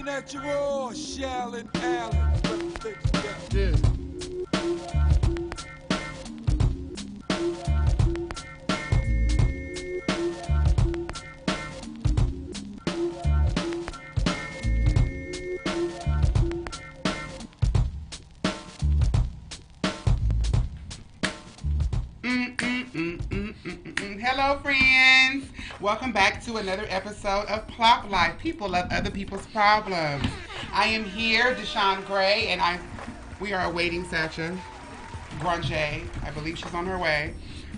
At your all, Shallon Allen. Yeah. Hello, friends. Welcome back to another episode of PLOPP Life. People love other people's problems. I am here, Deshon Gray, and we are awaiting Sacha, Granger. I believe she's on her way.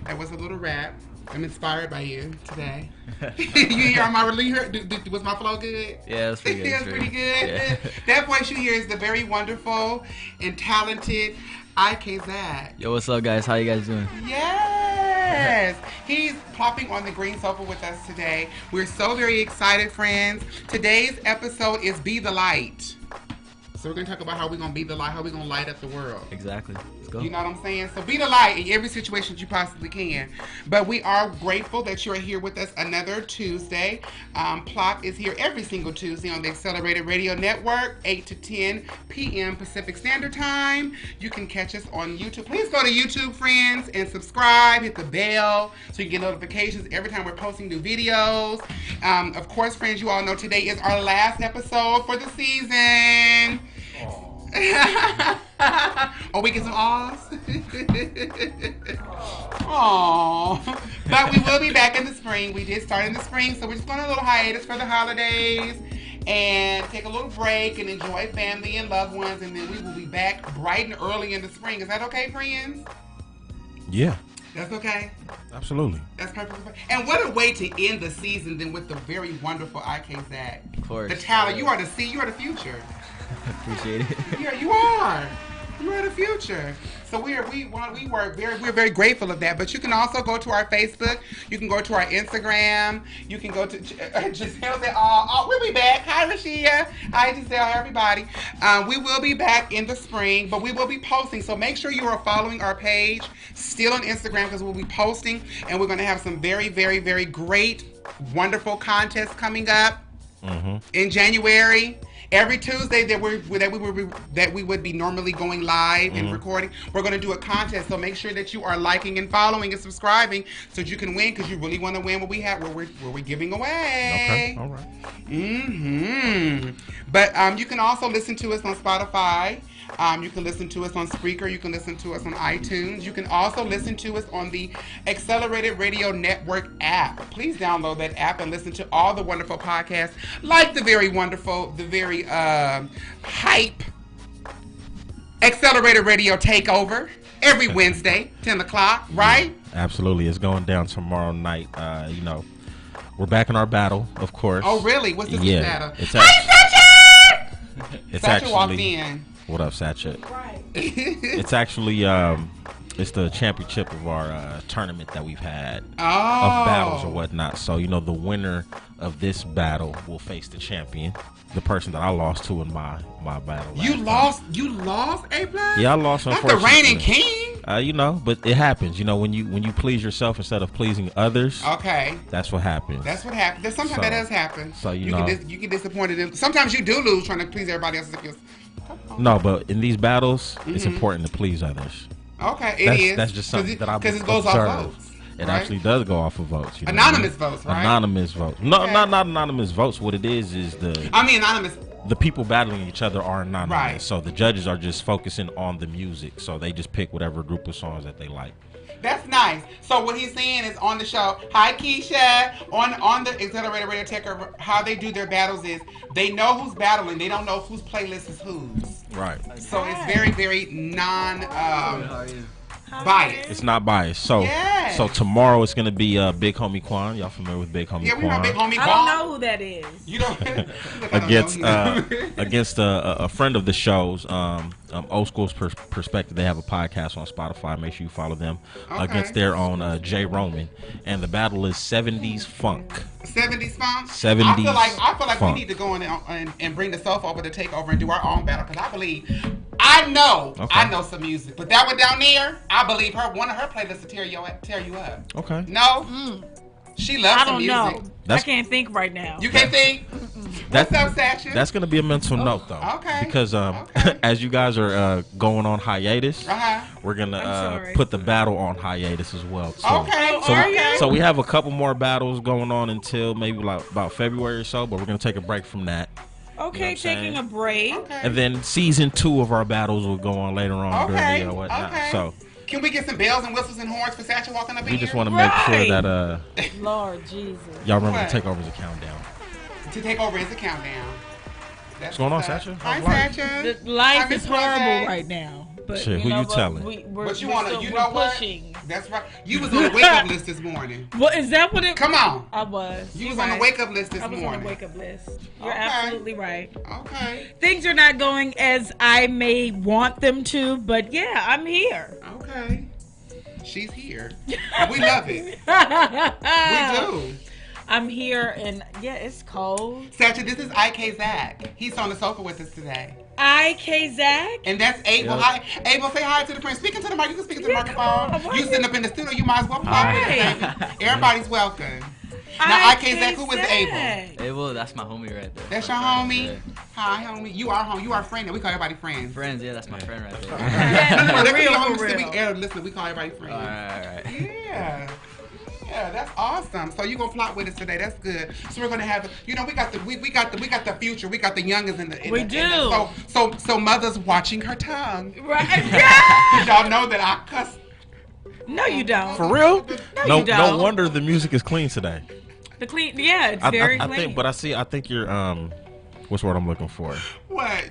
That was a little rap. I'm inspired by you today. You hear my was my flow good? Yeah, it was pretty good. It was pretty good. Yeah. That voice you hear is the very wonderful and talented IKZACK. Yo, what's up, guys? How you guys doing? Yes! He's plopping on the green sofa with us today. We're so very excited, friends. Today's episode is Be the Light. So we're going to talk about how we're going to be the light, how we're going to light up the world. Exactly. Let's go. You know what I'm saying? So be the light in every situation that you possibly can. But we are grateful that you're here with us another Tuesday. Plop is here every single Tuesday on the Accelerated Radio Network, 8 to 10 p.m. Pacific Standard Time. You can catch us on YouTube. Please go to YouTube, friends, and subscribe. Hit the bell so you get notifications every time we're posting new videos. Of course, friends, you all know today is our last episode for the season. Oh, we get some awes? Aww. But we will be back in the spring. We did start in the spring, so we're just going on a little hiatus for the holidays and take a little break and enjoy family and loved ones, and then we will be back bright and early in the spring. Is that okay, friends? Yeah. That's okay? Absolutely. That's perfect. And what a way to end the season than with the very wonderful IKZACK. Of course. The talent. You are the future. Appreciate it. Yeah, you are. You are the future. So we're very grateful of that. But you can also go to our Facebook. You can go to our Instagram. You can go to Giselle said, we'll be back. Hi, Rashia. Hi, Giselle. Hi, everybody. We will be back in the spring, but we will be posting. So make sure you are following our page still on Instagram because we'll be posting, and we're going to have some very, very, very great, wonderful contests coming up in January. Every Tuesday that we would be normally going live and recording, we're going to do a contest. So make sure that you are liking and following and subscribing so that you can win, because you really want to win what we have, what we're giving away. Okay. All right. But you can also listen to us on Spotify. You can listen to us on Spreaker. You can listen to us on iTunes. You can also listen to us on the Accelerated Radio Network app. Please download that app and listen to all the wonderful podcasts, like the very wonderful, the very hype Accelerated Radio Takeover every Wednesday, 10 o'clock, right? Absolutely. It's going down tomorrow night. We're back in our battle, of course. Oh, really? What's this battle? Sacha walked in. What up, Sacha? Right. It's actually it's the championship of our tournament that we've had of battles or whatnot. So the winner of this battle will face the champion, the person that I lost to in my battle. You lost, A+? Yeah, I lost. Not the reigning king. But it happens. When you please yourself instead of pleasing others. Okay. That's what happens. Sometimes that does happen. So you get disappointed in. Sometimes you do lose trying to please everybody else. No, but in these battles, it's important to please others. Okay, it is. That's just something that I've because it goes off votes. It actually does go off of votes. Anonymous votes, right? Anonymous votes. No, not anonymous votes. What it is anonymous. The people battling each other are anonymous. Right. So the judges are just focusing on the music. So they just pick whatever group of songs that they like. That's nice. So what he's saying is on the show, hi Keisha, on the Accelerated Radio Takeover, how they do their battles is they know who's battling. They don't know whose playlist is whose. Right. So it's very, very biased. It's not biased. So so tomorrow it's gonna be Big Homie Quan. Y'all familiar with Big Homie Quan? Yeah, we know Big Homie Quan. I don't know who that is. You don't against a friend of the show's Old School's Perspective. They have a podcast on Spotify. Make sure you follow them. Against their own Jay Roman, and the battle is 70s funk. 70s funk. 70s. I feel like we need to go in and bring the sofa over to take over and do our own battle, because I know some music, but that one down there, I believe one of her playlists will tear you up. Okay. No. She loves I the don't music. know. I can't think right now. You can't think? What's up, Sacha? That's going to be a mental note, though. Okay. Because as you guys are going on hiatus, we're going to put the battle on hiatus as well, too. Okay. So we have a couple more battles going on until maybe like about February or so, but we're going to take a break from that. Okay, taking a break. Okay. And then season 2 of our battles will go on later on during the year or whatnot. Okay. So can we get some bells and whistles and horns for Sacha walking up in here? we just want to make sure that Lord Jesus. y'all remember to take over as a countdown. To take over as a countdown. What's going on, Sacha? Hi, Sacha. Life is horrible right now. But shit, who you telling? But you know what? Pushing. That's right. You was on the wake up list this morning. What is that? What it? Come on. I was. You was on the wake up list this morning. I was on the wake up list. You're absolutely right. Okay. Things are not going as I may want them to, but yeah, I'm here. Okay. She's here. We love it. We do. I'm here, and yeah, it's cold. Sacha, this is IKZACK. He's on the sofa with us today. IKZACK? And that's Abel. Hi, Abel, say hi to the friends. Speaking to the mic. You can speak to the microphone. You sitting up in the studio, you might as well pop in, baby. Everybody's welcome. Now, IKZACK, who is Abel? Abel, that's my homie right there. That's your homie? Yeah. Hi, homie. You are home. You our friend. We call everybody friends. Friends, yeah, that's my friend right there. Listen, we call everybody friends. All right. Yeah. Yeah, that's awesome. So you gonna plot with us today? That's good. So we're gonna have, we got the future. We got the youngest in the. We do. So mother's watching her tongue. Right. Yeah. Y'all know that I cuss. No, you don't. For real? No, you don't. No wonder the music is clean today. Yeah, it's very clean. I think you're what's the word I'm looking for? What?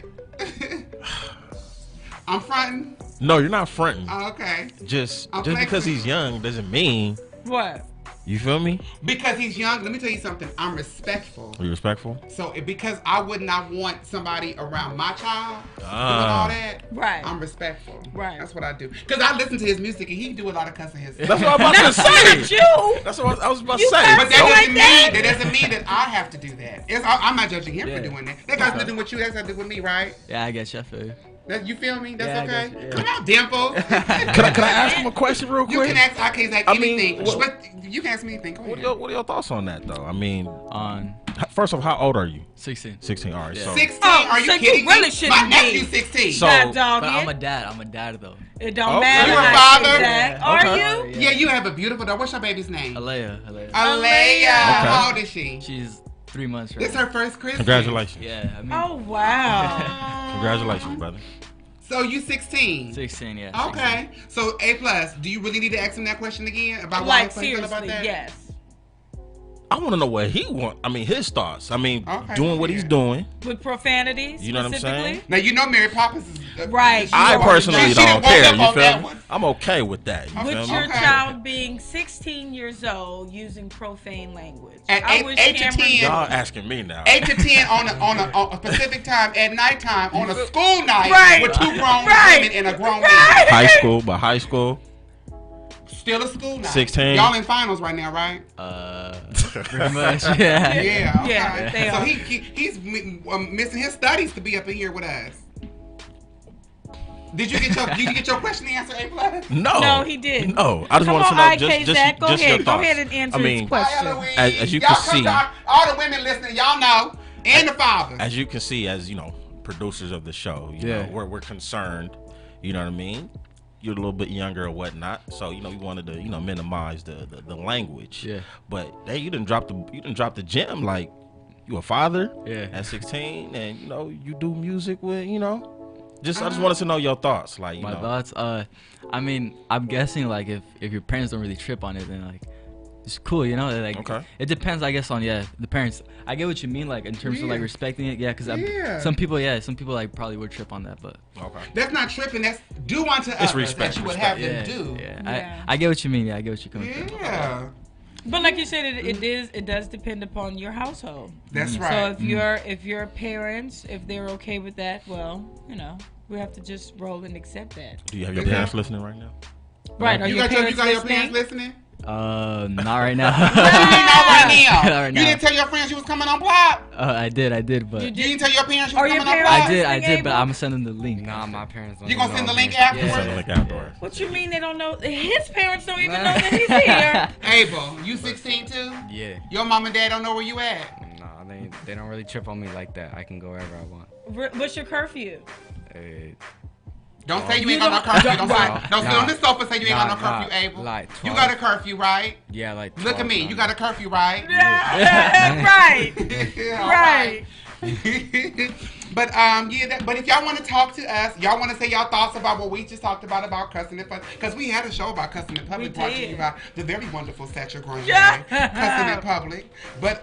I'm fronting. No, you're not fronting. Oh, okay. Just because he's young doesn't mean. What? You feel me? Because he's young, let me tell you something. I'm respectful. Are you respectful? So because I would not want somebody around my child doing all that. Right. I'm respectful. Right. That's what I do. Because I listen to his music and he do a lot of cussing himself. That's what I'm about to say. Not you. That's what I was about to say. But that doesn't mean that I have to do that. I'm not judging him for doing that. That got nothing to do with you. That's got to do with me, right? Yeah, I guess you. I feel you. You feel me? That's okay? Yeah. Come on, Dimple. Can I ask him a question real quick? You can ask IKZACK anything. You can ask me anything. Go ahead. What are your thoughts on that, though? I mean, on first off, how old are you? 16. 16. All right. Yeah. So 16? Are you kidding really me? shouldn't My nephew's 16. So, but I'm a dad. I'm a dad, though. It don't matter. You a father? Are you? Yeah, you have a beautiful daughter. What's your baby's name? Alea. How old is she? She's 3 months. Right This her first Christmas. Congratulations. Yeah. I mean, Oh wow. Congratulations, brother. So you 16? 16, yeah. Okay. 16. So A+, do you really need to ask him that question again about why he feels about that? Yes. I want to know what his thoughts. Doing what he's doing. With profanity, you know what I'm saying? Now, you know Mary Poppins is... right. I personally don't care, you feel me? I'm okay with that, you with feel your me? child being 16 years old using profane language. At 8 to 10. Y'all asking me now. 8 to 10 on a Pacific time at nighttime on a school night with two grown women and a grown man. High school. Still a school night. 16. Y'all in finals right now, right? Pretty much, yeah. Yeah, okay. Yeah, so he's missing his studies to be up in here with us. Did you get your question answered, A+? No, he didn't. No, I just wanted to know just your thoughts. Go ahead and answer his question. As you can see, all the women listening, y'all know, and the fathers. As you can see, as you know, producers of the show, you know, we're concerned. You know what I mean? You're a little bit younger or whatnot, so we wanted to minimize the language. Yeah. But hey, you didn't drop the gem. Like, you a father at 16, and you do music with I just wanted to know your thoughts. Like, my thoughts. I'm guessing like if your parents don't really trip on it, then like it's cool, like okay. It depends, I guess, on the parents. I get what you mean, like in terms of like respecting it, because some people like probably would trip on that, but okay, that's not tripping. That's do unto others that you would have them do. Yeah. I get what you mean. Yeah, I get what you're coming from. Yeah. But like you said, it does depend upon your household. That's right. So if your parents, if they're okay with that, well, we have to just roll and accept that. Do you have your parents listening right now? Right. You got your parents listening? Not right now. What you mean not right now? Not right now. You didn't tell your friends you was coming on Plop? I did, but you didn't tell your parents you was coming on Plop? I did, but I'm gonna send them the link. Nah, my parents don't. You gonna send the link afterwards? Send the link afterwards. What you mean they don't know? His parents don't even know that he's here. Abel, you 16 too? Yeah. Your mom and dad don't know where you at? Nah, they don't really trip on me like that. I can go wherever I want. What's your curfew? Don't say you ain't got no curfew. Don't sit on the sofa say you ain't got no Nah, curfew, Abel. like you got a curfew, right? Yeah, like 12, Look at me. You got a curfew, right? Right. Right. But but if y'all want to talk to us, y'all want to say y'all thoughts about what we just talked about cussing in public, because we had a show about cussing in public brought to you by the very wonderful Sacha, Granger, cussing in public. But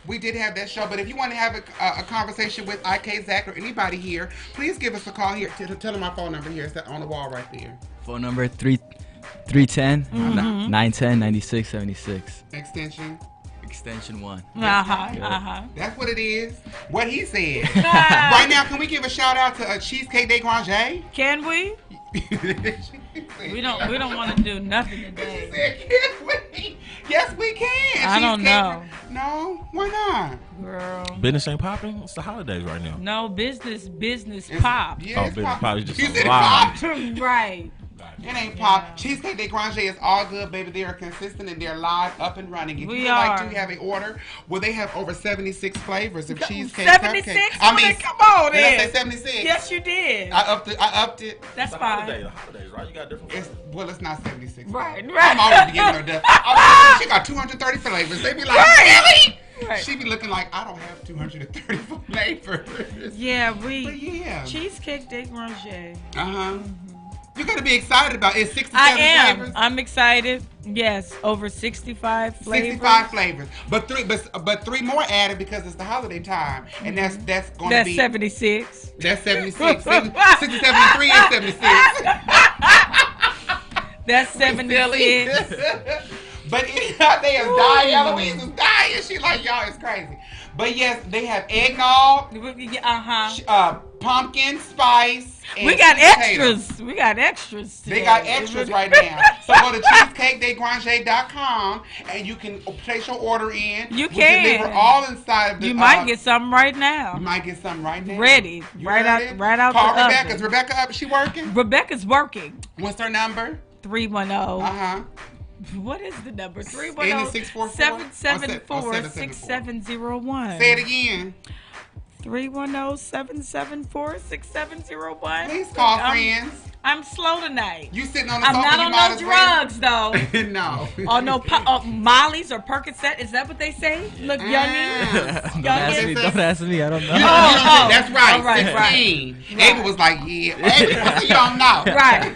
we did have that show. But if you want to have a conversation with IKZACK or anybody here, please give us a call here. Tell them my phone number here. It's on the wall right there. Phone number 310-910-9676. Extension 1. That's what it is. What he said. Right now, can we give a shout out to Cheesecake de Granger? Can we? We don't want to do nothing today. Can we? Yes, we can. I don't know. No, why not? Girl. Business ain't popping. It's the holidays right now. No, business pop. Yeah, business pop is just you said live. pop. Right. It ain't pop. Cheesecake de Granger is all good, baby. They are consistent and they're live, up and running. If you would like to have an order, well, they have over 76 flavors of cheesecake 76? cupcakes. I mean, come on, did I say 76? Yes, you did. I upped it. That's fine. The holidays, right? You got different. It's not 76. Right. I'm always giving her that. She got 230 flavors. They be like, really? Right. She be looking like, I don't have 230 flavors. Yeah, yeah. Cheesecake de Granger. You gotta be excited about it. It's 67 flavors. I'm excited. Yes, over 65 flavors. 65 flavors, but three more added because it's the holiday time, and that's going to be 76. That's 76. 73 is 76. That's 76. But they are dying. Eloise is dying. She like, y'all, it's crazy. But yes, they have eggnog, pumpkin spice. We got extras. We got extras today. They got extras right now. So go to cheesecakedegranger.com and you can place your order in. You can. We deliver all inside of the. You might get something right now. You might get something right now. Ready. Right out. Call the Rebecca. oven. Is Rebecca up? Is she working? Rebecca's working. What's her number? 310. What is the number? 310-774-6701. Say it again. 310-774-6701. Please call friends. I'm slow tonight. You sitting on the sofa. I'm not on no drugs though. No. Oh no, Molly's or Percocet. Is that what they say? Look, youngin. Don't ask me. I don't know. That's right. 16. Abel was like, yeah. Abel, you don't know. Right.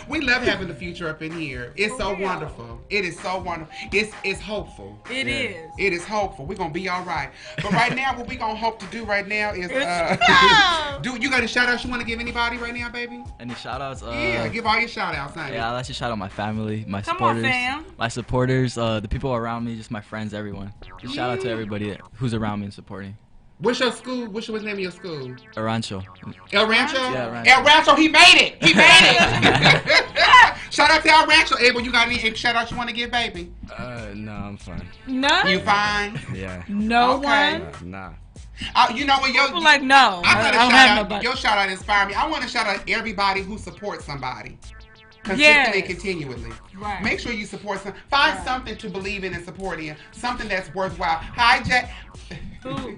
We love having the future up in here. It's so wonderful. It is so wonderful. It's hopeful. It is. It is hopeful. We're going to be all right. But right now, what we're going to hope to do right now is... you got any shout-outs you want to give anybody right now, baby? Any shout-outs? Yeah, give all your shout-outs, honey. Yeah, I'd like to shout out my family, my Come supporters. on, fam. My supporters, the people around me, just my friends, everyone. Just shout out to everybody who's around me and supporting. What's your school? What's the name of your school? El Rancho. El Rancho? Yeah, El Rancho. El Rancho, he made it. He made it. Shout out to El Rancho. Abel, you got any shout outs you want to give, baby? No, I'm fine. None? You fine? Yeah. No okay. one? Nah. You know what? People like, no. I don't have nobody. Your shout out inspired me. I want to shout out everybody who supports somebody. Consistently, continually. Right. Make sure you support find something to believe in and support in. Something that's worthwhile. Hi, Jack. Who?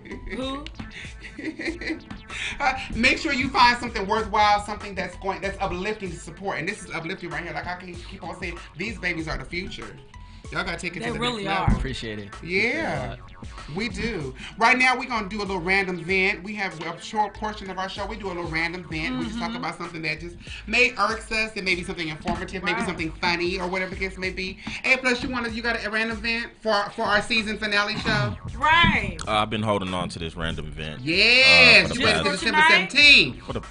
Make sure you find something worthwhile, something that's uplifting to support. And this is uplifting right here. Like I can keep on saying, these babies are the future. Y'all gotta take it to the really next are. level. Appreciate it. Yeah, we do. Right now, we're gonna do a little random vent. We have a short portion of our show. We do a little random vent. We just talk about something that just irks us, and maybe something informative, maybe something funny, or whatever the case may be. Hey, plus you got a random vent for our season finale show? Right. I've been holding on to this random event. Yes, for you went to December 17th. For the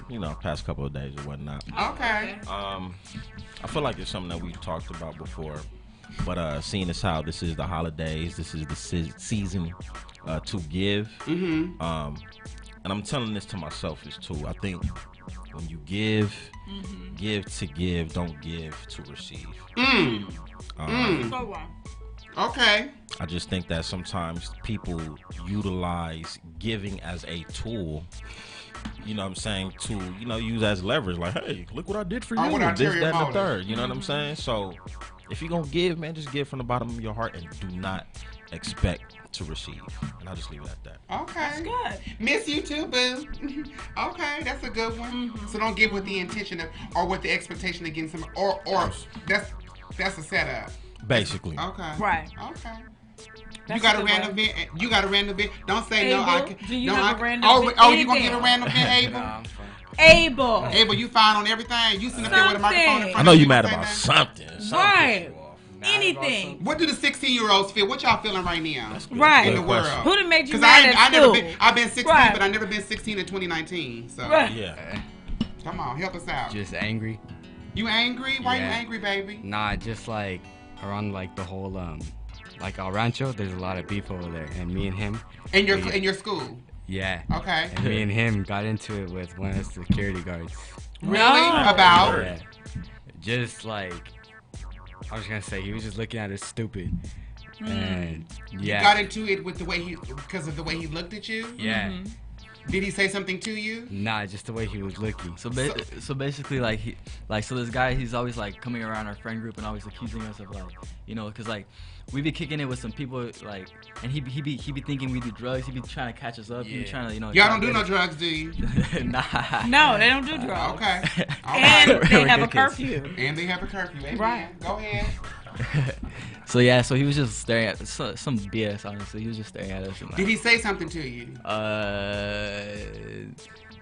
past couple of days or whatnot. Okay. I feel like it's something that we've talked about before. But seeing as how this is the holidays, this is the season to give. and I'm telling this to myself is too. I think when you give to give, don't give to receive. Okay. I just think that sometimes people utilize giving as a tool, you know what I'm saying, to, you know, use as leverage. Like, hey, look what I did for you. This, that, and the third. You know what I'm saying? So if you're going to give, man, just give from the bottom of your heart and do not expect to receive. And I'll just leave it at that. Okay. That's good. Miss you too, boo. Okay, that's a good one. So don't give with the intention of, or with the expectation of getting some, or that's a setup. Basically. Okay. Right. Okay. That's you got a random event. You got a random event. Don't say Abel, no. I can. do you no, have I a random event? Oh, you gonna give a random event, Abel? Nah, I'm fine. Abel, You fine on everything. You sitting up there with a microphone in front of you. I know you mad about something. right? Anything. What do the 16-year-olds feel? What y'all feeling right now? Right. In the world. Who done made you Because mad at school? I've been 16, Right. but I never been 16 in 2019. So Right. Yeah. come on, help us out. Just angry. You angry? Why you Yeah. angry, baby? Nah, just like around like the whole like El Rancho, there's a lot of beef over there, and me and him. In your school? Yeah. Okay. And me and him got into it with one of the security guards. Really? No. About? Yeah. Just like, I was gonna say, he was just looking at us stupid. And yeah. You got into it with because of the way he looked at you? Yeah. Did he say something to you? Nah, just the way he was looking. So basically, so this guy, he's always like coming around our friend group and always accusing us of like, you know, cause like we be kicking it with some people like, and he be thinking we do drugs. He be trying to catch us up. He be trying to, you know. Y'all don't do no drugs, do you? Nah. No, they don't do drugs. Okay. And Alright. they have a We're good kids. curfew. And they have a curfew. Amen. Right. Go ahead. So yeah, so he was just staring at some BS. Honestly, he was just staring at us. And, like, Did he say something to you?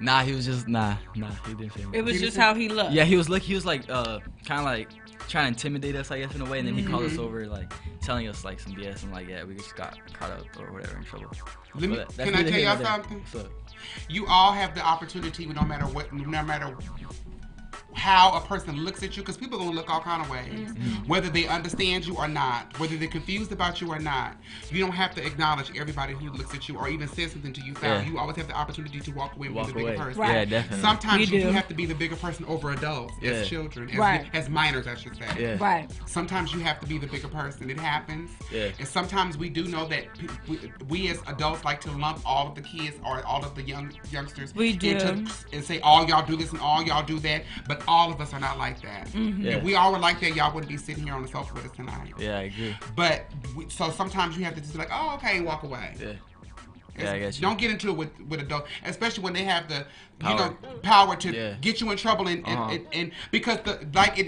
Nah, he was just nah. He didn't say anything. It was just how he looked. Yeah, he was like kind of like trying to intimidate us, I guess, in a way, and then he called us over, like telling us like some BS, and like, yeah, we just got caught up or whatever, in trouble. Can I tell y'all something? You all have the opportunity, no matter how a person looks at you, because people are going to look all kind of ways, whether they understand you or not, whether they're confused about you or not. You don't have to acknowledge everybody who looks at you or even says something to you. Yeah. You always have the opportunity to walk away and be the bigger person. Right. Yeah, definitely. Sometimes you do. have to be the bigger person over adults, as children, as minors, I should say. Yeah. Right. Sometimes you have to be the bigger person. It happens. Yeah. And sometimes we do know that we as adults like to lump all of the kids or all of the youngsters We do. and say, all y'all do this and all y'all do that. But all of us are not like that. Yeah. If we all were like that, y'all wouldn't be sitting here on the sofa with us tonight. Yeah, I agree. But so sometimes you have to just be like, oh, okay, and walk away. Yeah. Yeah, I get you. Don't get into it with adults, especially when they have the power to get you in trouble and because like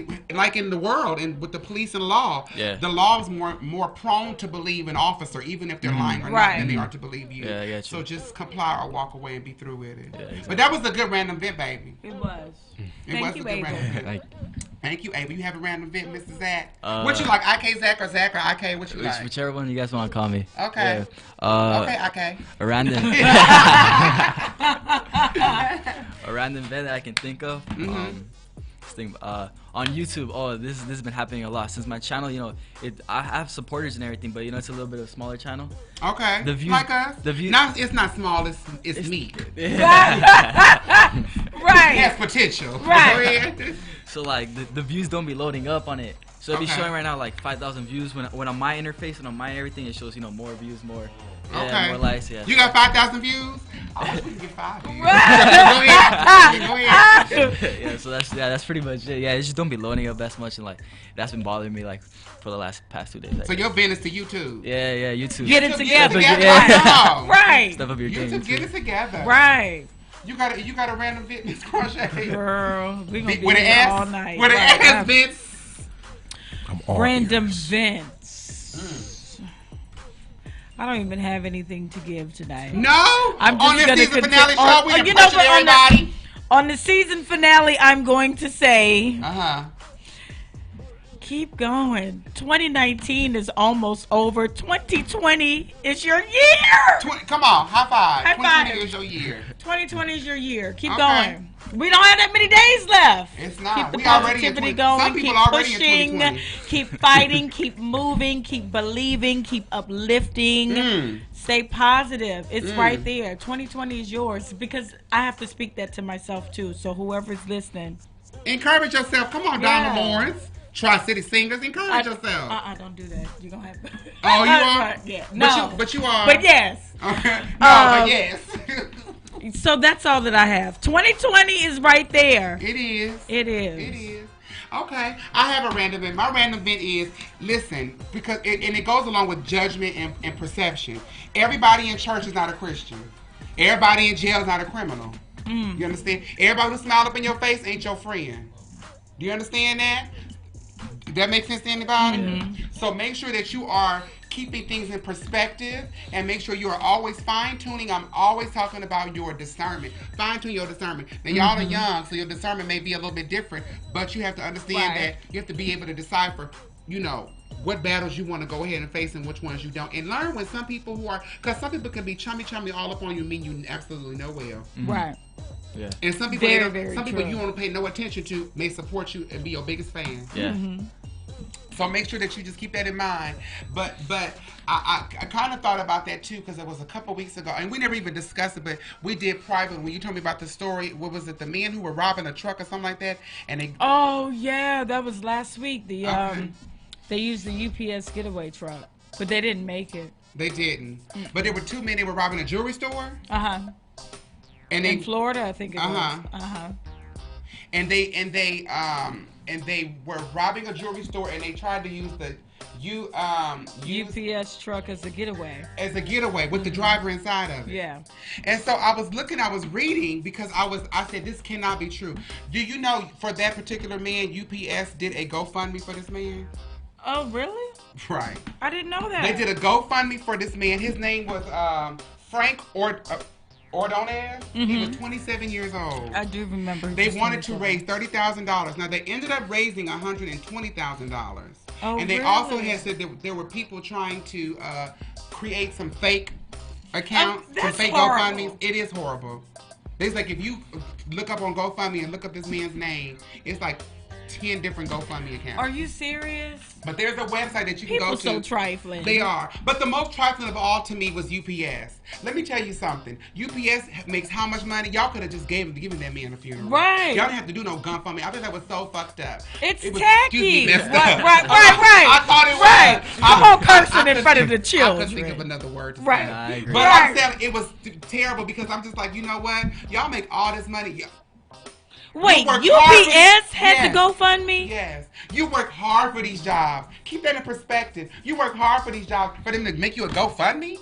in the world and with the police and law, the law is more prone to believe an officer even if they're lying or not than they are to believe you. Yeah, I get you. So just comply or walk away and be through with it. Yeah, exactly. But that was a good random event, baby. It was. Thank you, Abel. Thank you, Abel. You have a random event, Mr. Zach. What you like, IKZACK or Zach or IK? What you like? Whichever one you guys want to call me. Okay. Yeah. Okay. A random event that I can think of. On YouTube, this has been happening a lot since my channel. You know, I have supporters and everything, but you know, it's a little bit of a smaller channel. Okay. The views, like us. It's not small. It's meat. Right. It has potential. Right. So like the views don't be loading up on it. So it'd be showing right now like 5,000 views when on my interface and on my everything it shows, you know, more views, more. Yeah, more likes, yeah. You got 5,000 views? I wish we could get 5 views. Go ahead. Yeah, so that's pretty much it. Yeah, it just don't be loading up as much, and like that's been bothering me like for the past 2 days. So your business to YouTube. Yeah, YouTube. Get it together. Yeah. Right. Step up your game. YouTube, get it together. Right. You got a random event, Miss Crochet. Girl, we gonna be with here all night. With an ass, Vince. Random events. I don't even have anything to give tonight. No. I'm just on this season finale show, we you know, but everybody. On the season finale, I'm going to say, Keep going. 2019 is almost over. 2020 is your year. Come on, high five. High 2020 five. is your year. 2020 is your year. Keep Okay. going. We don't have that many days left. It's not. Keep the We already positivity in 20 going. Some people Keep already in pushing. 2020. Keep fighting. Keep moving. Keep believing. Keep uplifting. Stay positive. It's right there. 2020 is yours, because I have to speak that to myself too. So whoever's listening, encourage yourself. Come on, Donna Lawrence. Tri-City Singers. Encourage yourself. don't do that. You're gonna have. Oh, you are? Yeah. No. But you are. But yes. Okay. No, but yes. So that's all that I have. 2020 is right there. It is. It is. It is. Okay. I have a random event. My random event is, listen, because it goes along with judgment and perception. Everybody in church is not a Christian. Everybody in jail is not a criminal. You understand? Everybody who smiled up in your face ain't your friend. Do you understand that? That makes sense to anybody? So make sure that you are keeping things in perspective, and make sure you are always fine-tuning. I'm always talking about your discernment. Fine-tune your discernment. Now, y'all are young, so your discernment may be a little bit different, but you have to understand that you have to be able to decipher, what battles you want to go ahead and face and which ones you don't. And learn when some people because some people can be chummy all up on you, mean you absolutely know well. Right. Yeah. And some people, Very people true. you want to pay no attention to may support you and be your biggest fan. Yeah. So make sure that you just keep that in mind. But I kind of thought about that too, because it was a couple weeks ago, and we never even discussed it, but we did private. When you told me about the story, what was it, the men who were robbing a truck or something like that? And they Oh yeah, that was last week. They used the UPS getaway truck, but they didn't make it. They didn't. But there were two men. They were robbing a jewelry store. And in Florida, I think it was. And they were robbing a jewelry store, and they tried to use the UPS truck as a getaway. With the driver inside of it. Yeah. And so I was reading, because I said, this cannot be true. Do you know, for that particular man, UPS did a GoFundMe for this man? Oh, really? Right. I didn't know that. They did a GoFundMe for this man. His name was Frank Ordonez. He was 27 years old. I do remember. They wanted to raise $30,000. Now, they ended up raising $120,000. Oh, and they really? also had said that there were people trying to create some fake accounts, some fake GoFundMes. It is horrible. It's like, if you look up on GoFundMe and look up this man's name, it's like 10 different GoFundMe accounts. Are you serious? But there's a website that you can go to. People so trifling. They are. But the most trifling of all to me was UPS. Let me tell you something. UPS makes how much money? Y'all could have just given that man a funeral. Right. Y'all didn't have to do no GoFundMe. I thought that was so fucked up. It's was, tacky. messed up. Right. I thought it was. The whole person in front of the children. I couldn't think of another word to say. Right. I agree. But I'm saying it was terrible, because I'm just like, you know what? Y'all make all this money. Wait, UPS had to GoFundMe? Yes. You work hard for these jobs. Keep that in perspective. You work hard for these jobs. For them to make you a GoFundMe?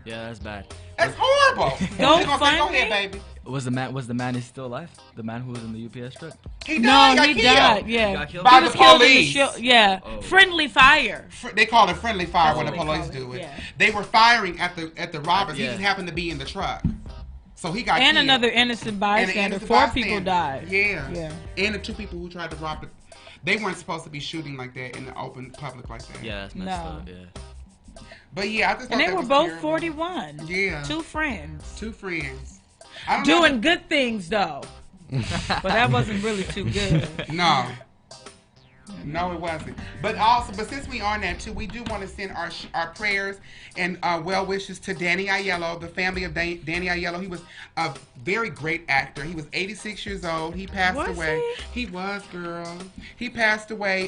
Yeah, that's bad. That's horrible. GoFundMe? Go ahead, baby. Was the man is still alive? The man who was in the UPS truck? He died. No, he he got died. killed. Yeah. He got killed? By He the was killed in the police. show. Yeah. Oh. Friendly fire. They call it friendly fire when the That's what they police call do it, it. yeah. They were firing at the robbers. Yeah. He just happened to be in the truck. So he got And killed. another innocent bystander. Four people died. Yeah. And the two people who tried to rob it. They weren't supposed to be shooting like that in the open public like that. Yeah, that's messed up. Yeah. But yeah, I just thought And they that were was both terrible. 41. Yeah. Two friends. I don't know. Doing good things, though. But that wasn't really too good. No, it wasn't. But since we are on that too, we do want to send our prayers and well wishes to Danny Aiello, the family of Danny Aiello. He was a very great actor. He was 86 years old. He passed away. He was, girl. He passed away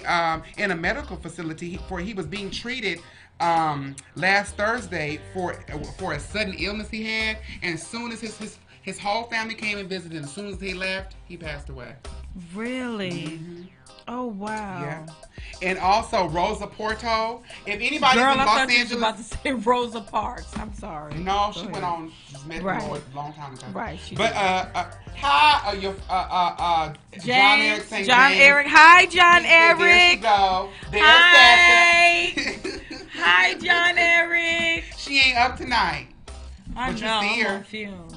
in a medical facility he was being treated last Thursday for a sudden illness he had, and as soon as his whole family came and visited, as soon as he left, he passed away. Really? Mm-hmm. Oh, wow. Yeah. And also Rosa Porto. If anybody's Girl, in I Los thought you was Angeles, about to say Rosa Parks. I'm sorry. no, Go she ahead. went on medical a long time ago. Right. She But hi, your John Eric St. John James. Eric. Hi, John There she Eric. go. There's Hi. Sacha. Hi, John Eric. She ain't up tonight. I But you know. see I'm her. on fumes.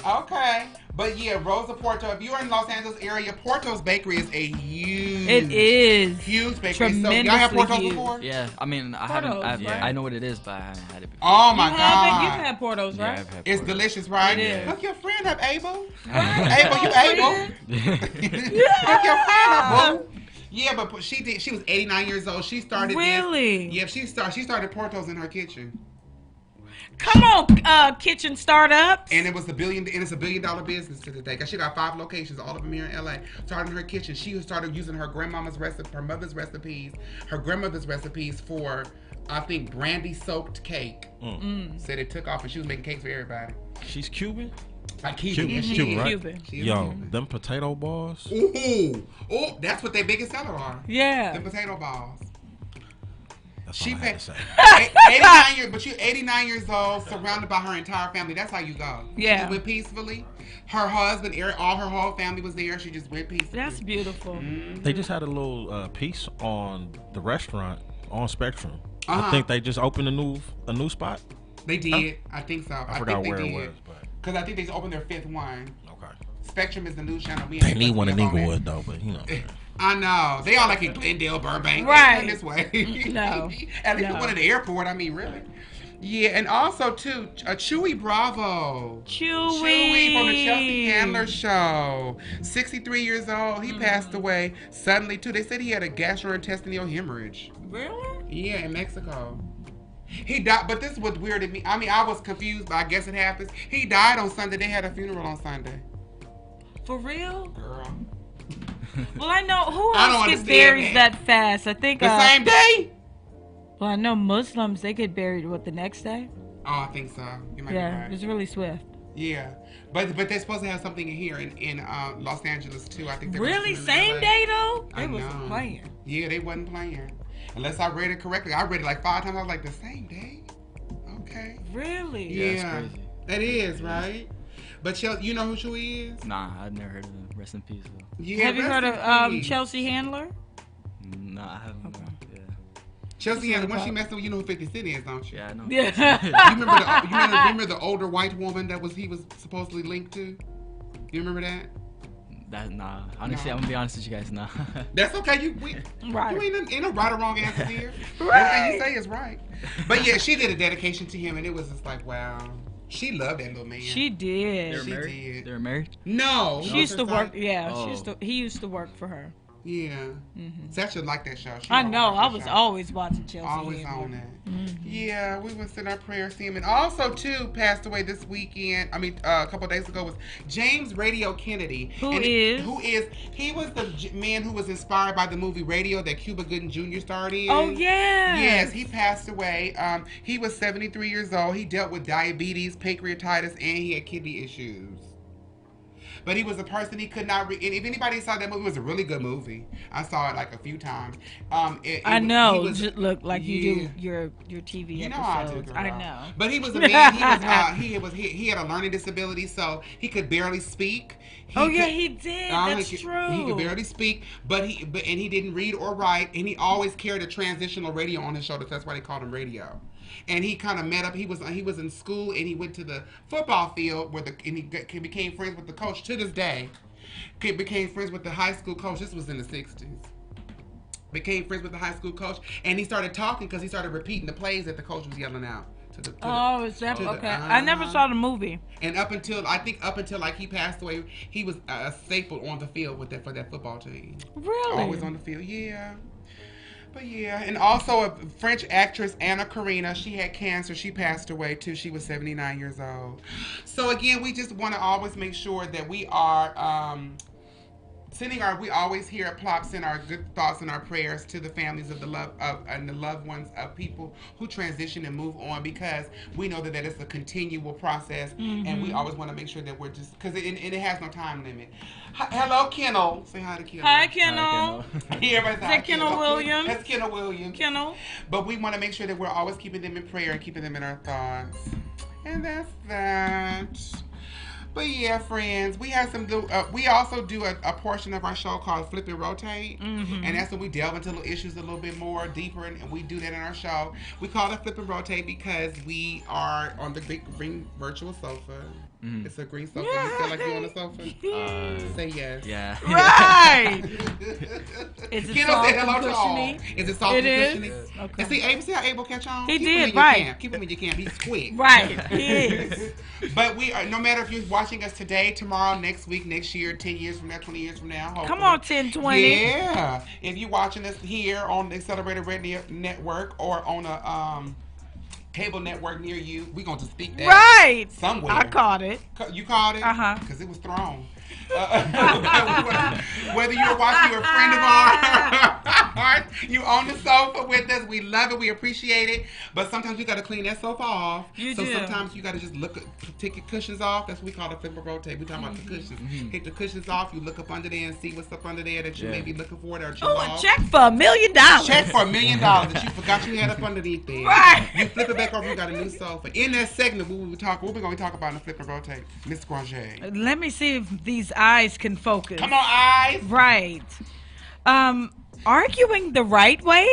Okay. But yeah, Rosa Porto. If you're in Los Angeles area, Porto's Bakery is a huge. It is huge bakery. So tremendously y'all have Porto's huge. before? Yeah, I mean, I Portos, haven't. right? I know what it is, but I haven't had it before. Oh my You've God. had Portos, Yeah, right? I've had It's pork. delicious, right? It is. Look your friend up, Abel. Right. Abel, you Abel. Look your friend up, boo. Yeah, but she did. She was 89 years old. She started. Really? Yeah, she started Porto's in her kitchen, Come on, kitchen startups. and it's a $1 billion business to today. Cause she got 5 locations, all of them here in LA. Started in her kitchen. She started using her grandmama's recipe, her mother's recipes, her grandmother's recipes for, I think, brandy soaked cake. Said it took off, and she was making cakes for everybody. She's Cuban. Like Cuban, yeah, she Cuban, is. right? Cuban. She is Yo, Cuban. them potato balls. Ooh, that's what their biggest seller are. Yeah. The potato balls. That's She all I had paid to say. 89 years, but you're 89 years old, surrounded by her entire family. That's how you go. Yeah. She just went peacefully. Her husband, all her whole family was there. She just went peacefully. That's beautiful. They just had a little piece on the restaurant on Spectrum. I Uh-huh. think they just opened a new spot. They did. I think so. I forgot think they where did. it was, but Because I think they just opened their 5th one. okay. Spectrum is the news channel. We They ain't need supposed one to in be up on Inglewood though, but you know. that. I know. They all like in Glendale, Burbank. Right. Ain't this way. No. At least No. one at the airport. I mean, really. Yeah, and also too, Chewy Bravo. Chewy from the Chelsea Handler show. 63 years old. He passed away suddenly too. They said he had a gastrointestinal hemorrhage. Really? Yeah, in Mexico. He died, but this was weird to me. I mean, I was confused, but I guess it happens. He died on Sunday. They had a funeral on Sunday. For real? Girl. Well, I know who I don't else gets understand buried that. that fast. I think. The same day? Well, I know Muslims they get buried the next day. Oh, I think so. You might be Yeah, right. it's really swift. Yeah, but they're supposed to have something in here in Los Angeles too. I think. They're Really, doing it in same LA. day though? I They wasn't know. playing. Yeah, they wasn't playing. Unless I read it correctly. I read it like 5 times. I was like, the same day? Okay. Really? Yeah, that's crazy. That is, right? But you know who she is? Nah, I've never heard of them. Rest in peace, though. Yeah, Have you rest heard in of peace. Chelsea Handler? Nah, I haven't. Yeah. Chelsea, That's and when what she I messed with, you know who 50 Cent is, don't you? Yeah, I know. Yeah. You remember the older white woman that he was supposedly linked to? You remember that? Nah. Honestly, No. I'm gonna be honest with you guys. Nah. That's okay. Right. You ain't no right or wrong answer here. Right. Everything you say is right. But yeah, she did a dedication to him, and it was just like, wow. She loved that little man. She did. They were She married. did. They were married. No. She used to work. Yeah, Oh. he used to work for her. Yeah. Sacha liked that show. She I always know. liked I that was show. always watching Chelsea Always Handler. on that. Yeah, we would send our prayers to him. And also, too, passed away this weekend. I mean, a couple of days ago was James Radio Kennedy. Who And is? He was the man who was inspired by the movie Radio that Cuba Gooding Jr. starred in. Oh yeah. Yes, he passed away. He was 73 years old. He dealt with diabetes, pancreatitis, and he had kidney issues. But he was a person he could not read. And if anybody saw that movie, it was a really good movie. I saw it like a few times. I know. He was, Look like yeah. you do your TV You know how I do, episodes. girl. I know. But he was a man. He had a learning disability, so he could barely speak. He did. That's he true. He could barely speak, and he didn't read or write, and he always carried a transitional radio on his shoulder. That's why they called him Radio. And he kind of met up. He was in school, and he went to the football field and he became friends with the coach to this day. He became friends with the high school coach. This was in the 60s. Became friends with the high school coach, and he started talking because he started repeating the plays that the coach was yelling out. Is that okay? I never saw the movie. And up until like he passed away, he was a staple on the field for that football team. Really? Always on the field, yeah. But yeah, and also a French actress, Anna Karina, she had cancer. She passed away too. She was 79 years old. So again, we just want to always make sure that we are we always here at Plop send our good thoughts and our prayers to the families of and the loved ones of people who transition and move on, because we know that is a continual process, and we always want to make sure that we're just, because it has no time limit. Hello, Kennel. Say hi to Kennel. Hi, Kennel. Yeah, everybody's Is that Kennel Williams? That's Kennel Williams. Kennel. But we want to make sure that we're always keeping them in prayer and keeping them in our thoughts. And that's that. But yeah, friends, we have we also do a portion of our show called Flip and Rotate, and that's when we delve into the issues a little bit more deeper, and we do that in our show. We call it Flip and Rotate because we are on the big green virtual sofa. It's a green sofa. You feel like you're on the sofa? Say yes. Yeah. Right. Is it Kiddo soft said and hello to all. cushiony? Is it soft It and is? cushiony? Okay. And see, see how Abel catch on? He Keep did, him in right. Your camp. Keep him in your camp. He's quick. Right. He is. But we are, no matter if you're watching us today, tomorrow, next week, next year, 10 years from now, 20 years from now. Come on, 10, 20. Yeah. If you're watching us here on the Accelerated Radio Network or on a cable network near you, we're going to speak that. Right. Somewhere. I caught it. You caught it? Uh-huh. Because it was thrown. Whether you're watching, you're a friend of ours, you on the sofa with us, we love it, we appreciate it, but sometimes we got to clean that sofa off. So sometimes you got to just take your cushions off. That's what we call the flip or rotate. We're talking about the cushions. Take the cushions off, you look up under there and see what's up under there that you may be looking for that you lost. A check for $1 million. Check for $1 million that you forgot you had up underneath there. Right. You flip it back over, you got a new sofa. In that segment, what we're going to talk about in the flip and rotate, Miss Granger. Let me see if these eyes can focus. Come on, eyes. Right. Arguing the right way?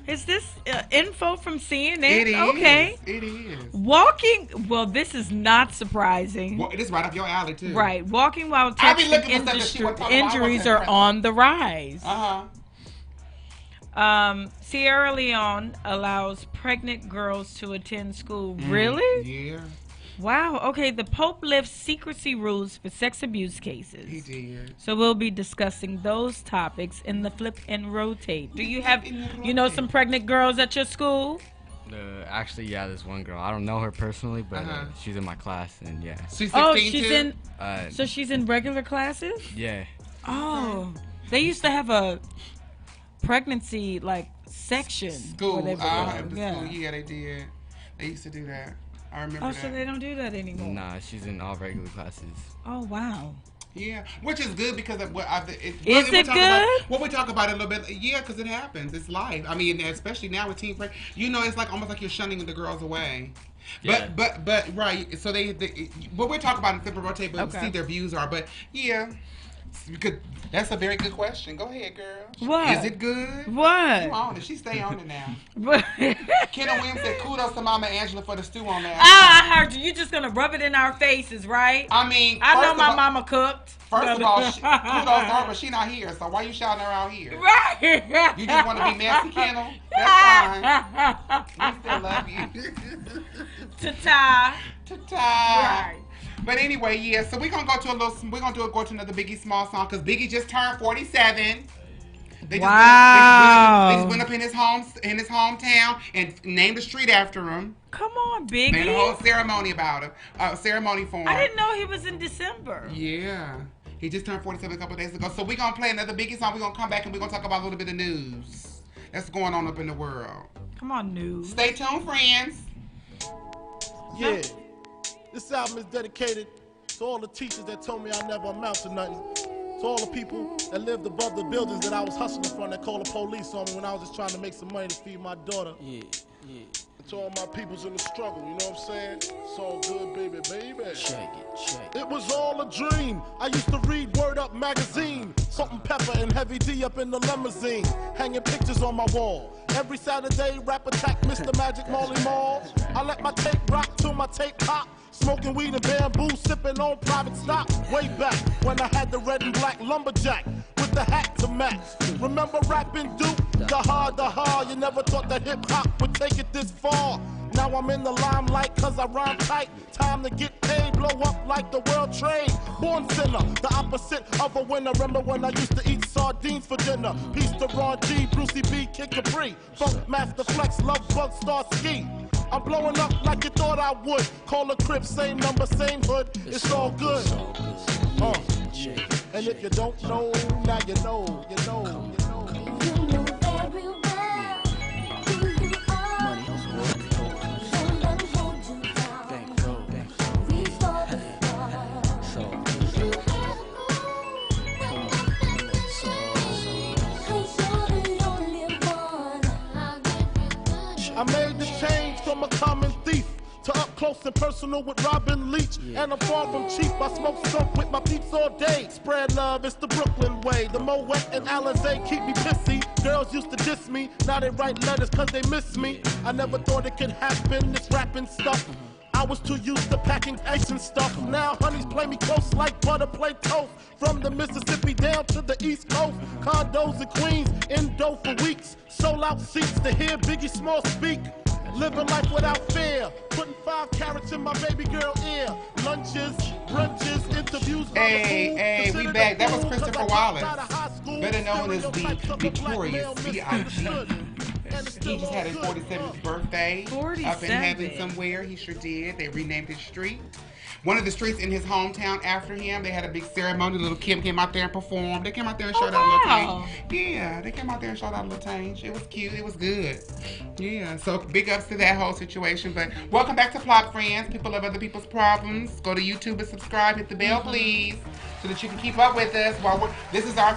Is this info from CNN? It is. Okay. It is. Walking, well, this is not surprising. Well, it is right up your alley, too. Right. Walking while I be texting looking for stuff that she wanna talk about. injuries are on the rise. Sierra Leone allows pregnant girls to attend school. Really? Yeah. Wow. Okay. The Pope lifts secrecy rules for sex abuse cases. He did. So we'll be discussing those topics in the flip and rotate. Do you have, some pregnant girls at your school? Actually, yeah, there's one girl. I don't know her personally, but she's in my class, and yeah. She's 16 she's too? in. So she's in regular classes? Yeah. Oh, they used to have a pregnancy section. School. Yeah, they did. They used to do that. I remember that. So they don't do that anymore. Nah, she's in all regular classes. Oh, wow. Yeah, which is good because of what is it good? What we talk about it a little bit, yeah, because it happens. It's life. I mean, especially now with teen pregnancy, it's almost like you're shunning the girls away. Yeah. But right. So they what we're talking about in flip and rotate, but see their views are. But yeah. That's a very good question. Go ahead, girl. What? Is it good? What? You on it. She stay on it now. Kendall Williams said, kudos to Mama Angela for the stew on that. I heard you. You just going to rub it in our faces, right? I mean, I know my mama cooked. First of all, kudos to her, but she not here. So why you shouting her out here? Right. You just want to be messy, Kendall? That's fine. We still love you. Ta-ta. Ta-ta. Right. But anyway, yeah. So we're gonna go to go to another Biggie Small song because Biggie just turned 47. They just went up in his hometown and named a street after him. Come on, Biggie. Made a whole ceremony about him. Ceremony for him. I didn't know he was in December. Yeah. He just turned 47 a couple of days ago. So we're gonna play another Biggie song. We're gonna come back and we're gonna talk about a little bit of news that's going on up in the world. Come on, news. Stay tuned, friends. Yeah. This album is dedicated to all the teachers that told me I never amount to nothing. To all the people that lived above the buildings that I was hustling from that called the police on me when I was just trying to make some money to feed my daughter. Yeah. And to all my peoples in the struggle, you know what I'm saying? It's all good, baby. Check it. It was all a dream. I used to read Word Up magazine. Salt and Pepper and Heavy D up in the limousine. Hanging pictures on my wall. Every Saturday, rap attack Mr. Magic Molly Mall. I let my tape rock till my tape pop. Smoking weed and bamboo, sipping on private stock. Way back when I had the red and black lumberjack with the hat to match. Remember rapping Duke? The hard. You never thought that hip hop would take it this far. Now I'm in the limelight cause I rhyme tight. Time to get paid, blow up like the world trade. Born sinner, the opposite of a winner. Remember when I used to eat sardines for dinner? Peace to Ron G, Brucey B, Kid Capri. Funk Master Flex, Love Bug, Star Ski. I'm blowing up like you thought I would. Call a crib, same number, same hood. It's all good. And if you don't know, now you know. You know very well who you are. Don't let 'em hold you down. We started I made the change from a common thief to up close and personal with Robin Leach. And I'm far from cheap. I smoke skunk with my peeps all day. Spread love, it's the Brooklyn way. The Moet and Alizé keep me pissy. Girls used to diss me. Now they write letters cause they miss me. I never thought it could happen, this rapping stuff. I was too used to packing ice and stuff. Now honeys play me close like butter play toast. From the Mississippi down to the East Coast, condos in Queens, indo for weeks. Sold out seats to hear Biggie Small speak. Living life without fear. Putting 5 carats in my baby girl ear. Lunches, brunches, interviews. Hey, we back. That was Christopher Wallace, better known as the Victorious B.I.G. He just had his 47th birthday. 47. Up in heaven somewhere. He sure did. They renamed his street. One of the streets in his hometown after him. They had a big ceremony. Little Kim came out there and performed. They came out there and showed out a little change. Yeah, they came out there and showed out a little change. It was cute. It was good. Yeah, so big ups to that whole situation. But welcome back to Plop Friends. People love other people's problems. Go to YouTube and subscribe. Hit the bell, please, so that you can keep up with us. While this is our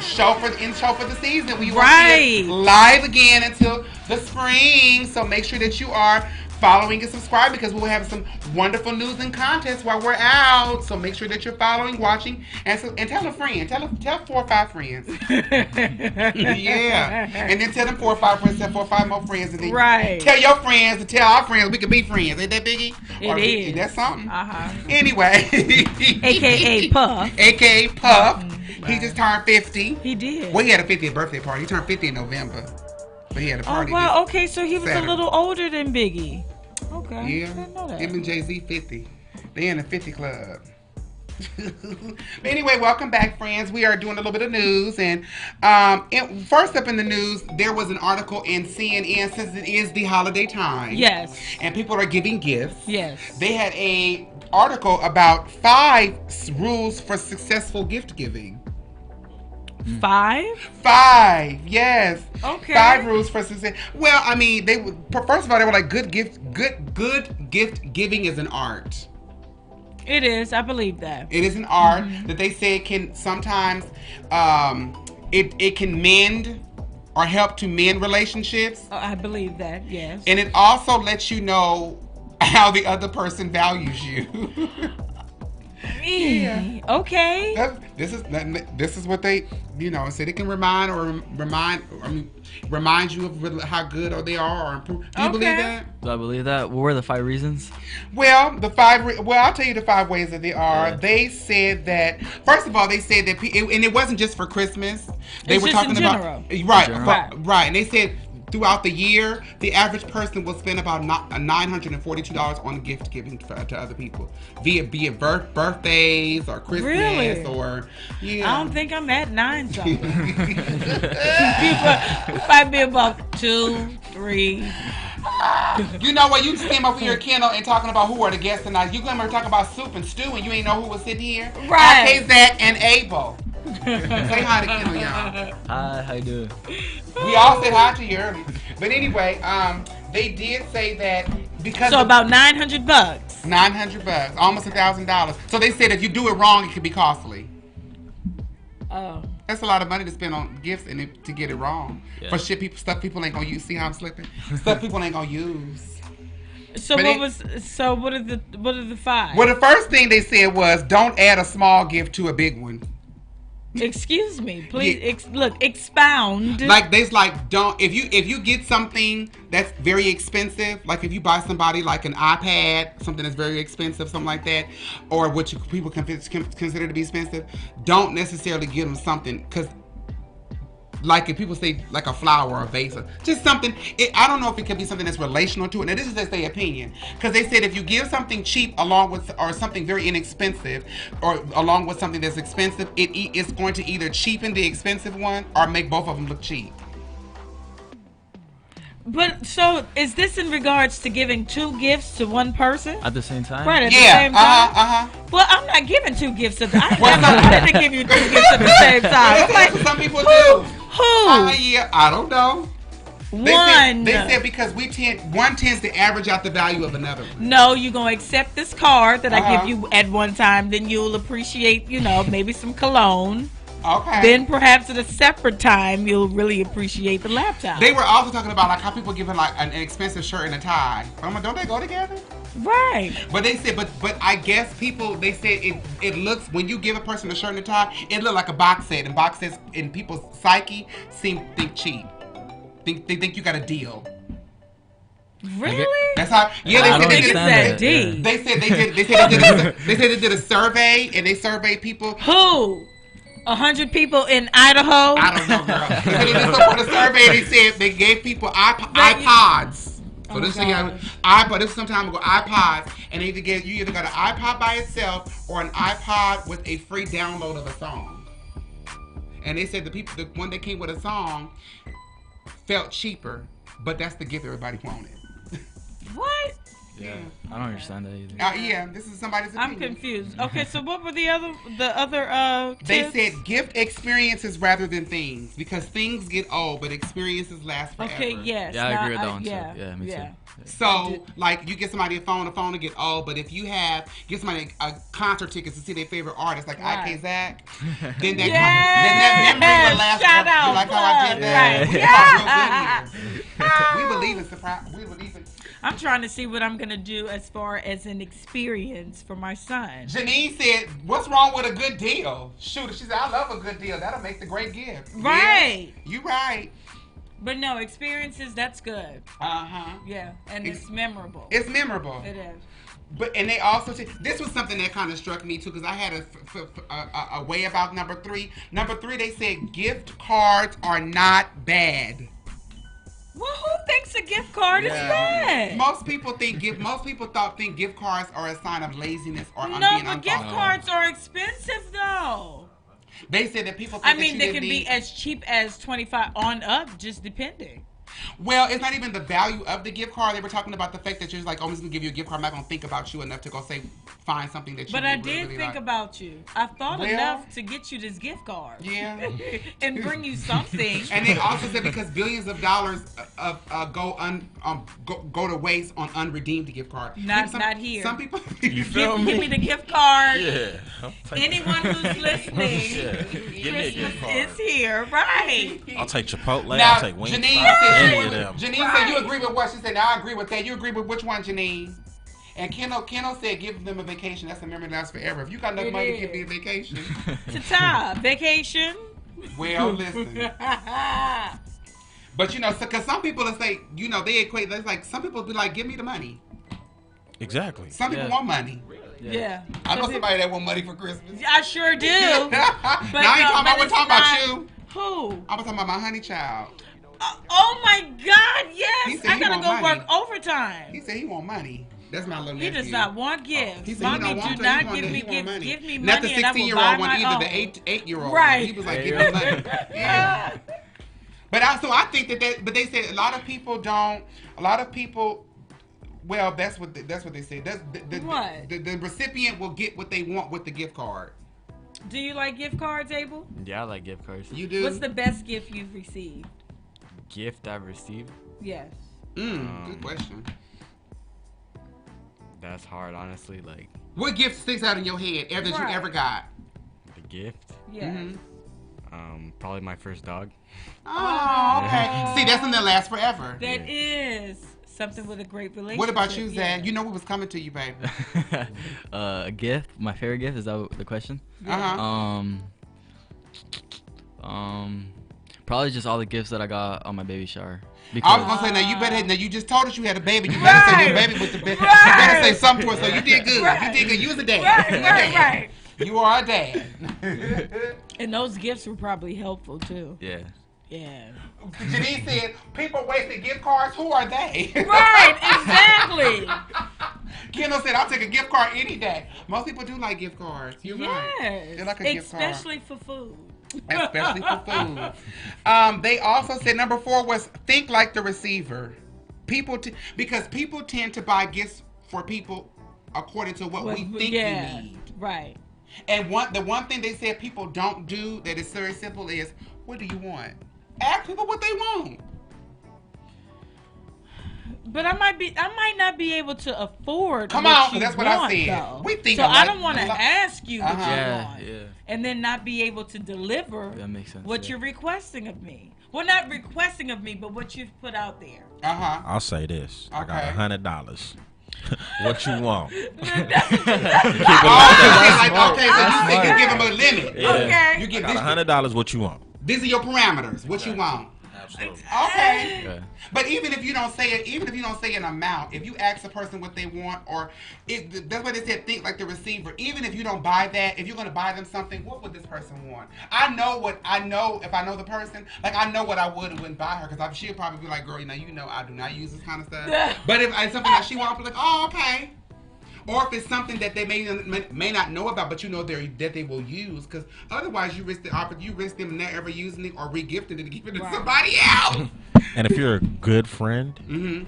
show for the season. We won't see it live again until the spring. So make sure that you are following and subscribe, because we will have some wonderful news and contests while we're out. So make sure that you're following, watching, and tell a friend. Tell 4 or 5 friends. Yeah. And then tell them 4 or 5 friends, tell 4 or 5 more friends, and then tell your friends to tell our friends we can be friends. Ain't that Biggie? It is. That's something. Uh-huh. Anyway. AKA Puff. AKA Puff. He just turned 50. He did. Well, he had a 50th birthday party. He turned 50 in November. But he had a party. Oh, wow. Okay, so he was Saturday. a little older than Biggie. Okay. Yeah. I didn't know that. Him and Jay-Z 50. They in the 50 club. But anyway, welcome back, friends. We are doing a little bit of news. And first up in the news, there was an article in CNN, since it is the holiday time. Yes. And people are giving gifts. Yes. They had a article about 5 rules for successful gift giving. 5? 5, yes. Okay. 5 rules for success. Well, I mean, first of all, they were like, good gift giving is an art. It is. I believe that. It is an art that they say it can sometimes it can mend or help to mend relationships. I believe that. Yes. And it also lets you know how the other person values you. Yeah. Okay. This is what they, said it can remind you of how good they are or improve. Do you believe that? Do I believe that? What were the 5 reasons? Well, I'll tell you the 5 ways that they are. Yeah. They said that, first of all, they said that, and it wasn't just for Christmas. They were talking about, right. And they said throughout the year, the average person will spend about $942 on gift giving to other people, be it birthdays or Christmas or I don't think I'm at 9 something. Might be about 2, 3. You know what? You came up with your Kindle and talking about who are the guests tonight. You came up talking about soup and stew, and you ain't know who was sitting here. Right. IKZACK and Abel. Say hi to Kindle, y'all. Hi, how you doing? We all said hi to you early. But anyway, they did say that because about $900. $900, almost $1,000. So they said if you do it wrong, it could be costly. Oh. That's a lot of money to spend on gifts and to get it wrong. Yeah. For stuff people ain't gonna use. See how I'm slipping? Stuff people ain't gonna use. So what are the 5? Well, the first thing they said was don't add a small gift to a big one. Excuse me, please. Yeah. Expound. Don't if you get something that's very expensive, like if you buy somebody like an iPad, something that's very expensive, something like that, or what people consider to be expensive, don't necessarily give them something, because like if people say like a flower or a vase, or just something, I don't know if it could be something that's relational to it. Now this is just their opinion, because they said if you give something cheap along with, or something very inexpensive, or along with something that's expensive, it's going to either cheapen the expensive one or make both of them look cheap. But so is this in regards to giving 2 gifts to one person at the same time? Right, at the same time. Well, I'm not giving 2 gifts to the I didn't give you 2 gifts at the same time. Like, some people do. Who? I don't know. They One. said because one tends to average out the value of another one. No, you're gonna accept this card that I give you at one time, then you'll appreciate, maybe some cologne. Okay. Then perhaps at a separate time you'll really appreciate the laptop. They were also talking about like how people giving like an expensive shirt and a tie. Don't they go together? Right. But they said, but I guess they said it looks, when you give a person a shirt and a tie, it look like a box set, and box sets in people's psyche think cheap. They think you got a deal. Really? That's how. Yeah, I don't they understand said that. Yeah. they said they did a survey and they surveyed people. Who? 100 people in Idaho? I don't know, girl. But they did some for the survey. They said they gave people iPods. So this thing, iPod. This was some time ago. iPods, and you either got an iPod by itself or an iPod with a free download of a song. And they said the one that came with a song felt cheaper, but that's the gift everybody wanted. What? Yeah, I don't understand that either. Yeah, this is somebody's opinion. I'm confused. Okay, so what were the other They tips? said gift experiences rather than things, because things get old, but experiences last forever. Okay, yes. Yeah, I agree with that one too. Yeah, Yeah, me too. So, like, you get somebody a phone will get old, but if you give somebody a concert tickets to see their favorite artist, like Right. IKZACK, then that memory will last Shout forever. out, You like how I did right. that? Yeah. We believe in surprise. We believe in. I'm trying to see what I'm going to do as far as an experience for my son. Janine said, "What's wrong with a good deal?" Shoot, she said, "I love a good deal. That'll make the great gift." Right. Yeah, you right. But no, experiences, that's good. Uh-huh. Yeah, and it's memorable. It's memorable. It is. And they also said, this was something that kind of struck me too, because I had a way about number 3. Number 3, they said gift cards are not bad. Well, who thinks a gift card is bad? Most people think gift cards are a sign of laziness or being No, but gift unthoughtful. cards are expensive though. They said that people think I that mean, you they didn't can be need- as cheap as 25 on up, just depending. Well, it's not even the value of the gift card. They were talking about the fact that you're like, oh, I'm just going to give you a gift card. I'm not going to think about you enough to go find something that you But really, I did really think like. about you. I thought Well, enough to get you this gift card. Yeah. And bring you something. And they also said because billions of dollars go to waste on unredeemed gift cards. Not here. Some people. Give me the gift card. Yeah. Anyone who's listening, Yeah. Give me a gift card. Christmas is here, right? I'll take Chipotle. Now, I'll take Wingstop. Janine Any of them. said you agree with what? She said, now I agree with that. You agree with which one, Janine? And Keno said, give them a vacation. That's a memory that lasts forever. If you got enough money to give me a vacation. Ta-ta, vacation. Well, listen. But, because some people will say, they equate, that's like, some people be like, give me the money. Exactly. Some people want money. Yeah. I know somebody that want money for Christmas. I sure do. Now, I wasn't talking about you. Who? I was talking about my honey child. Oh my God, He yes. said I he gotta want go money. work overtime. He said he want money. That's my little nephew. He does not want gifts. He said Mommy, he don't want do to. not He want give me he want gifts. Give me Not money the and I will 16-year-old buy one my either. own. The 8-year-old. Right. He was like, give me money. Yeah. But I think but they said a lot of people. Well, that's what they said. What? The recipient will get what they want with the gift card. Do you like gift cards, Abel? Yeah, I like gift cards. You do? What's the best gift you've received? Gift I've received? Yes. Good question. That's hard, honestly. Like, What gift sticks out in your head that you Right. ever got? the gift? Yes. Probably my first dog. Oh, okay. See, that's something that lasts forever. That is something with a great relationship. What about you, yeah. Zach? You know we was coming to you, baby. A gift? My favorite gift? Is that the question? Uh-huh. Probably just all the gifts that I got on my baby shower. I was gonna say now you just told us you had a baby. You better say your baby with the baby. You better say something to her. So you did good. Right. You did good. You was a dad. Right, You a right, dad. right. You are a dad. And those gifts were probably helpful too. Yeah. Yeah. Janine said, people wasting gift cards. Who are they? Right, exactly. Kendall said, I'll take a gift card any day. Most people do like gift cards. You're right. Yes. They're like a gift card. Especially for food. Especially for food. They also said number 4 was think like the receiver. Because people tend to buy gifts for people according to what we think you need. Right. And the one thing they said people don't do that is very simple is, what do you want? Ask people what they want. But I might not be able to afford. Come what on, you that's what want, I said. though. We think so. alike. I don't want to ask you what you Yeah, want, yeah. and then not be able to deliver That makes sense. what yeah. you're requesting of me. Well, not requesting of me, but what you've put out there. I'll say this. I got Okay. $100. What you want? Okay, so you give them a limit. Okay. You I give got $100. What you want? these are your parameters. What you want? Absolutely. Okay. Yeah. But even if you don't say it, even if you don't say an amount, if you ask a person what they want, or that's what they said, think like the receiver. Even if you don't buy that, if you're going to buy them something, what would this person want? I know if I know the person, like I know what I would and wouldn't buy her, because she'll probably be like, girl, you know I do not use this kind of stuff. But if it's something that she wants, I'll be like, oh, okay. Or if it's something that they may not know about, but you know that they will use, because otherwise you risk them never ever using it or regifting it to give it to somebody else. And if you're a good friend,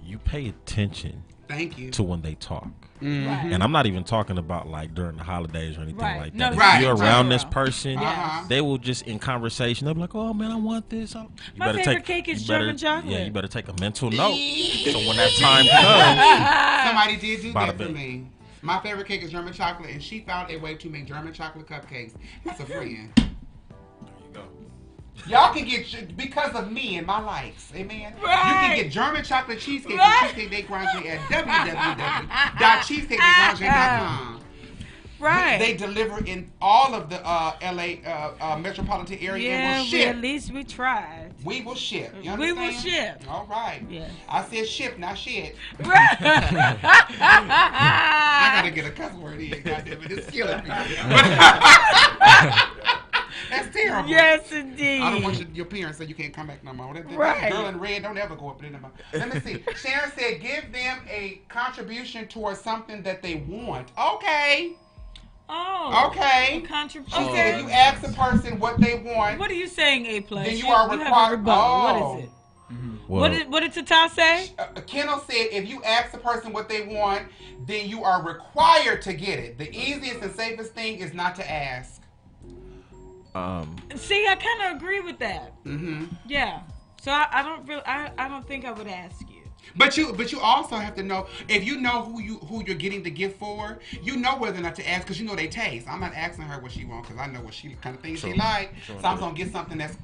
you pay attention. Thank you. To when they talk. Right. And I'm not even talking about like during the holidays or anything like that. No, If you're around this person, Yes. they will just in conversation, they'll be like, oh man, I want this. My favorite cake is German chocolate. Yeah, you better take a mental note. So when that time comes. Somebody did do that for me. My favorite cake is German chocolate, and she found a way to make German chocolate cupcakes. That's a friend. There you go. Y'all can get, because of me and my likes, amen. Right. You can get German chocolate cheesecake from Cheesecake Day Granger at www.cheesecakedaygrange.com. Right. They deliver in all of the LA metropolitan area and will ship. At least we tried. We will ship. You understand? We will ship. All right. Yeah. I said ship, not shit. Right. I gotta get a cuss word in. Goddamn it, it's killing me. That's terrible. Yes, indeed. I don't want your parents say you can't come back no more. That Right. girl in red, don't ever go up there no more. Let me see. Sharon said, give them a contribution towards something that they want. Okay. Oh. Okay. Contribution. She said, if you ask the person what they want, What are you saying, A+? then you are required. Have a rebuttal. Oh. What is it? Well, What did Tata say? Kendall said, if you ask the person what they want, then you are required to get it. The easiest and safest thing is not to ask. See, I kind of agree with that. Mm-hmm. Yeah. So I don't think I would ask you. But you also have to know, if you know who you're getting the gift for, you know whether or not to ask, because you know they taste. I'm not asking her what she wants, because I know what she kind of things she like. So I'm gonna get something that's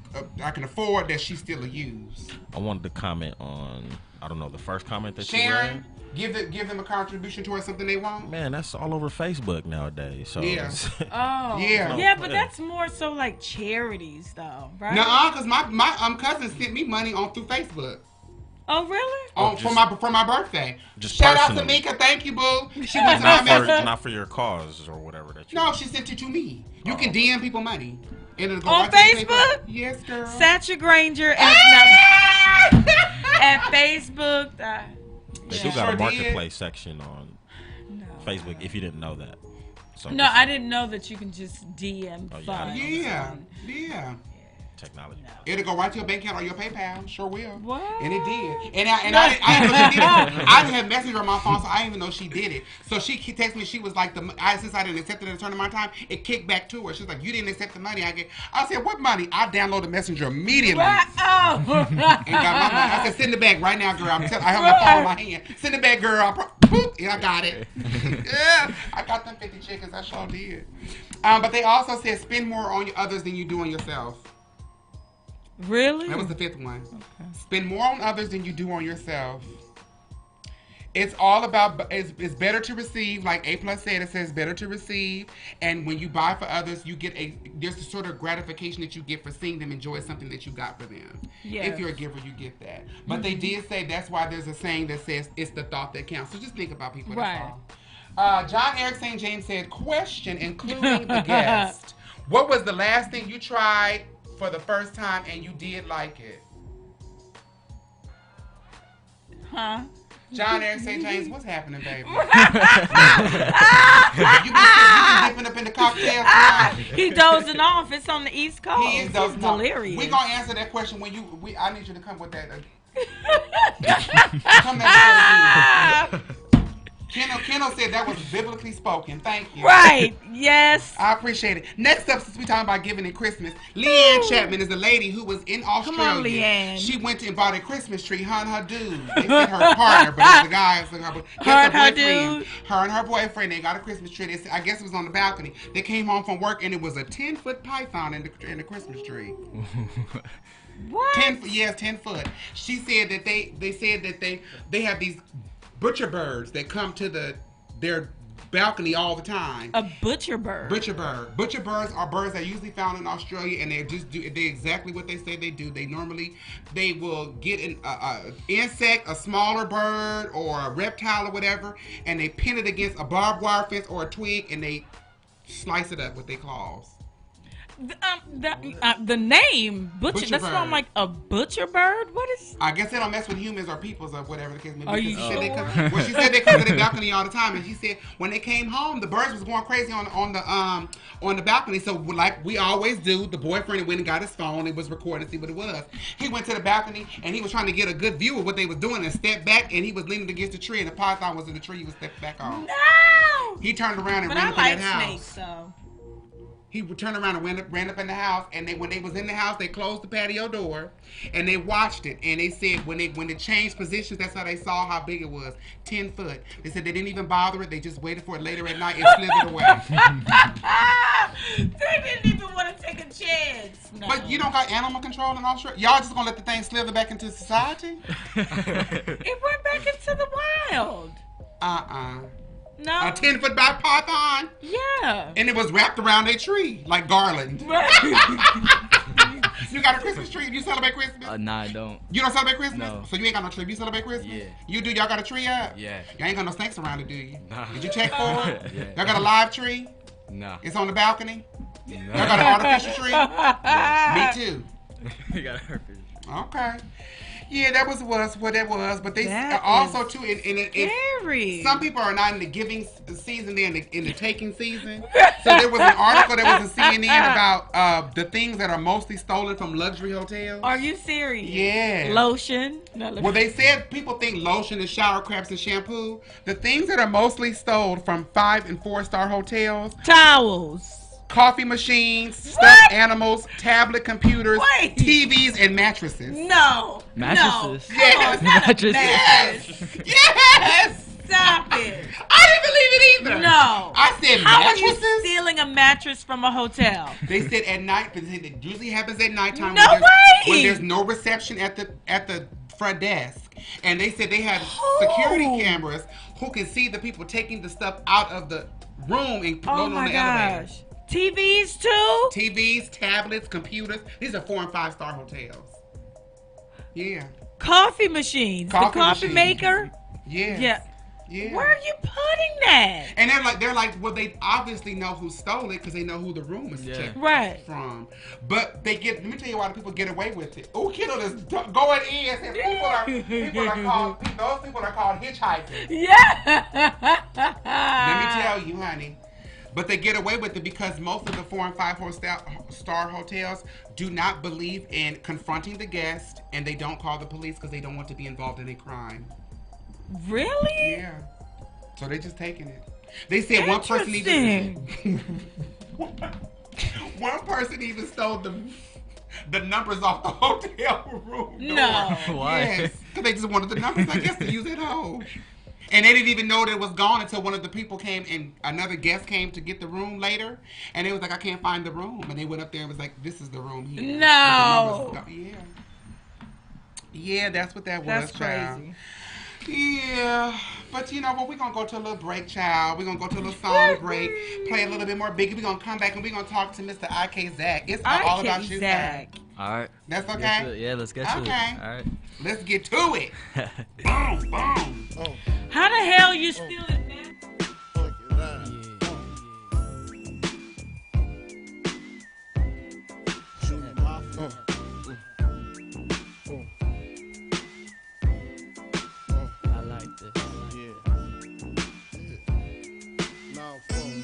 I can afford that she still will use. I wanted to comment on, I don't know, the first comment that Sharon, you read. give them a contribution towards something they want. Man, that's all over Facebook nowadays. So Yeah. Oh. Yeah. Yeah, but that's more so like charities, though, right? Nuh-uh, because my cousin sent me money through Facebook. Oh, really? For my birthday. Just Shout out to personally. Mika, thank you, boo. She went to my message. not for your cause or whatever that you. No, she sent it to me. You can DM people money. And it'll go On right to the Facebook? paper. Yes, girl. Sacha Granger at Facebook. They do got a marketplace section on Facebook. If you didn't know that. So No, I didn't know that you can just DM funds. Yeah. Technology. It'll go right to your bank account or your PayPal. Sure will. What? And it did. And I didn't know she did it. I didn't have Messenger on my phone, so I didn't even know she did it. So she texted me. She was like, since I didn't accept it at the turn of my time, it kicked back to her. She was like, you didn't accept the money I said, what money? I downloaded Messenger immediately. What? Oh. And got my money. I said, send it back right now, girl. I have my phone in my hand. Send it back, girl. Boop, and I got it. Yeah, I got them 50 chickens. I sure did. But they also said, spend more on others than you do on yourself. Really? That was the fifth one. Okay. Spend more on others than you do on yourself. It's all about, it's better to receive, like A+ said, it says better to receive. And when you buy for others, you get there's a sort of gratification that you get for seeing them enjoy something that you got for them. Yes. If you're a giver, you get that. But they did say that's why there's a saying that says it's the thought that counts. So just think about people. That's all. John Eric St. James said, question including the guest. What was the last thing you tried for the first time and you did like it? Huh? John Eric St. James, what's happening, baby? you been dipping up in the cocktail tonight? He dozing off. It's on the East Coast. He is dozing off. Delirious. We're going to answer that question when I need you to come with that. Come back again. Kendall said that was biblically spoken. Thank you. Right. Yes. I appreciate it. Next up, since we're talking about giving in Christmas, Leanne Chapman is a lady who was in Australia. Come on, Leanne. She went and bought a Christmas tree, her and her dude. They said her partner, but it's the guy. Her dude. Her and her boyfriend, they got a Christmas tree. They said, I guess it was on the balcony. They came home from work and it was a 10-foot python in the Christmas tree. What? 10 foot. She said that they said that they have these butcher birds that come to their balcony all the time. A butcher bird. Butcher bird. Butcher birds are birds that are usually found in Australia, and they exactly what they say they do. They will get an insect, a smaller bird, or a reptile or whatever, and they pin it against a barbed wire fence or a twig, and they slice it up with their claws. The name butcher. That's why I'm bird. like a butcher bird. What is? I guess they don't mess with humans or peoples or whatever the case may be. Are you sure? She said they come to the balcony all the time, and she said when they came home, the birds was going crazy on the balcony. So like we always do, the boyfriend went and got his phone and was recording to see what it was. He went to the balcony and he was trying to get a good view of what they was doing and stepped back, and he was leaning against the tree, and the python was in the tree. He was stepped back on. No. He turned around and But ran I up like in that house. snakes, so. He would turn around and ran up in the house, and when they was in the house, they closed the patio door, and they watched it, and they said when they changed positions, that's how they saw how big it was, 10 foot. They said they didn't even bother it, they just waited for it later at night and slithered away. They didn't even want to take a chance. No. But you don't got animal control in Australia? Y'all just gonna let the thing slither back into society? It went back into the wild. No. A 10-foot python? Yeah. And it was wrapped around a tree, like garland. You got a Christmas tree? You celebrate Christmas? Nah, I don't. You don't celebrate Christmas? No. So you ain't got no tree. You celebrate Christmas? Yeah. You do? Y'all got a tree up? Yeah. Y'all ain't got no snakes around it, do you? Nah. Did you check for it? Yeah. Y'all got a live tree? No. It's on the balcony? No. Y'all got an artificial tree? Me too. You got herpes. Okay. Yeah, that was what it was. But they That also is too in Scary. some people are not in the giving season; they're in the taking season. So there was an article that was in CNN about the things that are mostly stolen from luxury hotels. Are you serious? Yeah. Lotion. No, Well, they said people think lotion and shower caps and shampoo. The things that are mostly stolen from 5- and 4-star hotels: towels. coffee machines, stuffed What? animals, tablet computers, Wait. TVs, and mattresses. No. Mattresses. No. Yes. Come on, it's not a Mattresses. mattress. Yes! Stop it. I didn't believe it either. No. I said How are you mattresses? stealing a mattress from a hotel? They said at night, because it usually happens at nighttime No when, way! when there's no reception at the front desk. And they said they have security cameras who can see the people taking the stuff out of the room and Oh loading on my the elevator. gosh. TVs too? TVs, tablets, computers. These are 4- and 5-star hotels. Yeah. Coffee machines. Coffee the coffee machines. maker? Yeah. Yeah. Yeah. Where are you putting that? And they're like, well, they obviously know who stole it because they know who the room is checked Right. from. But let me tell you why the people get away with it. Oh, kiddo is going in. And people are called hitchhikers. Yeah. Let me tell you, honey. But they get away with it because most of the 4- and 5-star hotels do not believe in confronting the guest, and they don't call the police because they don't want to be involved in a crime. Really? Yeah. So they're just taking it. They said one person even stole the numbers off the hotel room. No. Why? Yes. Because they just wanted the numbers, I guess, to use at home. And they didn't even know that it was gone until one of the people came and another guest came to get the room later. And they was like, I can't find the room. And they went up there and was like, this is the room here. No. Yeah. Yeah, that's what that was, That's child. crazy. Yeah. But you know what? We're going to go to a little break, child. We're going to go to a little song break, play a little bit more Biggie. We're going to come back and we're going to talk to Mr. IKZACK. It's all about you, IKZACK. All right. That's okay? Get to it. Yeah, let's get to it. Okay. All right. Let's get to it. Boom, boom. Oh, How the hell you stealing that? fuck it, right. Shoot my phone. I like this. Now phone.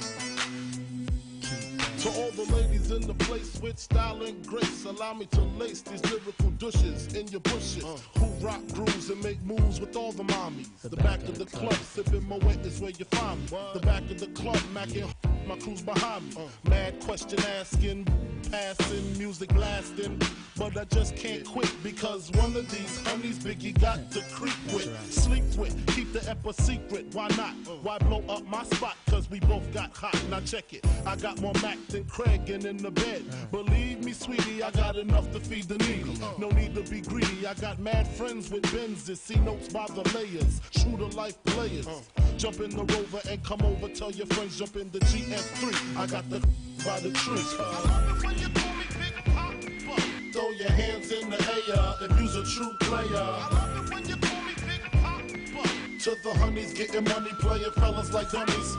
To all the ladies in the place with style and grace, allow me to lace these lyrical douches in your bushes. Who rock grooves and make moves with all the mommies. The back of the club, sipping my wet is where you find me. The back of the club, macking my crew's behind me. Mad question asking, passing, music lasting. But I just can't quit because one of these honeys Biggie got to creep with, sleep with, keep the ep a secret. Why not? Why blow up my spot? Cause we both got hot. Now check it. I got more Mac than Craig and in the bed. Believe me, sweetie, I got enough to feed the needy. No need to be greedy. I got mad friends with Benzes. See notes by the layers. True to life players. Jump in the Rover and come over. Tell your friends jump in the GS3. I got the by the tree. Throw your hands in the air if you's a true player. To the honeys getting money, playing fellas like dummies.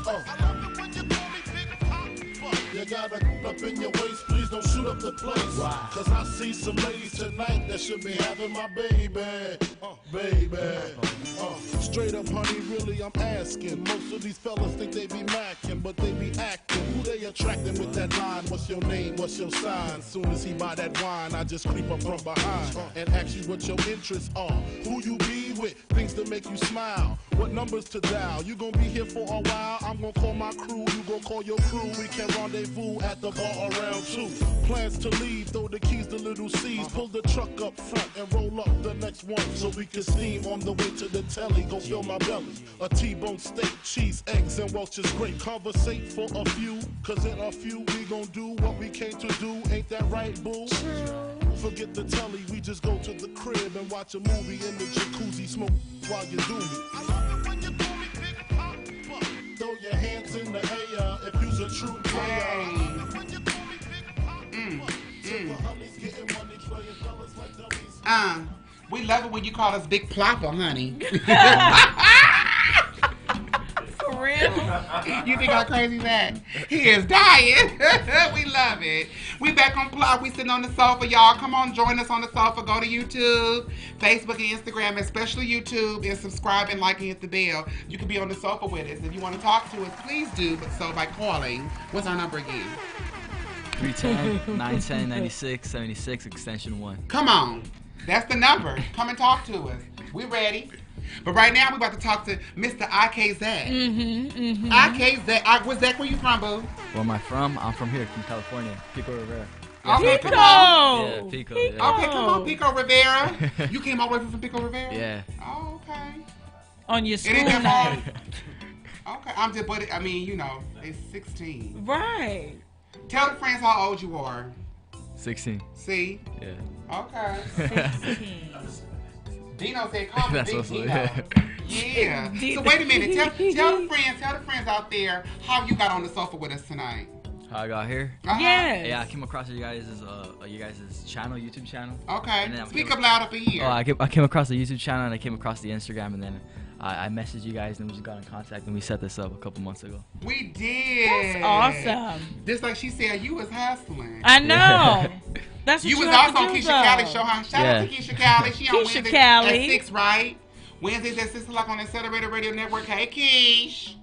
You got to up in your waist, please don't shoot up the place. Cause I see some ladies tonight that should be having my baby. Straight up, honey, really, I'm asking. Most of these fellas think they be macking, but they be acting. Who they attracting with that line? What's your name? What's your sign? Soon as he buy that wine, I just creep up from behind and ask you what your interests are. Who you be with? Things to make you smile. What numbers to dial? You gonna be here for a while? I'm gonna call my crew. You gonna call your crew. We can rendezvous at the bar around 2. Plans to leave, throw the keys to little C's. Pull the truck up front and roll up the next one so we can steam on the way to the telly. Go fill my belly. A T-bone steak, cheese, eggs, and Welch's grape. Conversate for a few, cause in a few we gon' do what we came to do. Ain't that right, boo? Forget the telly, we just go to the crib and watch a movie in the jacuzzi, smoke while you do me. I love it when you call me Big Pop. Throw your hands in the air if you's a true player. I love it when you call me Big Pop. Till the honeys getting money, playing fellas like dummies. We love it when you call us Big Plopper, honey. For real? You think how crazy that? He is dying. We love it. We back on Plop. We sitting on the sofa, y'all. Come on, join us on the sofa. Go to YouTube, Facebook, and Instagram, especially YouTube, and subscribe and like and hit the bell. You can be on the sofa with us. If you want to talk to us, please do. But so by calling, what's our number again? 310-910-96-76, extension 1. Come on. That's the number. Come and talk to us. We ready. But right now, we're about to talk to Mr. IKZACK. IKZACK. Where's Zach? Where you from, boo? Where am I from? I'm from here, from California. Pico Rivera. Okay, Pico! come on. Yeah, Pico. Yeah. Okay, come on, Pico Rivera. You came all the way from Pico Rivera? Yeah. Oh, okay. On your It school ain't that night. far. Okay, I'm just, but I mean, you know, it's 16. Right. Tell the friends how old you are. 16. See? Yeah. Okay. 16. Dino said, call me That's Big what's Dino. up. Yeah. So wait a minute. Tell the friends out there how you got on the sofa with us tonight. How I got here? Uh-huh. Yes. Yeah, I came across you guys' channel, YouTube channel. Okay. And then Speak up loud up in here. Oh, I came across the YouTube channel and I came across the Instagram and then I messaged you guys and we just got in contact and we set this up a couple months ago. We did. That's awesome. Just like she said, you was hustling. I know. That's what You was have also to on do, Keisha though. Cali show. Huh? Shout out to Keisha Cali. She on Keisha Wednesdays Cali. at 6, right? Wednesdays at 6 o'clock on the Accelerator Radio Network. Hey, Keish.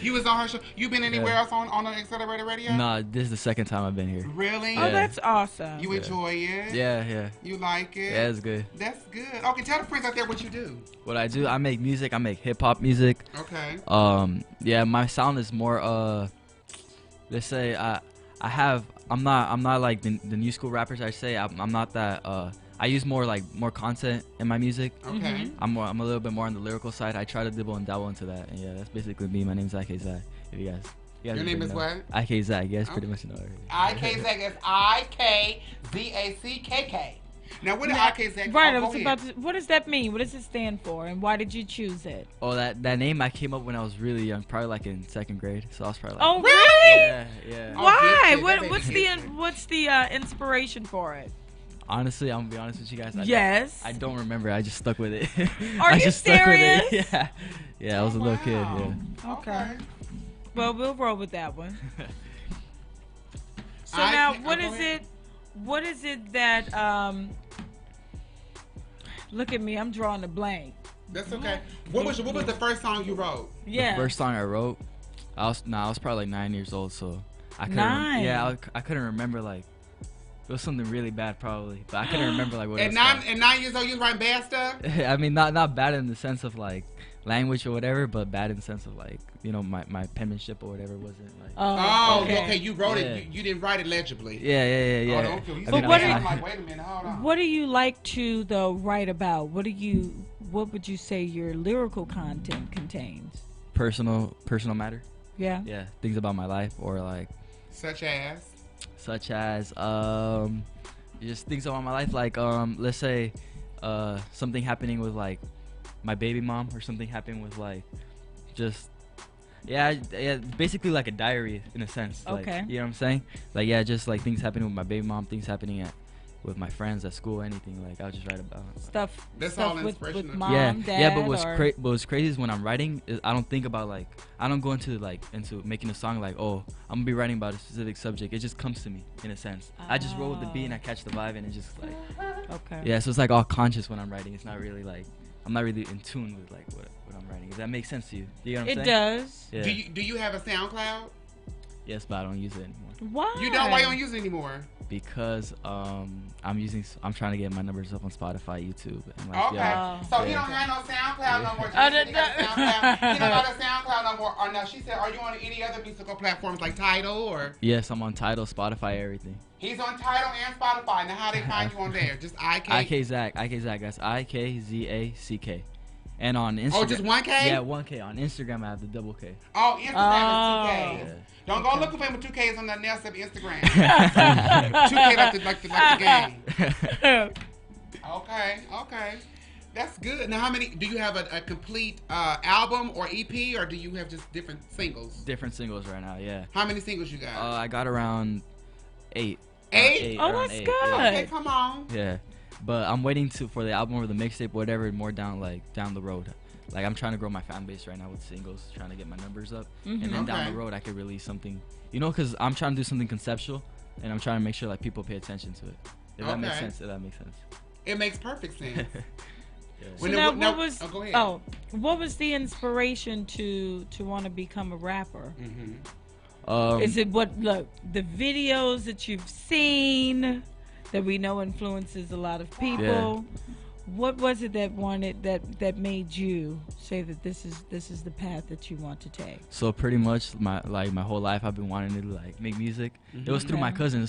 You was on her show. You been anywhere else on the Accelerator Radio? No, this is the second time I've been here. Really? Oh, that's awesome. You enjoy it? Yeah. You like it? Yeah, it's good. That's good. Okay, tell the friends out there what you do. What I do, I make music. I make hip hop music. Okay. Yeah, my sound is more let's say I'm not like the new school rappers. I say I'm not that. I use more content in my music. Okay. I'm a little bit more on the lyrical side. I try to dibble and dabble into that. And yeah, that's basically me. My name's IKZACK. If you guys Your name is what? IKZACK. You guys pretty much know it. IKZACK is IKZACK. Now, what did IKZACK? Right, I was about to. What does that mean? What does it stand for? And why did you choose it? Oh, that name I came up when I was really young, probably like in 2nd grade. So I was probably like. Oh, really? Yeah. Why? Oh, What's the inspiration for it? Honestly, I'm gonna be honest with you guys. Yes. I don't remember. I just stuck with it. Are you serious? Stuck with it. Yeah. Yeah, I was a little kid. Yeah. Okay. Well, we'll roll with that one. So I now, can't- what go is ahead. it? What is it that? Look at me. I'm drawing a blank. That's okay. What was the first song you wrote? Yeah. The first song I wrote, I was probably like 9 years old, so I couldn't. 9? I couldn't remember like. It was something really bad, probably, but I couldn't remember like what. At it was 9 years old, you was writing bad stuff. I mean, not bad in the sense of like language or whatever, but bad in the sense of like, you know, my penmanship or whatever wasn't like. Okay. You wrote it. You didn't write it legibly. Yeah. Oh, okay. But I'm like, wait a minute, hold on. What do you like to though write about? What would you say your lyrical content contains? Personal matter. Yeah. Yeah, things about my life or like. Such as just things about my life, like let's say something happening with like my baby mom or something happening with like just basically like a diary in a sense. Like, okay. You know what I'm saying? Like just like things happening with my baby mom, things happening with my friends at school, anything. Like I'll just write about stuff. That's stuff all inspirational. with mom, dad. Yeah. But what's crazy is when I'm writing, I don't think about like I don't go into making a song like, oh, I'm gonna be writing about a specific subject. It just comes to me in a sense. I just roll with the beat and I catch the vibe and it just like. Okay. Yeah, so it's like all conscious when I'm writing. It's not really like I'm not really in tune with like what I'm writing. If that makes sense to you, do you know what I'm saying? It does. Yeah. Do you have a SoundCloud? Yes, but I don't use it anymore. Why? You don't? Why you don't use it anymore? Because I'm trying to get my numbers up on Spotify, YouTube. And like, okay. So he don't have no SoundCloud no more. He don't got a SoundCloud no more. Or no, she said, are you on any other musical platforms like Tidal or? Yes, I'm on Tidal, Spotify, everything. He's on Tidal and Spotify. Now how they find you on there? Just IKZACK. That's IKZACK. And on Instagram. Oh, just 1K? Yeah, 1K. On Instagram, I have the double K. Oh, Instagram is 2K. Yeah. Don't go looking for him with 2Ks on nothing else except Instagram. 2K like the game. Okay. That's good. Now, how many? Do you have a complete album or EP, or do you have just different singles? Different singles right now, yeah. How many singles you got? I got around 8. 8? Oh, that's good. Okay, come on. Yeah. But I'm waiting for the album or the mixtape, whatever, more down the road. Like I'm trying to grow my fan base right now with singles, trying to get my numbers up, and then down the road I could release something, you know, because I'm trying to do something conceptual, and I'm trying to make sure like people pay attention to it. If that makes sense. It makes perfect sense. So what was the inspiration to want to become a rapper? Is it the videos that you've seen that we know influences a lot of people? Yeah. What was it that made you say that this is the path that you want to take? So pretty much my whole life I've been wanting to like make music. It was through my cousin.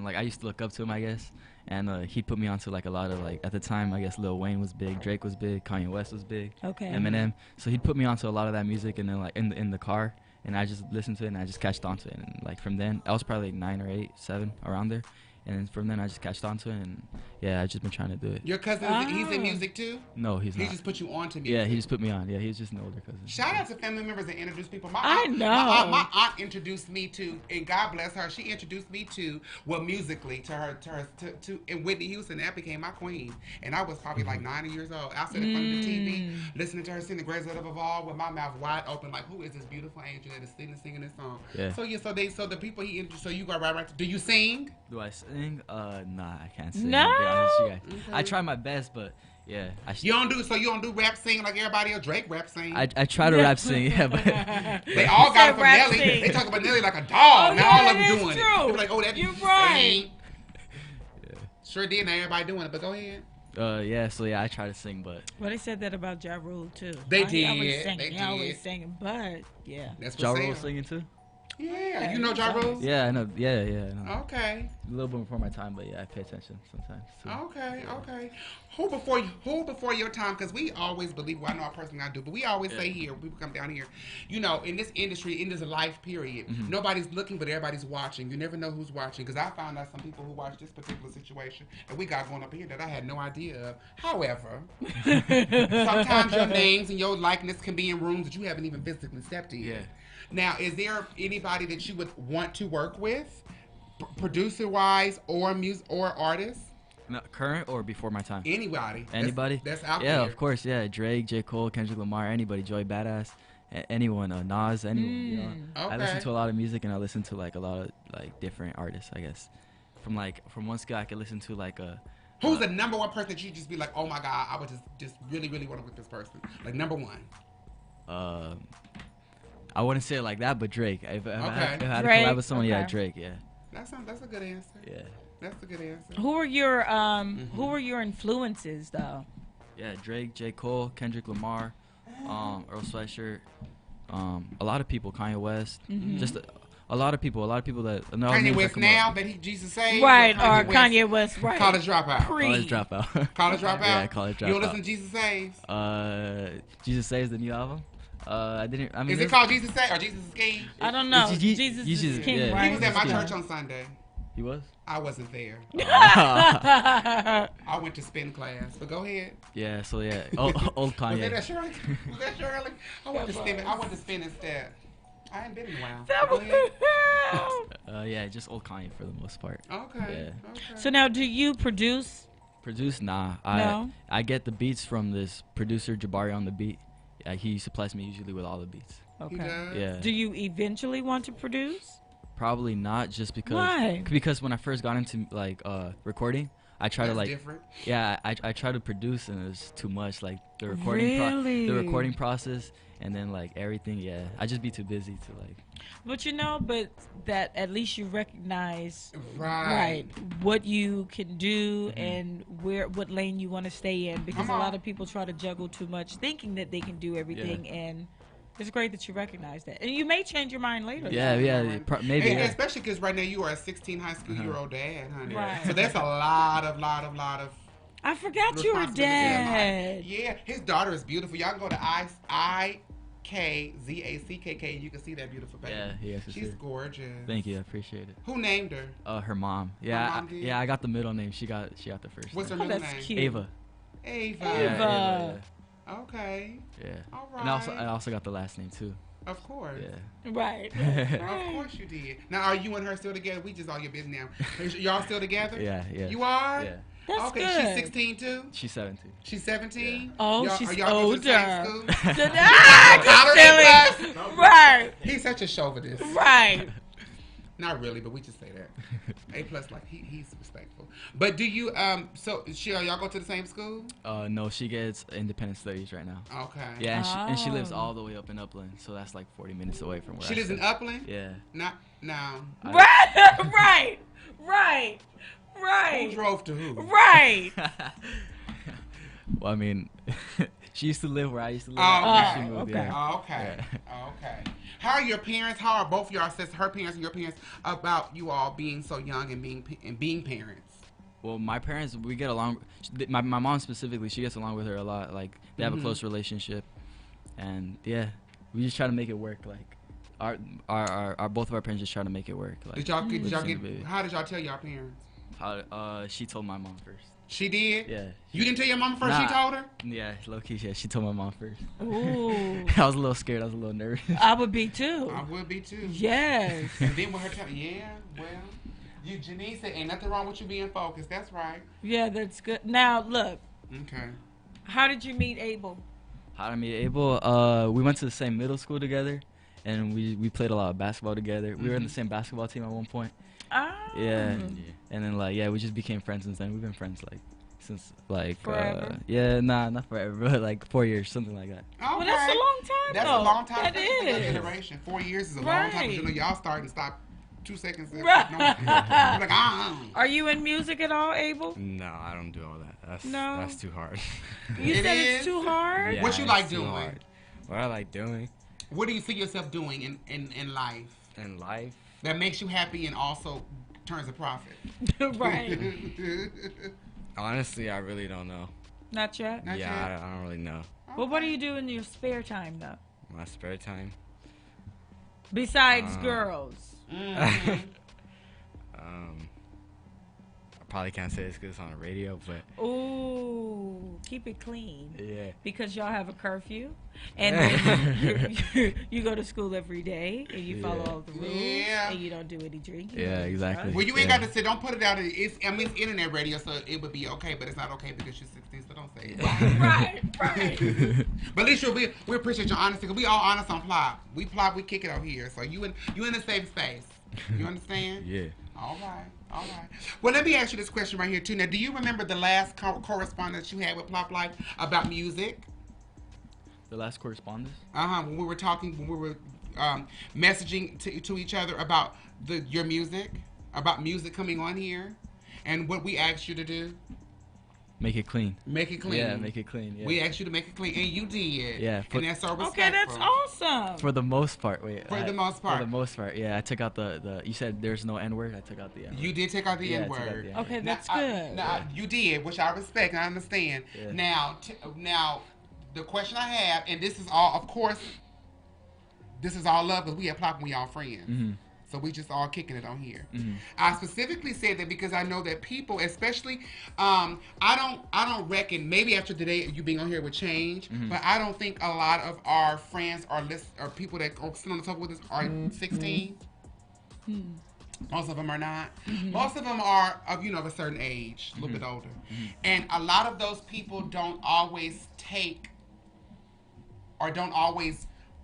Like I used to look up to him, I guess, and he put me onto like a lot of like at the time I guess Lil Wayne was big, Drake was big, Kanye West was big, Eminem. So he'd put me onto a lot of that music, and then like in the car, and I just listened to it and I just catched onto it, and like from then I was probably like 9 or 8, 7 around there. And from then I just catched on to it, and yeah, I've just been trying to do it. Your cousin, he's in music too? No, he's not. He just put you on to music? Yeah, he just put me on. Yeah, he's just an older cousin. Shout out to family members that introduce people. My aunt introduced me to, and God bless her, she introduced me to, well, musically, to and Whitney Houston. That became my queen. And I was probably like 90 years old. I sat in front of the TV, listening to her sing The Greatest Love of All, with my mouth wide open, like, who is this beautiful angel that is singing this song? Yeah. So the people he introduced, so you go right. Do you sing? Do I sing? Nah, I can't sing. No. To be honest with you guys. I try my best, but yeah. You don't do rap sing like everybody else. Drake rap sing. I try to rap sing, yeah, but they all got it from Nelly. Sing. They talk about Nelly like a dog. Now all of them doing true. it. They're like, oh, that you're right. Yeah. Sure did. Now everybody doing it, but go ahead. I try to sing, but. Well, they said that about Ja Rule too. They did. He always singing, but yeah. That's Ja Rule singing too. Yeah, you know Ja Rule? Yeah, I know. Yeah, I know. Okay. A little bit before my time, but yeah, I pay attention sometimes. Too. Okay. Who before your time? Because we always believe, well, I know a person I do, but we always say here, people come down here, you know, in this industry, in this life period, nobody's looking, but everybody's watching. You never know who's watching. Because I found out some people who watch this particular situation, and we got going up here that I had no idea of. However, sometimes your names and your likeness can be in rooms that you haven't even physically stepped in. Yeah. Now, is there anybody that you would want to work with, producer-wise or artist? No, current or before my time? Anybody. That's out there. Yeah, of course. Yeah, Drake, J. Cole, Kendrick Lamar, anybody, Joey Badass, anyone, Nas, anyone. You know, I listen to a lot of music, and I listen to like a lot of like different artists. I guess from one skill, I could listen to like a. Who's the number one person that you just be like, oh my God, I would just really, really want to work with this person? Like number one. I wouldn't say it like that, but Drake. If I had to collab with someone, yeah, Drake, yeah. That's a good answer. Yeah. That's a good answer. Who were your influences though? Yeah, Drake, J. Cole, Kendrick Lamar, Earl Sweatshirt. A lot of people, Kanye West, just a lot of people that Kanye West now that he Jesus saved, right? Or Kanye West, right? College dropout. College dropout. College dropout. Yeah, college dropout. You don't listen to Jesus Saves? Jesus Saves, the new album. Is it called Jesus Saves or Jesus is King? I don't know. Jesus is King, yeah, right? He was at my church on Sunday. He was? I wasn't there. I went to spin class, but go ahead. Yeah, so yeah, old Kanye. Was that Shirley? I went to spin instead. I ain't been in a while. Yeah, just old Kanye for the most part. Okay. Yeah. Okay. So now, do you produce? Produce? Nah. No? I get the beats from this producer, Jabari on the beat. He supplies me usually with all the beats. Okay. He does? Yeah. Do you eventually want to produce? Probably not, just because. Why? Because when I first got into like recording, I try That's to different. Yeah, I try to produce and it's too much, like the Really? the recording process and then like everything. Yeah, I just be too busy to like. But that at least you recognize Right. what you can do and what lane you want to stay in, because Come a on. lot of people try to juggle too much, thinking that they can do everything, and it's great that you recognize that, and you may change your mind later. Yeah, maybe. And Yeah. especially because right now you are a 16 high school year old dad, honey. Right. So that's a lot of. I forgot you were dad. Yeah, his daughter is beautiful. Y'all can go to IKZACK and you can see that beautiful baby. Yeah, She's gorgeous. Thank you, I appreciate it. Who named her? Her mom. Her Yeah, mom did? I got the middle name. She got the first. What's her name. middle That's name? cute. Ava. Ava. Ava. Okay. Yeah. All And I right. also got the last name too. Of course. Yeah. Right. Of course you did. Now, are you and her still together? We just all your business now. Y'all still together? Yeah. You are? Yeah. That's okay, good. she's 16 too? She's 17. She's 17? Oh, Y'all- she's are y'all going to the same older. school? Just silly. Right. He's such a chauvinist. Right. Not really, but we just say that. A plus, like he's respectful. But do you so y'all go to the same school? No, she gets independent studies right now. Okay. Yeah, and she lives Oh. all the way up in Upland, so that's like 40 minutes away from where She I lives in stay. Upland? Yeah. No. Right. Right. Who drove to who? Right. Well, I mean, she used to live where I used to live. Oh, and okay. she moved, Okay. yeah. Okay. Yeah. Okay. How are your parents? How are both of y'all sisters, her parents and your parents, about you all being so young and being parents? Well, my parents, we get along. My mom specifically, she gets along with her a lot. Like they have a close relationship, and yeah, we just try to make it work. Like our both of our parents just try to make it work. Like, Did y'all get? baby. How did y'all tell y'all parents? She told my mom first. She did. Yeah. You didn't tell your mama first. She Nah. told her. Yeah, low key. Yeah, she told my mom first. Ooh. I was a little scared. I was a little nervous. I would be too. I would be too. Yes. And then with her telling, you Janice said, ain't nothing wrong with you being focused. That's right. Yeah, that's good. Now look, Okay. how did you meet Abel? How did I meet Abel? We went to the same middle school together, and we played a lot of basketball together. We were in the same basketball team at one point. Ah. Yeah. And then we just became friends since then. We've been friends since Forever? not forever, but like 4 years, something like that. Okay. Well, that's a long time. That's though. a long time. That especially for your is. generation. 4 years is a long time. 'Cause Right. you know, y'all start and stop 2 seconds. Right. No, you're like, Are you in music at all, Abel? No, I don't do all that. No? That's too hard. You It said is? it's too hard. Yeah, What you it's like too doing? hard. What I like doing What do you see yourself doing in life in life? that makes you happy and also turns a profit? Right. Honestly, I really don't know. Not yet. Not yeah, yet? I don't really know. Well, what do you do in your spare time though? My spare time. Besides girls. Mhm. I probably can't say this because it's on the radio, but Ooh, keep it clean. yeah. Because y'all have a curfew, and then you go to school every day, and you follow all the rules, Yeah. and you don't do any drinking. Yeah, exactly. Well, you ain't got to say. Don't put it out. It's internet radio, so it would be okay, but it's not okay because you're 16, so don't say it. Right. But at least we appreciate your honesty, because we all honest on Plop. We Plop, we kick it out here, so you in a safe space. You understand? Yeah. All right. Well, let me ask you this question right here too. Now, do you remember the last correspondence you had with Plopplife about music? The last correspondence? When we were talking, when we were messaging to each other about your music, about music coming on here, and what we asked you to do. Make it clean. Make it clean. Yeah, make it clean. Yeah. We asked you to make it clean, and you did. Yeah, and that's so respectful. Okay, that's awesome. For the most part, For the most part. For the most part, yeah. I took out the. You said there's no N word. I took out the N word. You did take out the N word. Okay, that's good. Now, you did, which I respect and I understand. Yeah. Now, the question I have, and this is all, of course, this is all love, because we at Plop and we all friends. Mm-hmm. So we just all kicking it on here. Mm-hmm. I specifically said that because I know that people, especially, I don't reckon, maybe after today you being on here would change, but I don't think a lot of our friends or people that are sitting on the top with us are 16. Most of them are not. Most of them are of a certain age, a little bit older, and a lot of those people don't always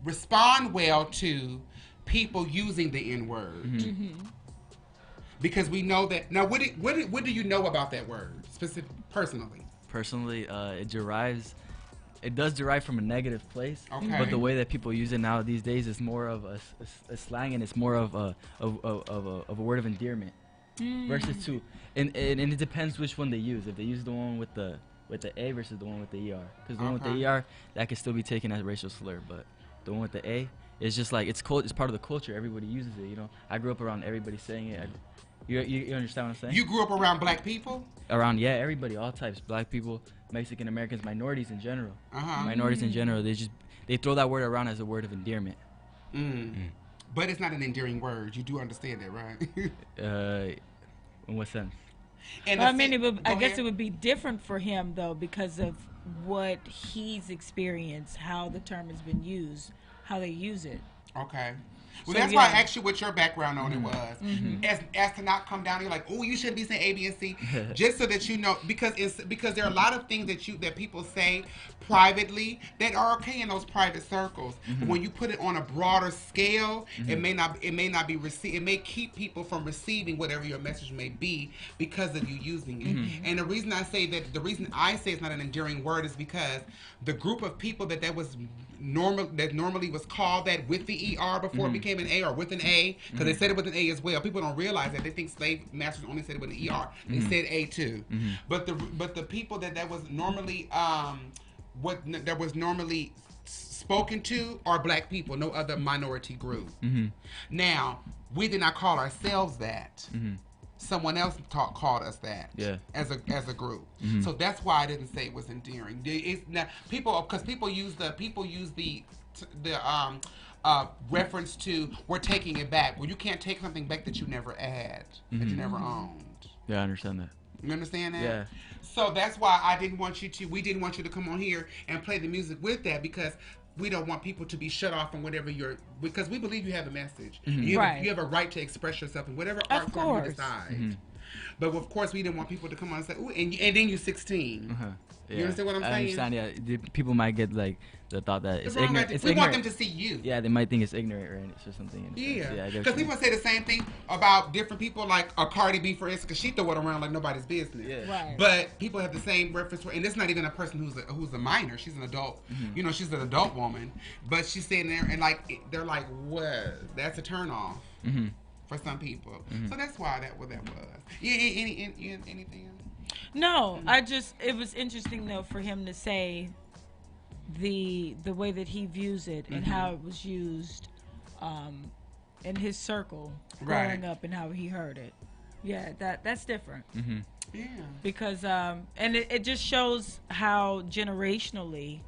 respond well to people using the N word, because we know that. Now, what do you know about that word personally? Personally, it does derive from a negative place. Okay. But the way that people use it now these days is more of a slang, and it's more of a word of endearment versus two. And it depends which one they use. If they use the one with the A versus the one with the ER, because the one with the ER, that could still be taken as a racial slur, but the one with the A, it's just like it's part of the culture. Everybody uses it. I grew up around everybody saying it. You understand what I'm saying? You grew up around black people? Around everybody, all types, black people, Mexican Americans, minorities in general. Minorities in general, they throw that word around as a word of endearment. But it's not an endearing word. You do understand that, right? In what sense? And I guess it would be different for him though, because of what he's experienced, how the term has been used, how they use it. Okay. Well, that's why I asked you what your background on it was. As to not come down here like, oh, you shouldn't be saying A, B, and C, just so that you know, because there are a lot of things that people say privately that are okay in those private circles. But when you put it on a broader scale, it may not be received. It may keep people from receiving whatever your message may be because of you using it. And the reason I say it's not an endearing word is because the group of people that normally was called that with the ER before it became an A, or with an A, because they said it with an A as well. People don't realize that. They think slave masters only said it with an ER. They said A too. But the people that was normally spoken to are black people, no other minority group. Now, we did not call ourselves that. Someone else called us that as a group. So that's why I didn't say it was endearing. It's not, because people use the reference to we're taking it back. Well, you can't take something back that you never had, that you never owned. Yeah, I understand that. You understand that? Yeah. So that's why we didn't want you to come on here and play the music with that, because we don't want people to be shut off from whatever because we believe you have a message. You have a right to express yourself in whatever art form you decide. But of course, we didn't want people to come on and say, "Ooh," and then you're 16. Yeah. You understand what I'm saying? I understand. Yeah, people might get like the thought that it's ignorant. We want them to see you. Yeah, they might think it's ignorant, right? It's just something. Yeah, because people say the same thing about different people, like a Cardi B, for instance, because she throw it around like nobody's business. Yeah. Right. But people have the same reference for, and it's not even a person who's a minor. She's an adult. She's an adult woman, but she's sitting there and they're like, "What? That's a turn off." For some people. So that's why that was. Yeah. Anything else? No, it was interesting though for him to say the way that he views it and how it was used in his circle growing up and how he heard it. Yeah, that's different. Yeah. Because and it just shows how generationally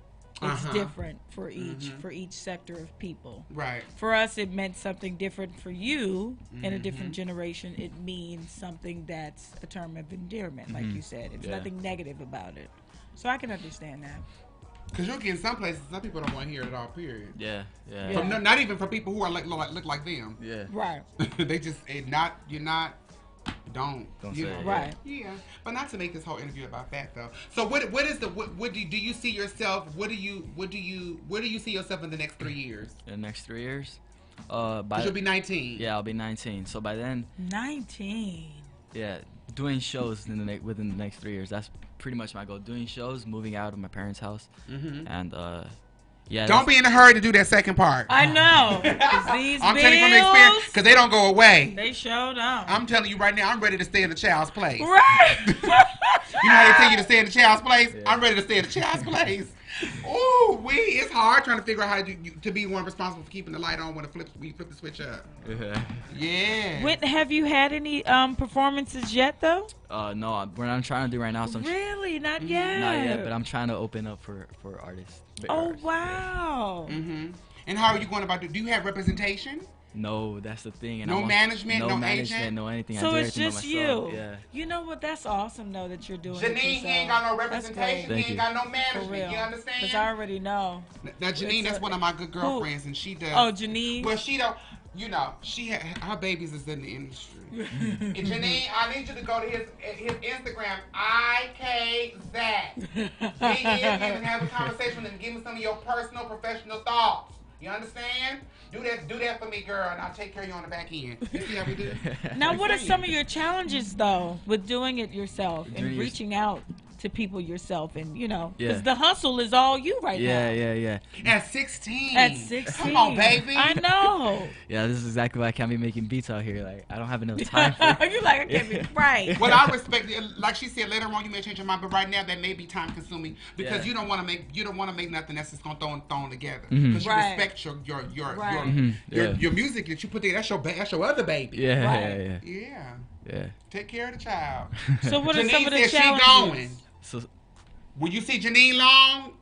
it's different for each sector of people. Right. For us, it meant something different. For you, in a different generation, it means something that's a term of endearment, like you said. It's nothing negative about it. So I can understand that. Because you'll get in some places, some people don't want to hear it at all, period. Yeah. Not even for people who are look like them. Yeah. Right. They just, don't say it. Right. Yeah, but not to make this whole interview about that though. So what do you see yourself? Where do you see yourself in the next 3 years? In the next 3 years, you'll be 19. Yeah, I'll be 19. So by then, 19. Yeah, doing shows within the next 3 years. That's pretty much my goal. Doing shows, moving out of my parents' house, and Yeah. Don't be in a hurry to do that second part. I know. 'Cause these I'm telling you from experience, because they don't go away. They sure don't. I'm telling you right now, I'm ready to stay in the child's place. Right. You know how they tell you to stay in the child's place? Yeah. I'm ready to stay in the child's place. Ooh, it's hard trying to figure out how to be one responsible for keeping the light on when you flip the switch up. Yeah. Have you had any performances yet, though? No, what I'm trying to do right now. So Really? Not yet? Not yet, but I'm trying to open up for artists. Oh, wow. Mm-hmm. And how are you going about it? Do you have representation? No, that's the thing. And no management, no management, agent? no anything. So I do it's just you. Yeah. You know what? That's awesome, though, that you're doing Janine, he ain't got no representation. He ain't got no management. You understand? Because I already know. Now, Janine, that's one of my good girlfriends, and she does. Oh, Janine? Well, she don't. You know, her babies is in the industry. And Janine, I need you to go to his Instagram, IKZACK. Dig in him and have a conversation with him. Give me some of your personal, professional thoughts. You understand? Do that for me, girl, and I'll take care of you on the back end. You see how we do? Now, what are some of your challenges, though, with doing it yourself and reaching out to people yourself, and because the hustle is all you right now. Yeah. At 16. At 16. Come on, baby. I know. Yeah, this is exactly why I can't be making beats out here. Like, I don't have enough time for it. You like, I can't be right. Well, I respect it. Like she said, later on you may change your mind, but right now that may be time consuming because you don't want to make nothing that's just gonna thrown together. Because you respect your music that you put there. That's your other baby. Yeah. Take care of the child. So what Janine are some of the said challenges? She going. So, when you see Janine Long,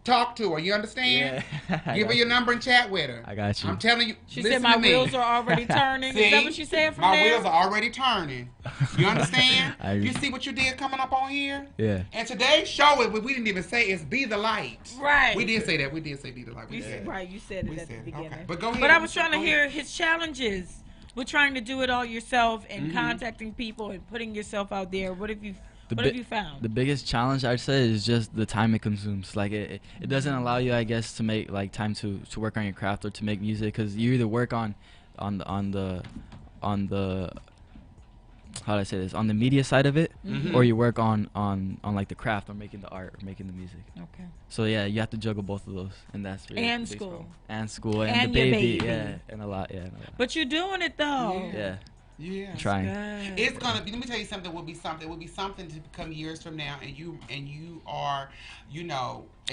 talk to her. You understand? Yeah. Give her your number and chat with her. I got you. I'm telling you. She said my wheels are already turning. See, is that what she said from my there? wheels are already turning. You understand? You see what you did coming up on here? Yeah. And today's show, we didn't even say is Be the Light. Right. We did say that. We did say Be the Light. Right. You said it at the beginning. Okay. But go ahead. But I was trying to hear his challenges with trying to do it all yourself and contacting people and putting yourself out there. What have you found? The biggest challenge I'd say is just the time it consumes. Like it doesn't allow you, I guess, to make like time to work on your craft or to make music, because you either work on the how do I say this, on the media side of it, or you work on like the craft or making the art or making the music. Okay. So yeah, you have to juggle both of those, and that's really and the big school and the baby. Yeah, and a lot. But you're doing it though. Yeah. Yeah, trying. It's gonna be. Let me tell you something. It will be something to come years from now, and you are,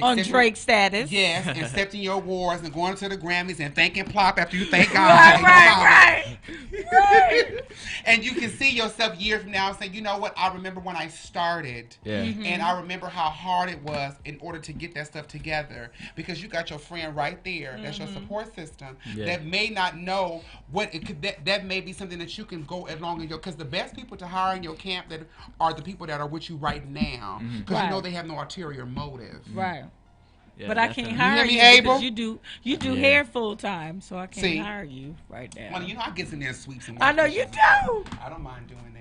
on Drake status. Yes, accepting your awards and going to the Grammys and thanking Plop after you thank God. Right. And you can see yourself years from now and say, you know what? I remember when I started, and I remember how hard it was in order to get that stuff together, because you got your friend right there. That's your support system that may not know what it could. That may be something that you can go along in because the best people to hire in your camp that are the people that are with you right now, because you know they have no ulterior motive. Right. Yeah, but I can't hire you because you do hair full time, so I can't hire you right now. Well, I get in there and sweep some. I know you do. I don't mind doing that.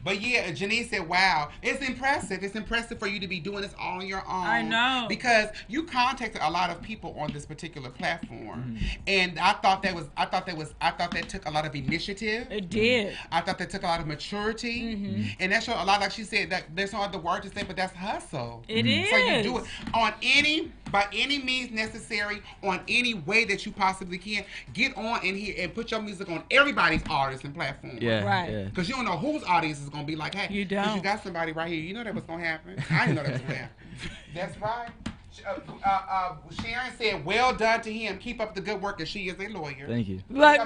But yeah, Janice said, wow, it's impressive. It's impressive for you to be doing this all on your own. I know. Because you contacted a lot of people on this particular platform. And I thought that took a lot of initiative. It did. I thought that took a lot of maturity. And that showed a lot, like she said, that there's no other word to say, but that's hustle. It is. So you do it by any means necessary, on any way that you possibly can. Get on in here and put your music on everybody's artists and platforms. Yeah. Right. Because you don't know whose audience is going to be like, hey, you don't. Because you got somebody right here. You know that was going to happen. I didn't know that was going to happen. That's right. Sharon said, well done to him. Keep up the good work, and she is a lawyer. Thank you. Right.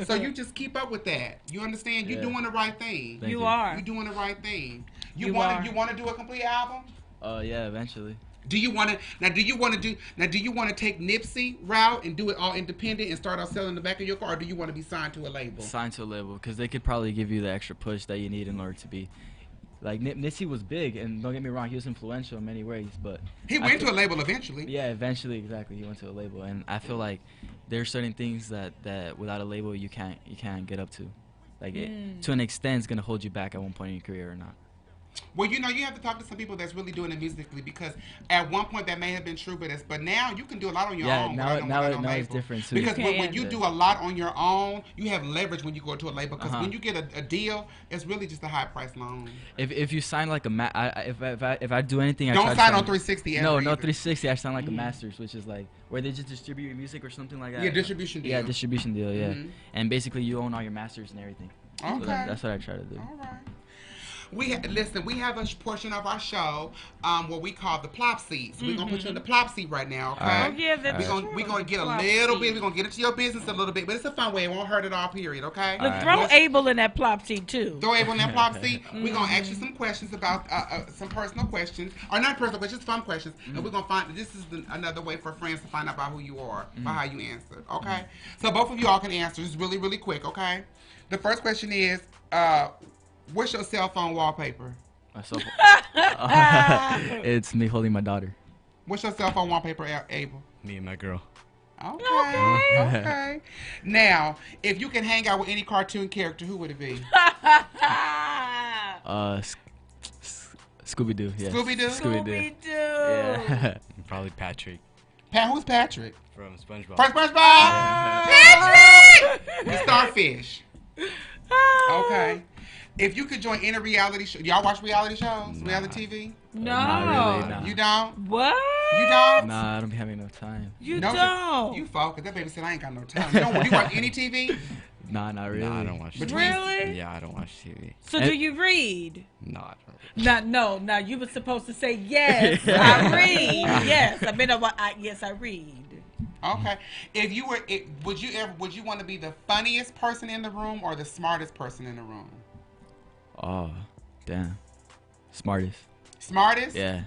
So you just keep up with that. You understand? You're doing the right thing. You are. You're doing the right thing. You want to do a complete album? Yeah, eventually. Do you want to take Nipsey route and do it all independent and start out selling the back of your car, or do you want to be signed to a label? Signed to a label, because they could probably give you the extra push that you need in order to be. Like, Nipsey was big, and don't get me wrong, he was influential in many ways, but... He went to a label eventually. Yeah, eventually, exactly. He went to a label, and I feel like there are certain things that without a label you can't get up to. Like, to an extent, it's going to hold you back at one point in your career or not. Well, you have to talk to some people that's really doing it musically, because at one point that may have been true, but now you can do a lot on your own. Now it's different too. Because when you do a lot on your own, you have leverage when you go to a label. Because when you get a deal, it's really just a high price loan. If you sign like if I do anything, don't sign on 360. No 360. I sign like a masters, which is like where they just distribute your music or something like that. Yeah, distribution deal. Yeah, distribution deal. Yeah, and basically you own all your masters and everything. Okay, so that's what I try to do. All right. We have a portion of our show what we call the plop seats. We're gonna put you in the plop seat right now, okay? Oh yeah, that's We're gonna get a little bit. We're gonna get into your business a little bit, but it's a fun way. It won't hurt at all. Period. Okay. Look, throw Abel in that plop seat too. Throw Abel in that plop seat. We're gonna ask you some questions about some personal questions, or not personal questions, fun questions, and we're gonna find. This is another way for friends to find out about who you are by how you answer. Okay. So both of you all can answer. It's really, really quick. Okay. The first question is. What's your cell phone wallpaper? My cell phone. It's me holding my daughter. What's your cell phone wallpaper, Abel? Me and my girl. Okay. Now, if you can hang out with any cartoon character, who would it be? Scooby-Doo. Yeah. Scooby-Doo? Scooby-Doo. Yeah. Probably Patrick. Who's Patrick? From SpongeBob. From SpongeBob? Patrick! The starfish. Okay. If you could join any reality show, y'all watch reality shows? Nah. Reality TV? No. Not really, nah. You don't? What? You don't? Nah, I don't be having no time. You No, don't. You focus. That baby said I ain't got no time. You watch any TV? Nah, not really. Nah, I don't watch TV. Really? Yeah, I don't watch TV. So do you read? No, I don't. No. You were supposed to say yes. I read. Yes, I read. Okay. If you were, would you want to be the funniest person in the room or the smartest person in the room? Oh, damn. Smartest. Smartest? Yeah.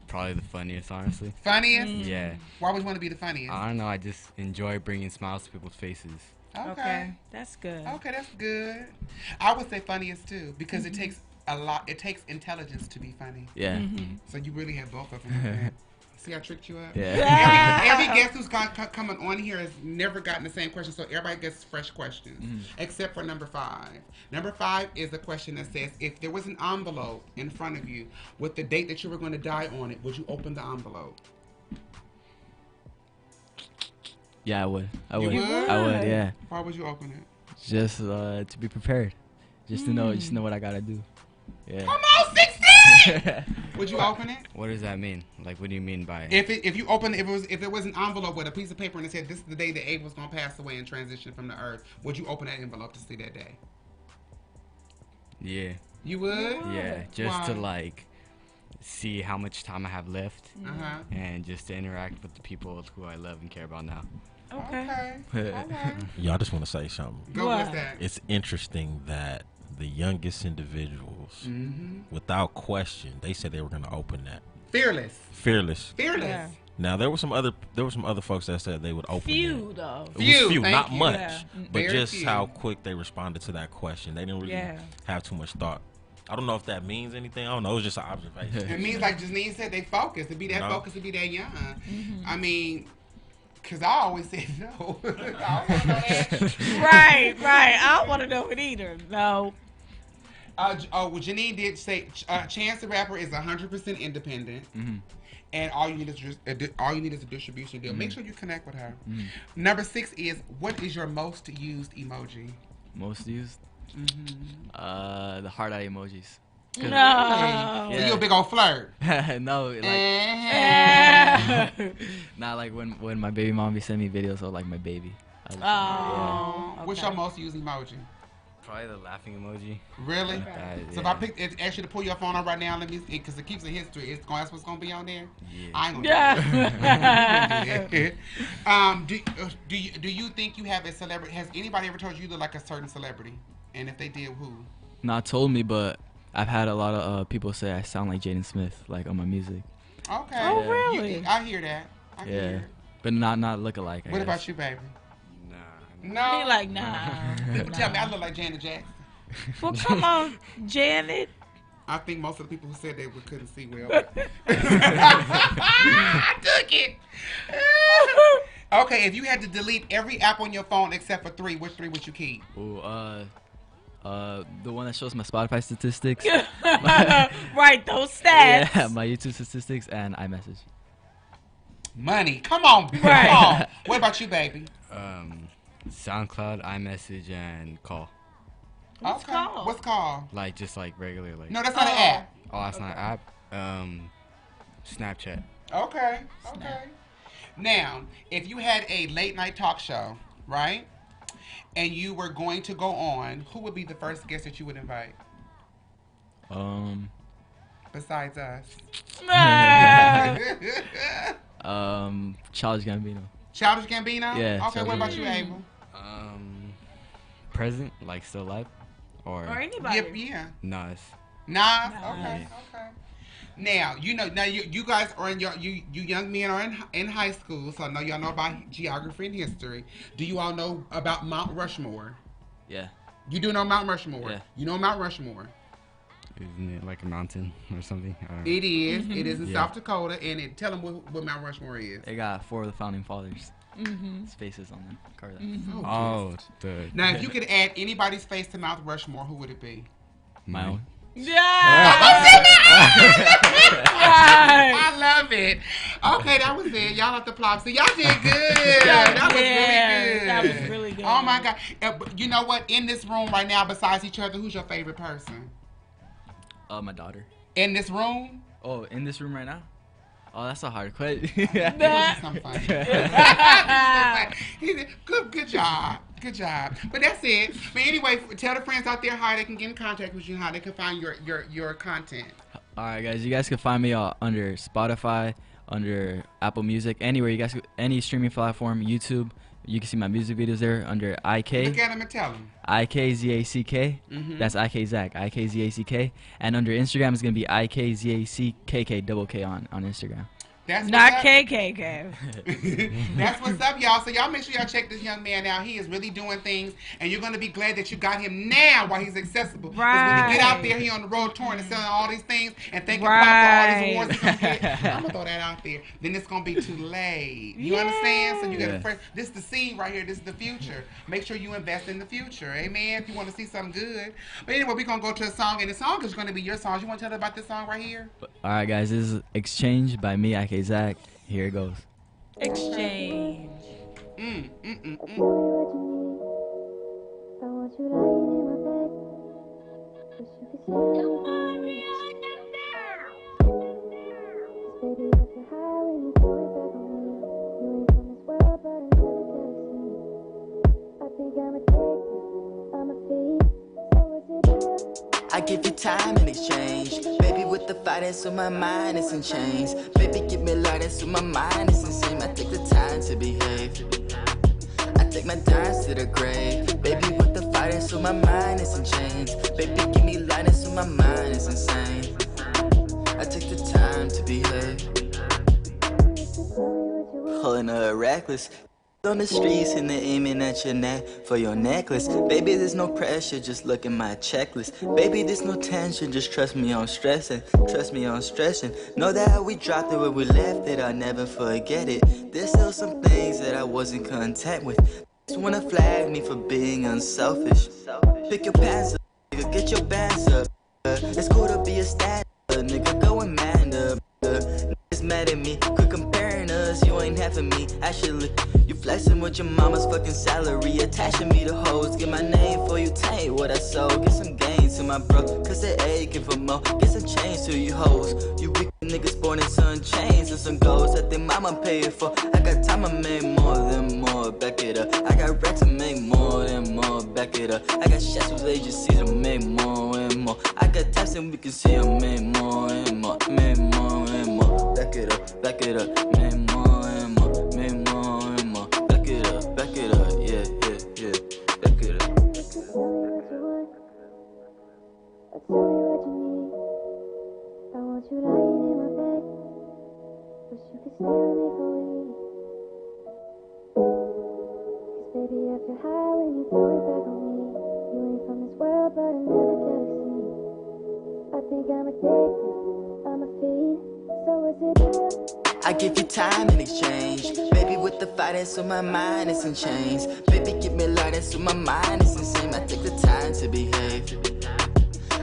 Probably the funniest, honestly. Funniest? Yeah. Why would you want to be the funniest? I don't know. I just enjoy bringing smiles to people's faces. Okay. That's good. Okay, that's good. I would say funniest too, because it takes a lot. It takes intelligence to be funny. Yeah. So you really have both of them. See, I tricked you up. Yeah. Every guest who's coming on here has never gotten the same question, so everybody gets fresh questions, except for number 5. Number 5 is a question that says, if there was an envelope in front of you with the date that you were going to die on it, would you open the envelope? Yeah, I would. I You would. would? I would. Yeah. Why would you open it? Just to be prepared. Just to know what I gotta do. Yeah. Come on, 16! Would you open it? What does that mean? Like, what do you mean by? If you open it, if it was an envelope with a piece of paper and it said this is the day that Abe was gonna pass away and transition from the earth, would you open that envelope to see that day? Yeah. You would? Yeah, just Why? to like see how much time I have left, Uh-huh. and just to interact with the people who I love and care about now. Okay. All right. Y'all just want to say something. Go What? with that. It's interesting that the youngest individuals, without question, they said they were going to open that. Fearless. Fearless. Yeah. Now there were some other folks that said they would open Few it. though. It was Few, few, thank not you. much, Yeah. but Very just few. how quick they responded to that question. They didn't really have too much thought. I don't know if that means anything. I don't know. It was just an observation. It means, like Janine said, they focus. To be that focused, to be that young. I mean, because I always said no. I don't want to know that. Right. I don't want to know it either. No. Well, Janine did say Chance the Rapper is 100% independent. And all you need is a distribution deal. Make sure you connect with her. Number 6 is, what is your most used emoji? Most used? The heart eye emojis. No. So you a big old flirt. No, like not like when my baby mom be sending me videos of like my baby. What's your most used emoji? Probably the laughing emoji. Really? So if Yeah. I ask you to pull your phone up right now, let me, because it keeps a history. That's what's gonna be on there. Yeah. I ain't gonna do that. Do you think you have a celebrity? Has anybody ever told you you look like a certain celebrity? And if they did, who? Not told me, but I've had a lot of people say I sound like Jaden Smith, like on my music. Okay. Oh, really? I hear that. I Yeah, hear it. but not look alike. What about you, baby? Nah. No. He like, nah. People tell me I look like Janet Jackson. Well, come on, Janet. I think most of the people who said they couldn't see well. I took it. Okay, if you had to delete every app on your phone except for 3, which 3 would you keep? Ooh, The one that shows my Spotify statistics. Right, those stats. Yeah, my YouTube statistics and iMessage. Money. Come on. Right. Come on. What about you, baby? SoundCloud, iMessage, and call. What's called? What's called? Like just like regular like. No, that's not an app. Oh, that's not an app. Snapchat. Okay. Now, if you had a late night talk show, right, and you were going to go on, who would be the first guest that you would invite? Besides us. Childish Gambino. Childish Gambino? Yeah. Okay, what about you, Abel? Present, like still alive, or anybody. Yeah. Nas. Nas. Okay. Now you guys are in you young men are in high school, so I know y'all know about geography and history. Do you all know about Mount Rushmore? Yeah. You do know Mount Rushmore? Yeah. You know Mount Rushmore? Isn't it like a mountain or something? I don't know. It is. Mm-hmm. It is in South Dakota, and tell them what Mount Rushmore is. They got 4 of the founding fathers. His faces on them. Carve that. Now, if you could add anybody's face to Mount Rushmore, who would it be? My own. Yeah. I love it. Okay, that was it. Y'all have to plop. So y'all did good. That was really good. That was really good. Oh my God. You know what? In this room right now, besides each other, who's your favorite person? My daughter. In this room? Oh, in this room right now? Oh, that's a hard question. Good job. Good job. But that's it. But anyway, tell the friends out there how they can get in contact with you and how they can find your content. All right, guys. You guys can find me under Spotify, under Apple Music, anywhere. You guys, any streaming platform, YouTube. You can see my music videos there under IK. Look at them and tell them. IKZACK. That's IKZACK. IKZACK. And under Instagram is going to be IKZACKK on Instagram. That's not KKK. That's what's up, y'all. So y'all make sure y'all check this young man out. He is really doing things, and you're going to be glad that you got him now while he's accessible. Because when he get out there, he on the road touring and selling all these things and thanking Pop for all these awards he's going to get. I'm going to throw that out there. Then it's going to be too late. You understand? So you got to this is the seed right here. This is the future. Make sure you invest in the future. Amen? If you want to see something good. But anyway, we're going to go to a song, and the song is going to be your song. You want to tell them about this song right here? All right, guys. This is Exchange by me, IKZACK. Here it goes. Exchange. I give you time in exchange. Baby, with the fire that's on my mind, it's in chains. Baby, give me light that's on my mind, it's insane. I take the time to behave. I take my dimes to the grave. Baby, with the fire that's on my mind, it's in chains. Baby, give me light that's on my mind, it's insane. I take the time to behave. Holding her reckless. On the streets and they're aiming at your neck for your necklace. Baby, there's no pressure, just look at my checklist. Baby, there's no tension, just trust me on stressing. Trust me on stressing. Know that we dropped it where we left it, I'll never forget it. There's still some things that I wasn't content with. Just wanna flag me for being unselfish. Pick your pants up, nigga, get your bands up. It's cool to be a stand up, nigga, go and man up. Niggas mad at me, quit comparing us, you ain't half of me. Actually, you flexing with your mama's fucking salary, attaching me to hoes. Get my name for you, taint what I sold. Get some gains to my bro, cause they aching for more. Get some change to you hoes. You weak niggas born in some chains and some goals that their mama paid for. I got time to make more than more, back it up. I got racks to make more than more, back it up. I got chefs with agencies to make more and more. I got taps and we can see them make more and more, make more and more. Back it up, make more and more, make more and more. Back it up, yeah, back it up. Tell me what you need. I want you lying in my bed. Wish you could stay with me for a week. Cause baby, I feel high when you throw it back on me. You ain't from this world, but another galaxy. I think I'm addicted, I'm a feed. So is it real? I give you time in exchange. Baby, with the fight, so my mind is in chains. Baby, give me light, so my mind is insane. I take the time to behave.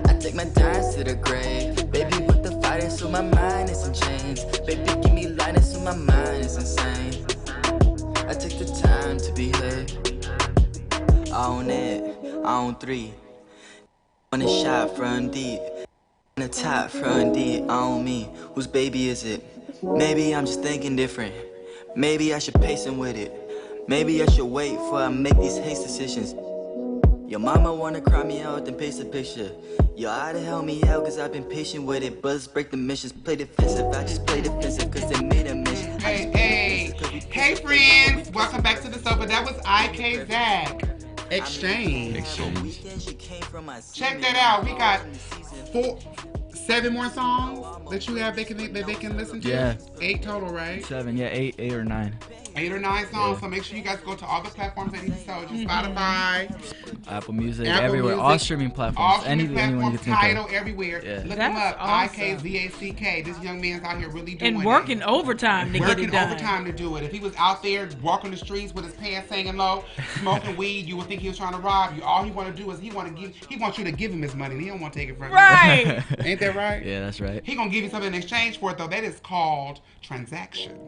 I take my dimes to the grave. Baby, with the fight, so my mind is in chains. Baby, give me light, so my mind is insane. I take the time to behave. On it, on 3. On the shot, front deep. On the top, front deep, on me. Whose baby is it? Maybe I'm just thinking different. Maybe I should pace him with it. Maybe I should wait before I make these haste decisions. Your mama wanna cry me out, then paste a picture. You oughta help me out, cause I've been patient with it. Buzz break the missions, play defensive. I just play defensive, cause they made a mission. Hey friends, welcome back to the sofa. That was IKZACK. Exchange. Check that out. We got 7 more songs that you have that they can listen to. Yeah. 8 total, right? 7, yeah, 8 or 9. 8 or 9 songs. So make sure you guys go to all the platforms that he told you. Spotify, Apple Music, everywhere. All streaming platforms. Anyone you can think Tidal, of. everywhere. Yeah. Look That's him up. awesome. IKZACK. This young man's out here really doing And working overtime to get it Working done. overtime to do it. If he was out there walking the streets with his pants hanging low, smoking weed, you would think he was trying to rob you. All he want to do is he wants you to give him his money. He don't want to take it from you. Right. Ain't that right? Yeah, that's right. He gonna give you something in exchange for it though. That is called transaction.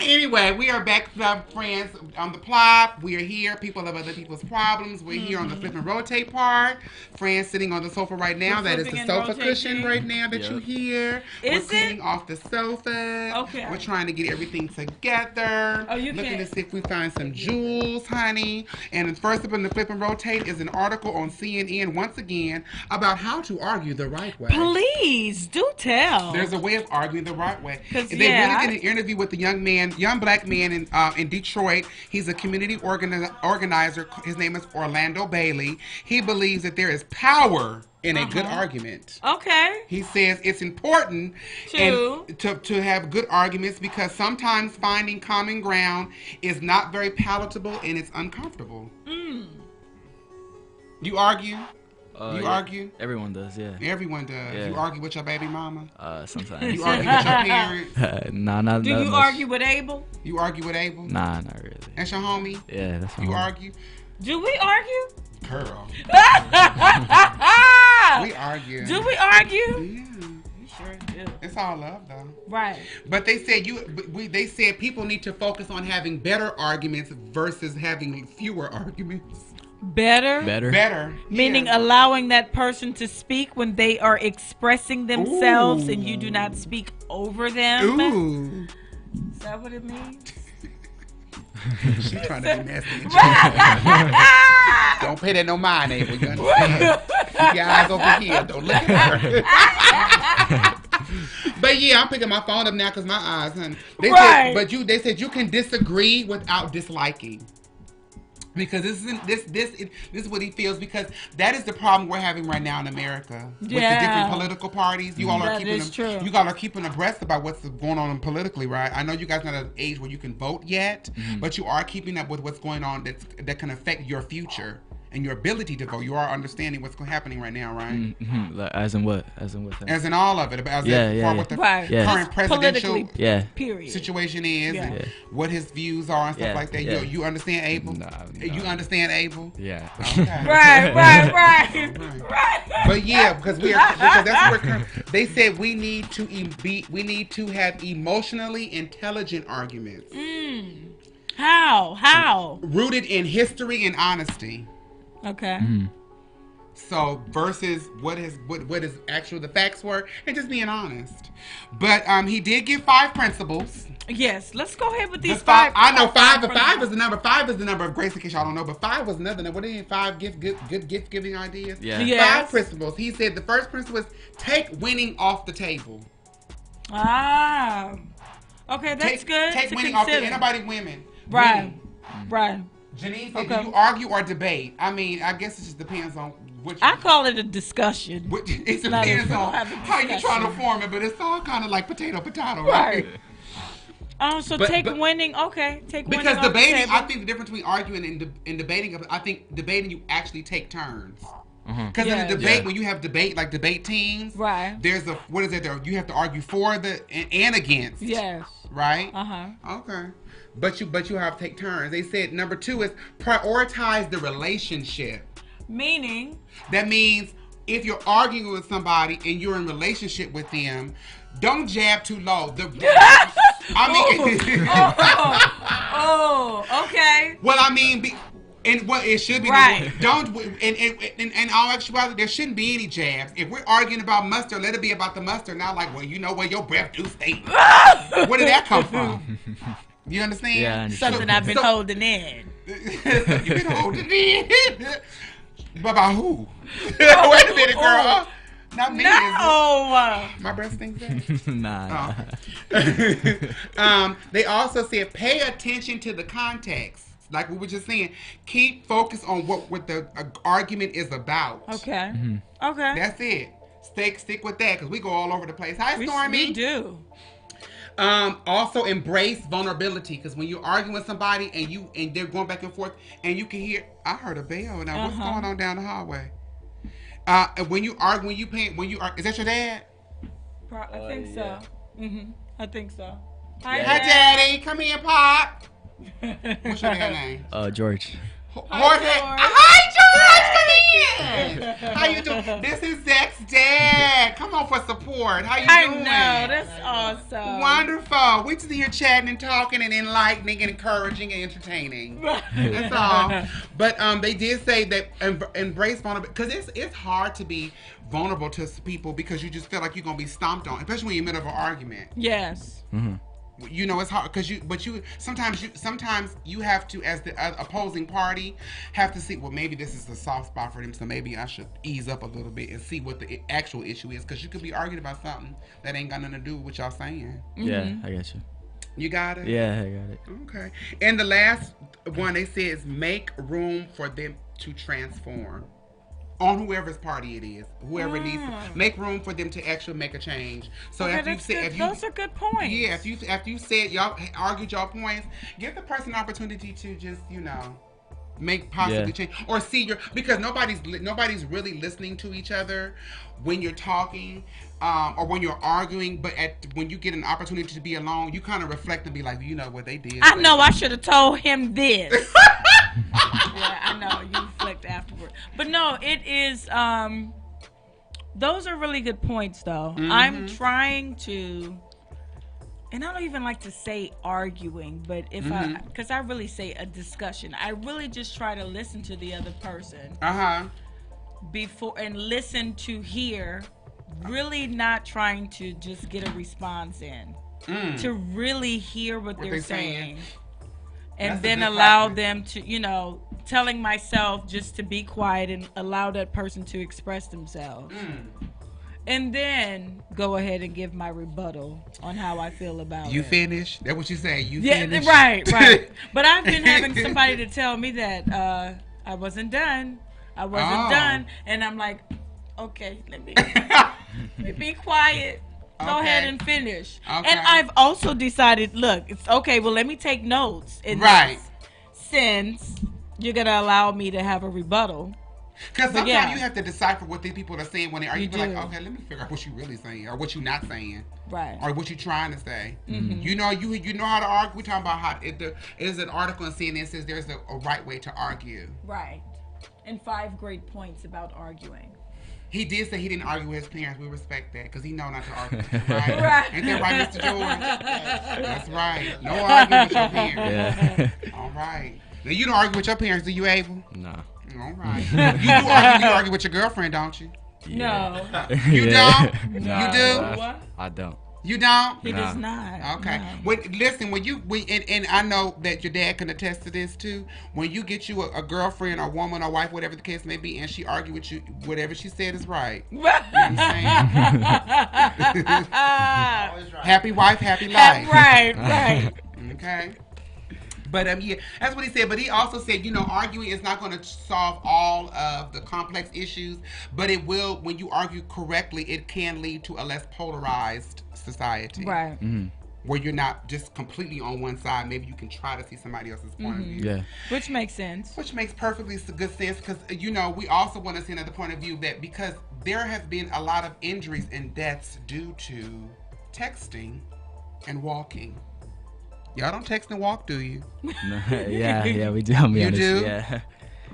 Anyway, we are back, friends, on the plop. We are here. People of other people's problems. We're here on the flip and rotate part. Friends sitting on the sofa right now. That is the sofa cushion right now that you hear. We're cleaning off the sofa. Okay. We're trying to get everything together. Oh, you looking can't. to see if we find some jewels, honey. And first up in the flip and rotate is an article on CNN once again about how to argue the right way. Please do tell. There's a way of arguing the right way. 'Cause, They yeah, really did an interview with the young black man in Detroit. He's a community organizer. His name is Orlando Bailey. He believes that there is power in a good argument. Okay. He says it's important to have good arguments because sometimes finding common ground is not very palatable and it's uncomfortable. You argue? You argue? Everyone does, yeah. Everyone does. Yeah. You argue with your baby mama? Sometimes. You argue with your parents? Nah, not Do you much. argue with Abel? You argue with Abel? Nah, not really. That's your homie? Yeah, that's my You homie. argue? Do we argue? Girl. We argue. Do we argue? Yeah. We sure do. It's all love though. Right. But they said they said people need to focus on having better arguments versus having fewer arguments. Better? Better. Meaning Yeah. allowing that person to speak when they are expressing themselves and you do not speak over them. Ooh. Is that what it means? She's trying to be nasty. Don't pay that no mind, Abel. You understand? Keep your eyes over here. Don't look at her. But yeah, I'm picking my phone up now because my eyes, honey. They said you can disagree without disliking. Because this is what he feels, because that is the problem we're having right now in America with the different political parties. You all are keeping abreast about what's going on politically, right? I know you guys are not at an age where you can vote yet, but you are keeping up with what's going on that can affect your future and your ability to vote. You are understanding what's happening right now, right? As in what? As in all of it. As what the current presidential situation is, and what his views are and stuff like that. You understand, Abel? No. You understand, Abel? Yeah. Okay. Right. But yeah, because that's where they said we need to have emotionally intelligent arguments. How? Rooted in history and honesty. Okay. So versus what is actually the facts were, and just being honest. But he did give 5 principles. Yes, let's go ahead with these 5. 5. I know 5. But 5 is the number. 5 is the number of grace, in case y'all don't know. But 5 was another number. What are 5 good gift giving ideas? Yeah. Yes. 5 principles. He said the first principle is take winning off the table. Okay, that's good. Take winning off the table. Anybody women. Right. Janine said, do you argue or debate? I mean, I guess it just depends on which. I call it a discussion. It depends on how you're trying to form it, but it's all kind of like potato, right? Take winning. Okay, take winning. Because debating, I think the difference between arguing and debating, I think debating you actually take turns. Because in a debate, when you have debate teams, right? There's what is it? You have to argue for and against. Yes. Right. Okay. But you have to take turns. They said number 2 is prioritize the relationship. Meaning? That means if you're arguing with somebody and you're in relationship with them, don't jab too low. Okay. Well, I mean, it should be right. Don't in all actuality, there shouldn't be any jabs. If we're arguing about mustard, let it be about the mustard. Not like, well, you know where your breath do stink. Where did that come from? You understand? Yeah, I understand. Something I've been holding in. You've been holding in. But by who? Wait a minute, girl. Not me. No. My breath stinks. That? Nah. They also said pay attention to the context. Like we were just saying, keep focus on what the argument is about. Okay. Okay. That's it. Stick with that because we go all over the place. Hi, Stormy. We do. Also embrace vulnerability because when you're arguing with somebody and they're going back and forth and you can hear, I heard a bell. Now what's going on down the hallway? When you argue, is that your dad? I think so. I think so. Hi, Daddy. Come here, Pop. What's your dad's name? George. Jorge. Hi, George. Come in. How you doing? This is Zach's dad. Come on for support. How you doing? I know. That's awesome. Wonderful. We just here chatting and talking and enlightening and encouraging and entertaining. That's all. But they did say that embrace vulnerability because it's hard to be vulnerable to people because you just feel like you're gonna be stomped on, especially when you're in the middle of an argument. Yes. You know it's hard because sometimes you have to, as the opposing party, have to see, well, maybe this is a soft spot for them, so maybe I should ease up a little bit and see what the actual issue is, because you could be arguing about something that ain't got nothing to do with what y'all saying. Yeah, I got you. You got it? Yeah, I got it. Okay. And the last one they say is make room for them to transform. On whoever's party it is, whoever needs to make room for them to actually make a change. So okay, those are good points. Yeah, after you said y'all argued y'all points, give the person an opportunity to just make possibly change or see because nobody's really listening to each other when you're talking or when you're arguing. But when you get an opportunity to be alone, you kind of reflect and be like, you know what they did. I know I should have told him this. Yeah, I know you reflect afterward. But no, it is. Those are really good points, though. I'm trying to, and I don't even like to say arguing, but because I really say a discussion. I really just try to listen to the other person. Before and listen to hear, really not trying to just get a response in. To really hear what they're saying. And then allow them to, telling myself just to be quiet and allow that person to express themselves. And then go ahead and give my rebuttal on how I feel about it. You finished? That's what you say. You finished? Right. But I've been having somebody to tell me that I wasn't done. Done. And I'm like, okay, let me be quiet. Go ahead and finish. Okay. And I've also decided, look, it's okay. Well, let me take notes. In this, since you're going to allow me to have a rebuttal. Because sometimes you have to decipher what these people are saying when they are. You be like, okay, let me figure out what you really saying or what you not saying. Right. Or what you trying to say. You know how to argue. We're talking about how there's an article in CNN that says there's a right way to argue. Right. And 5 great points about arguing. He did say he didn't argue with his parents. We respect that because he know not to argue. Right? Ain't that right, Mr. George? That's right. No arguing with your parents. Yeah. All right. Now, you don't argue with your parents, do you, Abel? No. All right. You argue with your girlfriend, don't you? Yeah. No. You don't? No, you do? I don't. You don't? He does not. Okay. No. Listen, and I know that your dad can attest to this too. When you get you a girlfriend or woman or wife, whatever the case may be, and she argue with you, whatever she said is right. You know what I'm saying? Happy wife, happy life. Right. Okay. But yeah, that's what he said. But he also said, arguing is not going to solve all of the complex issues, but it will, when you argue correctly, it can lead to a less polarized society. Right. where you're not just completely on one side. Maybe you can try to see somebody else's point of view. Yeah. Which makes sense. Which makes perfectly good sense because, you know, we also want to see another point of view that because there has been a lot of injuries and deaths due to texting and walking. Y'all don't text and walk, do you? Yeah, we do. I'm You honest. do? Yeah.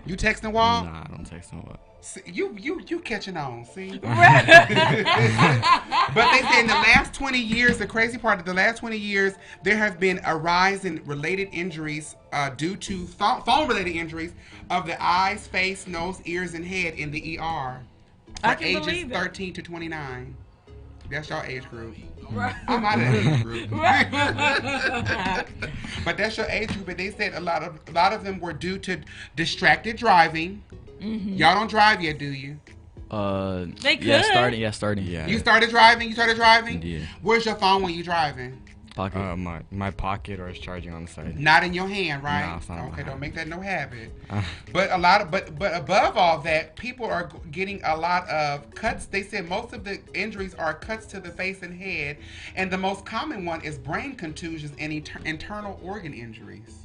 You text and walk? Nah, I don't text and walk. See, you catching on, see? But they say in the last 20 years, the crazy part of the last 20 years, there have been a rise in related injuries due to phone-related injuries of the eyes, face, nose, ears, and head in the ER for I can ages believe it. 13 to 29. That's your age group. Right. I'm out of that age group. Right. But that's your age group. But they said a lot of them were due to distracted driving. Mm-hmm. Y'all don't drive yet, do you? They could. Yeah, starting. Yeah. You started driving? Yeah. Where's your phone when you driving? Pocket. My pocket, or it's charging on the side. Not in your hand, right? No, it's not in my Okay, don't hand. make that no habit. But above all that, people are getting a lot of cuts. They said most of the injuries are cuts to the face and head, and the most common one is brain contusions and internal organ injuries.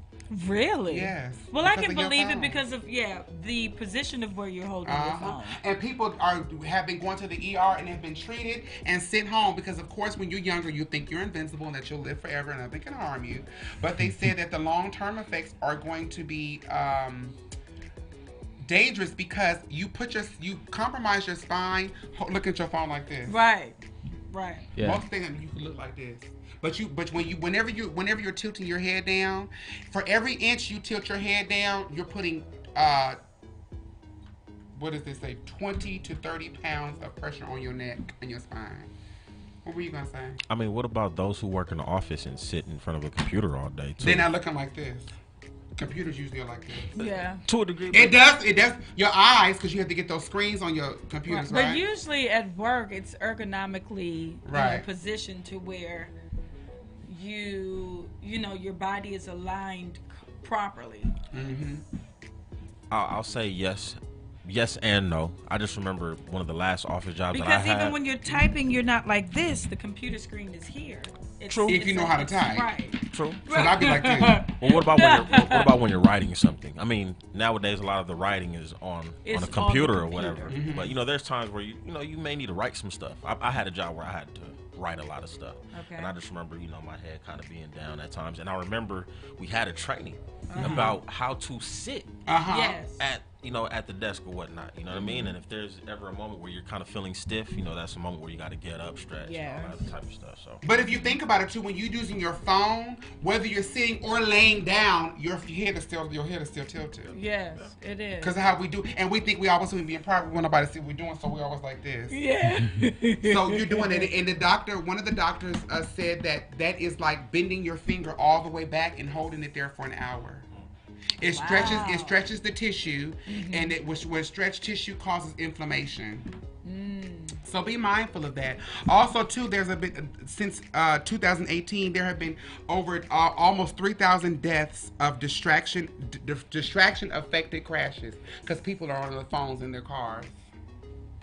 Really? Yes. Well, I because can of your believe it phone. because of the position of where you're holding your phone. And people have been going to the ER and have been treated and sent home because, of course, when you're younger, you think you're invincible and that you'll live forever and nothing can harm you. But they said that the long-term effects are going to be dangerous because you compromise your spine. Look at your phone like this. Right. Yeah. Most things you can look like this. But whenever you're tilting your head down, for every inch you tilt your head down, you're putting what does this say? 20 to 30 pounds of pressure on your neck and your spine. What were you gonna say? I mean, what about those who work in the office and sit in front of a computer all day too? They're not looking like this. Computers usually are like this. Yeah. To a degree. It does. Your eyes, because you have to get those screens on your computers, right? But usually at work, it's ergonomically positioned to where you know your body is aligned properly. Mm-hmm. I'll say yes and no. I just remember one of the last office jobs that I Because had. even when you're typing, you're not like this. The computer screen is here. True. If you know how to type. Right. True. So I'd be like this. Well, what about when you're writing something? I mean, nowadays a lot of the writing is on a computer or whatever. Mm-hmm. But there's times where you may need to write some stuff. I had a job where I had to write a lot of stuff, and I just remember my head kind of being down at times. And I remember we had a training about how to sit Yes. at the desk or whatnot. You know what I mean? And if there's ever a moment where you're kind of feeling stiff, that's a moment where you got to get up, stretch, and all that type of stuff. So. But if you think about it too, when you're using your phone, whether you're sitting or laying down, your head is still tilted. Yes, it is. Because of how we do, and we think we always want to be in private. We want nobody to see what we're doing, so we always like this. Yeah. So you're doing it, and one of the doctors said that is like bending your finger all the way back and holding it there for an hour. It stretches the tissue, and where stretched tissue causes inflammation. So be mindful of that. Also, too, there's since 2018, there have been over almost 3,000 deaths of distraction affected crashes because people are on their phones in their cars.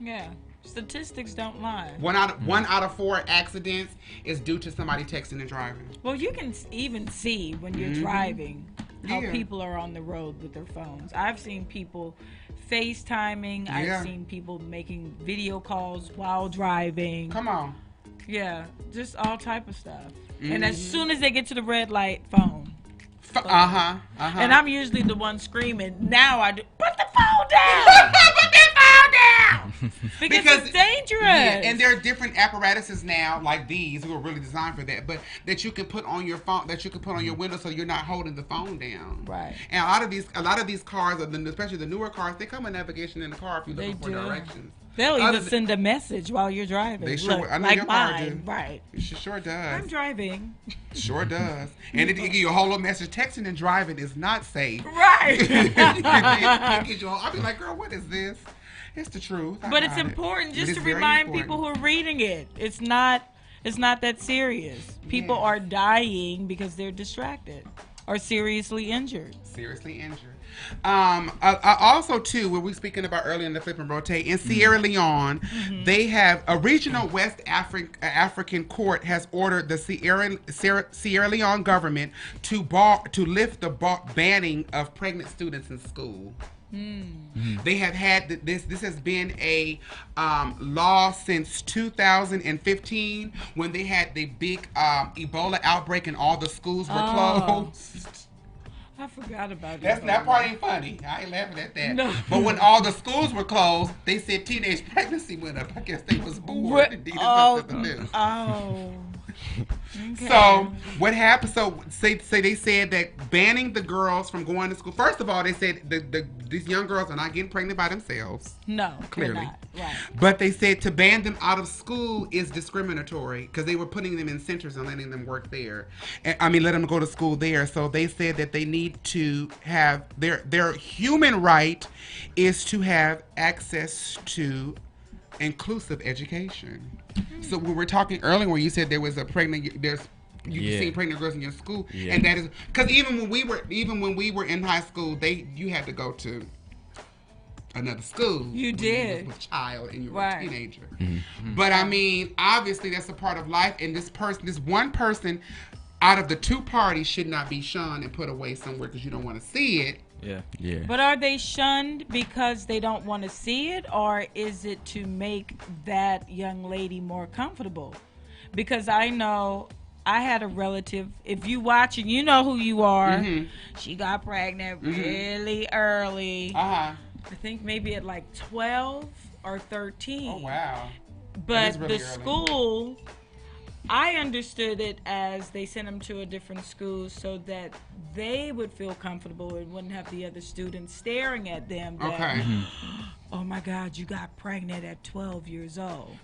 Yeah. Statistics don't lie. One out of 4 accidents is due to somebody texting and driving. Well, you can even see when you're driving how people are on the road with their phones. I've seen people FaceTiming. I've seen people making video calls while driving. Come on. Yeah, just all type of stuff. And as soon as they get to the red light, phone. And I'm usually the one screaming. Now I do. Put the phone down. Put the phone down. Because it's dangerous. Yeah, and there are different apparatuses now, like these, who are really designed for that, but that you can put on your phone, that you can put on your window, so you're not holding the phone down. Right. And a lot of these cars, especially the newer cars, they come with navigation in the car if you're looking for directions. They'll even send a message while you're driving. They sure. Look, I know like your car mine. do. Right. It sure does. I'm driving. Sure does. And it give you a whole little message. Texting and driving is not safe. Right. I'll be like, girl, what is this? It's the truth. But it's important just to remind people who are reading it. It's not that serious. People are dying because they're distracted. are seriously injured. Seriously injured. Also, too, what we were speaking about earlier in the Flip and Rotate, in Sierra Leone, they have a regional West African court has ordered the Sierra Leone government to lift the banning of pregnant students in school. They have had this has been a law since 2015 when they had the big Ebola outbreak and all the schools were closed. I forgot about That part ain't funny. I ain't laughing at that. No. But when all the schools were closed, they said teenage pregnancy went up. I guess they was bored and needed something to do. Okay. So what happened? So they said that banning the girls from going to school. First of all, they said these young girls are not getting pregnant by themselves. No, clearly. they're not. Right. But they said to ban them out of school is discriminatory because they were putting them in centers and letting them work there. Let them go to school there. So they said that they need to have their human right is to have access to inclusive education. So we were talking earlier where you said there was a pregnant. You seen pregnant girls in your school, and that is because even when we were in high school, you had to go to another school. You did. You was a child and you were Right. a teenager. But I mean, obviously that's a part of life, and this one person, out of the two parties, should not be shunned and put away somewhere because you don't want to see it. Yeah. But are they shunned because they don't want to see it, or is it to make that young lady more comfortable? Because I know I had a relative, if you watching, you know who you are. She got pregnant really early. I think maybe at like 12 or 13. Oh, wow. But really the early. school, I understood it as they sent them to a different school so that they would feel comfortable and wouldn't have the other students staring at them. That, oh my God, you got pregnant at 12 years old.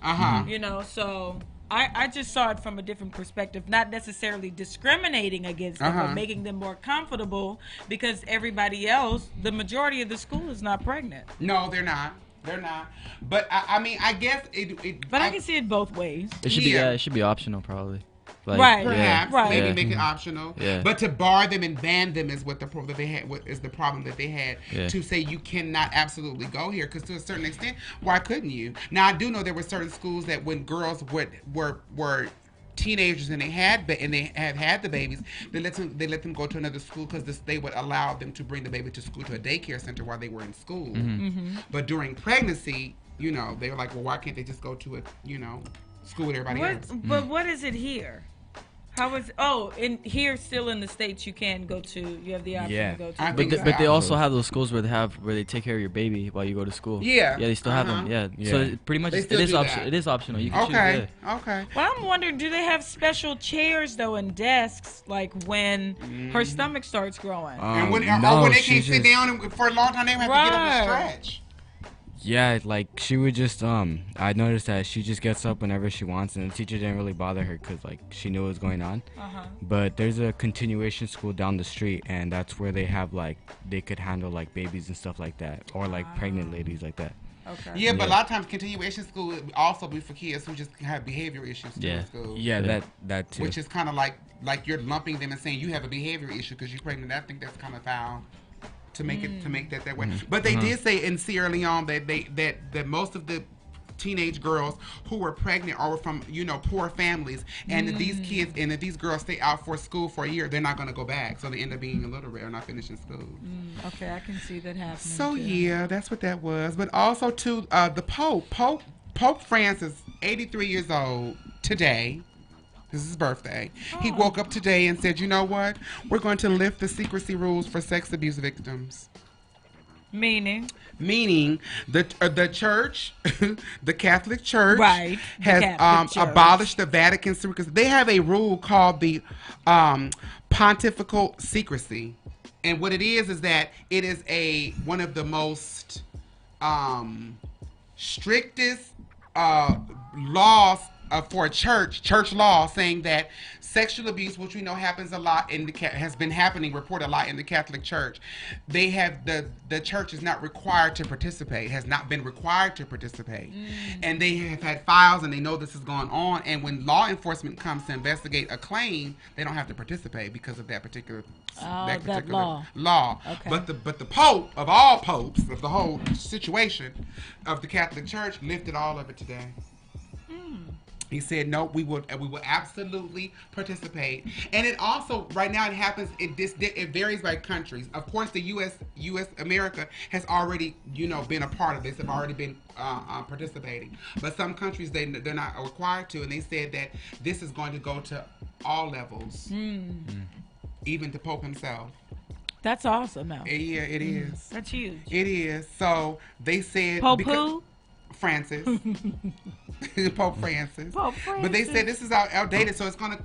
You know, so I just saw it from a different perspective, not necessarily discriminating against them, but making them more comfortable because everybody else, the majority of the school is not pregnant. No, they're not. They're not. But I mean, I guess But I can see it both ways. It should be it should be optional probably. Like, Right. Perhaps Right. maybe make it optional. Yeah. But to bar them and ban them is what the problem that they had. What is the problem that they had to say you cannot absolutely go here? Because to a certain extent, why couldn't you? Now I do know there were certain schools that when girls were teenagers and they had the babies, they let them go to another school because they would allow them to bring the baby to school to a daycare center while they were in school. But during pregnancy, you know, they were like, well, why can't they just go to a school with everybody else? But what is it here? How is in here still in the States you can go to, you have the option to go to. But they also have those schools where they take care of your baby while you go to school. Yeah. Yeah, they still have them. Yeah. So pretty much it is optional. You can choose. Okay. Well, I'm wondering, do they have special chairs though and desks like when her stomach starts growing? And when they can't sit down for a long time, they have to get up and stretch. Yeah, like she would just I noticed that she just gets up whenever she wants, and the teacher didn't really bother her because like she knew what was going on. But there's a continuation school down the street, and that's where they have like they could handle like babies and stuff like that, or like pregnant ladies like that. Okay. Yeah, but a lot of times continuation school would also be for kids who just have behavior issues in school. Yeah, that too. Which is kind of like you're lumping them and saying you have a behavior issue because you're pregnant. I think that's kind of foul. To make that way, but they did say in Sierra Leone that most of the teenage girls who were pregnant or were from poor families, and if these kids and if these girls stay out for school for a year, they're not going to go back, so they end up being illiterate or not finishing school. Okay, I can see that happening. So too. yeah, that's what that was. But also too, the Pope Francis, 83 years old today. This is his birthday. He woke up today and said, you know what? We're going to lift the secrecy rules for sex abuse victims. Meaning the church, the Catholic Church, has abolished the Vatican secrecy. They have a rule called the pontifical secrecy. And what it is that it is one of the most strictest laws for a church law, saying that sexual abuse, which we know happens a lot has been happening, reported a lot in the Catholic Church. They have the church is not required to participate, has not been required to participate, and they have had files and they know this is going on. And when law enforcement comes to investigate a claim, they don't have to participate because of that particular law. Okay. But the Pope of all popes of the whole situation of the Catholic Church lifted all of it today. He said, no, we will absolutely participate. And it also, right now, it happens, it varies by countries. Of course, the U.S. America has already, been a part of this, have already been participating. But some countries, they're not required to, and they said that this is going to go to all levels, even to Pope himself. That's awesome, now. Yeah, it is. That's huge. It is. So they said... Pope who? Francis. Pope Francis. But they said this is outdated, so it's gonna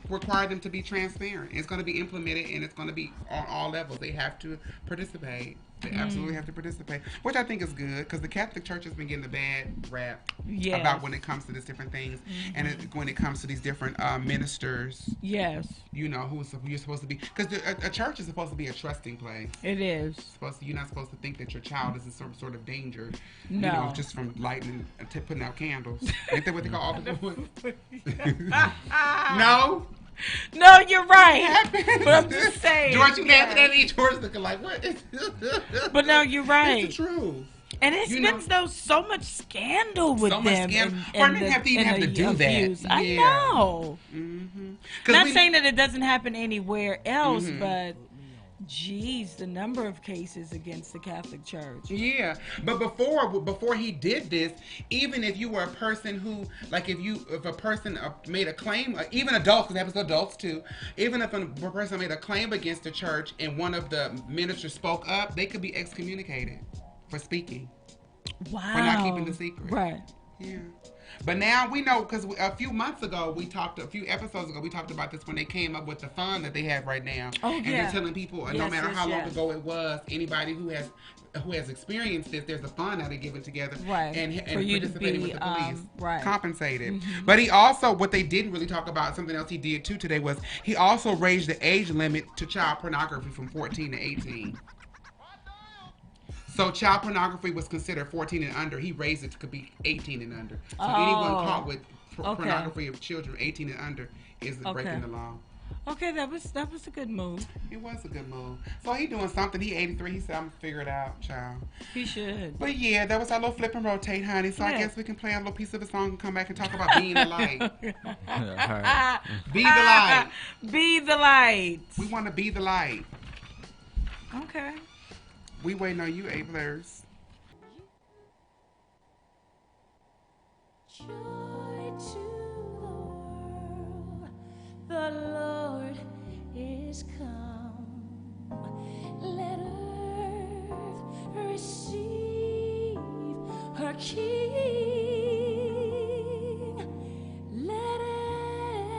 require them to be transparent. It's gonna be implemented, and it's gonna be on all levels. They have to participate. They absolutely have to participate, which I think is good, because the Catholic Church has been getting a bad rap about when it comes to these different things, and when it comes to these different ministers. Yes. Who you're supposed to be, because a church is supposed to be a trusting place. It is. You're not supposed to think that your child is in some sort of danger. No. Just from lighting and putting out candles. Ain't that what they call all the doing? No. No, you're right. But I'm just saying. George, you laughing at me? George looking like, what? But no, you're right. It's the truth. And it's been so much scandal with them. For them to even have to do that. I know. Not saying that it doesn't happen anywhere else, but... Geez, the number of cases against the Catholic Church. Yeah, but before he did this, even if you were a person who, like, if a person made a claim, even adults, because it happens to adults too, even if a person made a claim against the church and one of the ministers spoke up, they could be excommunicated for speaking. Wow. For not keeping the secret. Right. Yeah. But now we know, because a few episodes ago, we talked about this when they came up with the fund that they have right now. Oh, and they're telling people, no matter how long ago it was, anybody who has experienced this, there's a fund that they're giving together, right, and for you participating to be, with the police, right, compensated. But he also, what they didn't really talk about, something else he did too today, was he also raised the age limit to child pornography from 14 to 18. So child pornography was considered 14 and under. He raised it to be 18 and under. So anyone caught with pornography of children 18 and under is breaking the law. Okay, that was a good move. It was a good move. So he doing something. He 83. He said, I'm going to figure it out, child. He should. But yeah, that was our little flip and rotate, honey. So I guess we can play a little piece of the song and come back and talk about being the light. Be the light. Be the light. We want to be the light. Okay. We waiting on you, A-Blurs. Joy to the world, the Lord is come. Let earth receive her King. Let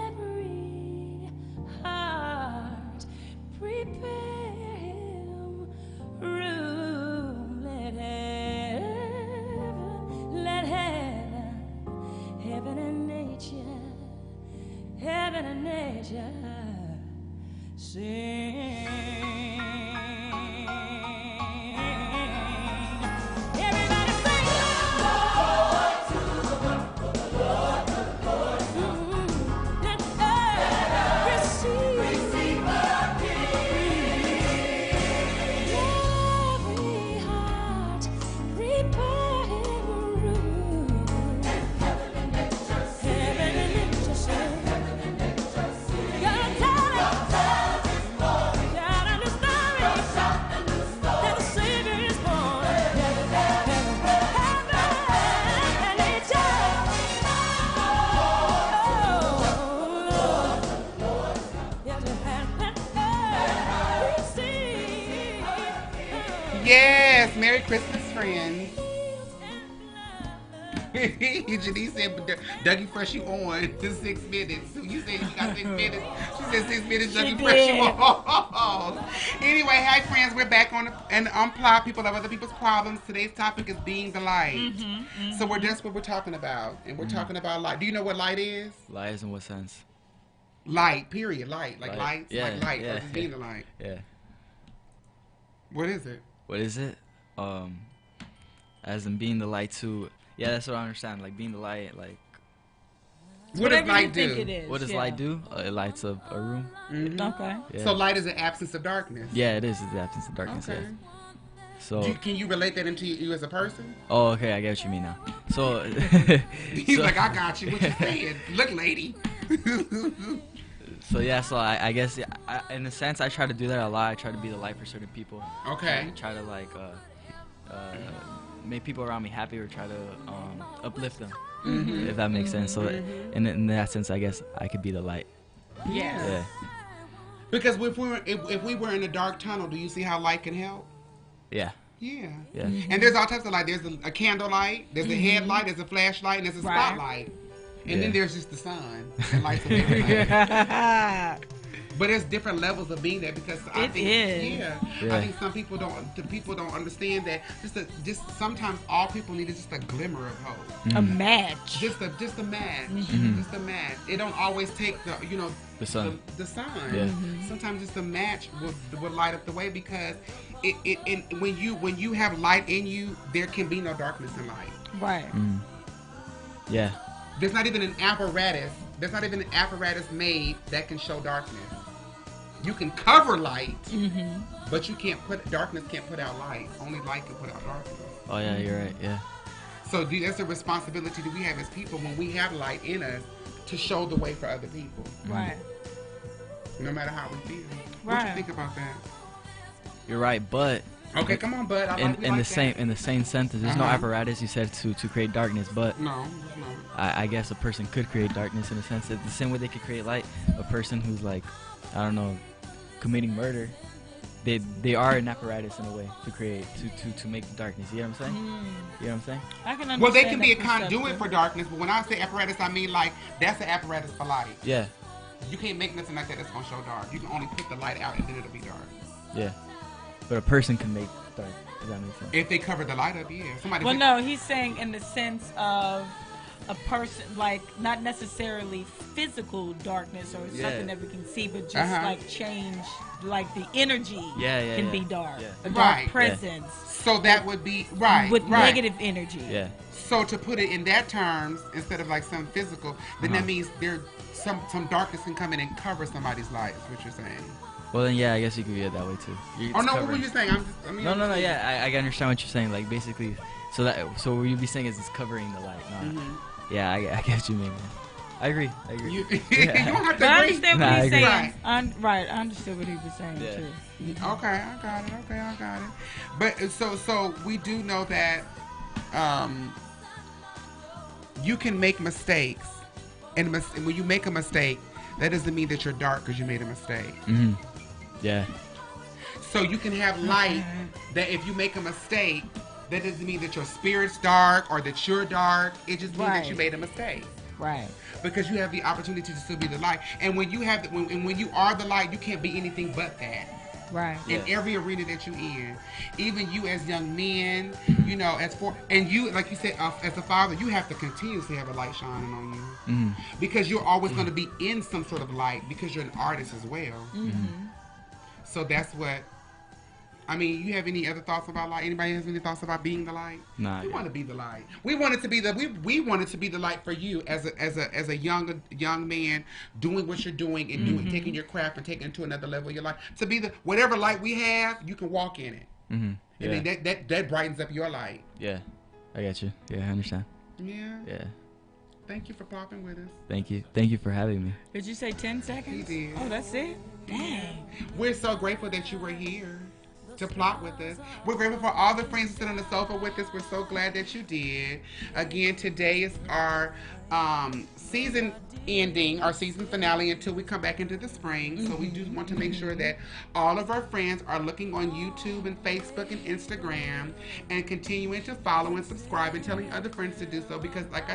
every heart prepare room. Let heaven and nature sing. Everybody sing. Lord to the Lord, let earth receive her King. Every heart prepare room. And heaven and nature sing. Yes, Merry Christmas, friends. Janice said, Dougie Fresh you on to 6 minutes. So you said you got 6 minutes. She said 6 minutes, Dougie Fresh you on. Anyway, hi friends, we're back on Plop. People have other people's problems. Today's topic is being the light. So that's what we're talking about. And we're talking about light. Do you know what light is? Light is in what sense? Light, period. Light. Like lights, yeah, like light. yeah, Or just being the light. Yeah. What is it? What is it? As in being the light too. Yeah, that's what I understand. Like being the light, like. What does light do? What does light do? It lights up a room. Okay. Yeah. So light is the absence of darkness. Yeah, it is the absence of darkness. Okay. Yeah. So. Can you relate that into you as a person? Oh, okay, I get what you mean now. So. He's like, I got you. What you saying? Look, lady. So yeah, so I guess in a sense I try to do that a lot. I try to be the light for certain people. Okay. I try to like make people around me happy or try to uplift them, if that makes sense. So in that sense, I guess I could be the light. Yeah. Because if we were in a dark tunnel, do you see how light can help? Yeah. Yeah. Yeah. And there's all types of light. There's a candle light. There's a headlight. There's a flashlight. And there's a spotlight. And then there's just the sun that lights up everything. But there's different levels of being there because I think I think some people don't understand that just sometimes all people need is just a glimmer of hope. A match. Just a match. Just a match. It don't always take the sun. The sun. Yeah. Sometimes just a match will light up the way because when you have light in you, there can be no darkness in light. Right. Yeah. There's not even an apparatus. There's not even an apparatus made that can show darkness. You can cover light, but you can't darkness can't put out light. Only light can put out darkness. Oh yeah, you're right. Yeah. So that's a responsibility that we have as people when we have light in us to show the way for other people. Right. No matter how we feel. Right. What do you think about that? You're right, but. Okay, come on, bud. In the same sentence, there's no apparatus you said to create darkness, but no. I guess a person could create darkness in a sense that the same way they could create light. A person who's like, I don't know, committing murder, they are an apparatus in a way to create to make darkness. You know what I'm saying? You know what I'm saying? I can understand. Well, they can be a conduit for darkness, but when I say apparatus, I mean like that's an apparatus for light. Yeah. You can't make nothing like that that's gonna show dark. You can only put the light out and then it'll be dark. Yeah. But a person can make dark. Does that make sense? If they cover the light up, yeah. Well, no, he's saying in the sense of a person, like not necessarily physical darkness or something that we can see, but just like change, like the energy can be dark. Yeah. A dark presence. So that would be with negative energy. Yeah. So to put it in that terms, instead of like some physical, then that means there some darkness can come in and cover somebody's light. Is what you're saying? Well then, yeah, I guess you could view it that way too. What were you saying? No, yeah, I understand what you're saying. Like basically, so what you'd be saying is it's covering the light. Yeah, I get what you mean, man. I agree. You don't have to agree. I understand what he's saying. I understood what he was saying too. Okay, I got it. But so we do know that you can make mistakes, and when you make a mistake, that doesn't mean that you're dark because you made a mistake. Yeah. So you can have light that if you make a mistake, that doesn't mean that your spirit's dark or that you're dark. It just means that you made a mistake. Right. Because you have the opportunity to still be the light. And when you have when you are the light, you can't be anything but that. Right. In every arena that you in. Even you as young men, and you, like you said, as a father, you have to continuously have a light shining on you. Because you're always going to be in some sort of light because you're an artist as well. So that's what, you have any other thoughts about light? Anybody has any thoughts about being the light? Nah. We want to be the light. We wanted to be we wanted to be the light for you as a young man doing what you're doing and taking your craft and taking it to another level of your life. To be the whatever light we have, you can walk in it. And then that brightens up your light. Yeah. I got you. Yeah, I understand. Yeah. Yeah. Thank you for popping with us. Thank you. Thank you for having me. Did you say 10 seconds? He did. Oh, that's it? Dang. We're so grateful that you were here. to plot with us. We're grateful for all the friends who sit on the sofa with us. We're so glad that you did. Again, today is our season ending, our season finale until we come back into the spring. So we do want to make sure that all of our friends are looking on YouTube and Facebook and Instagram and continuing to follow and subscribe and telling other friends to do so, because like I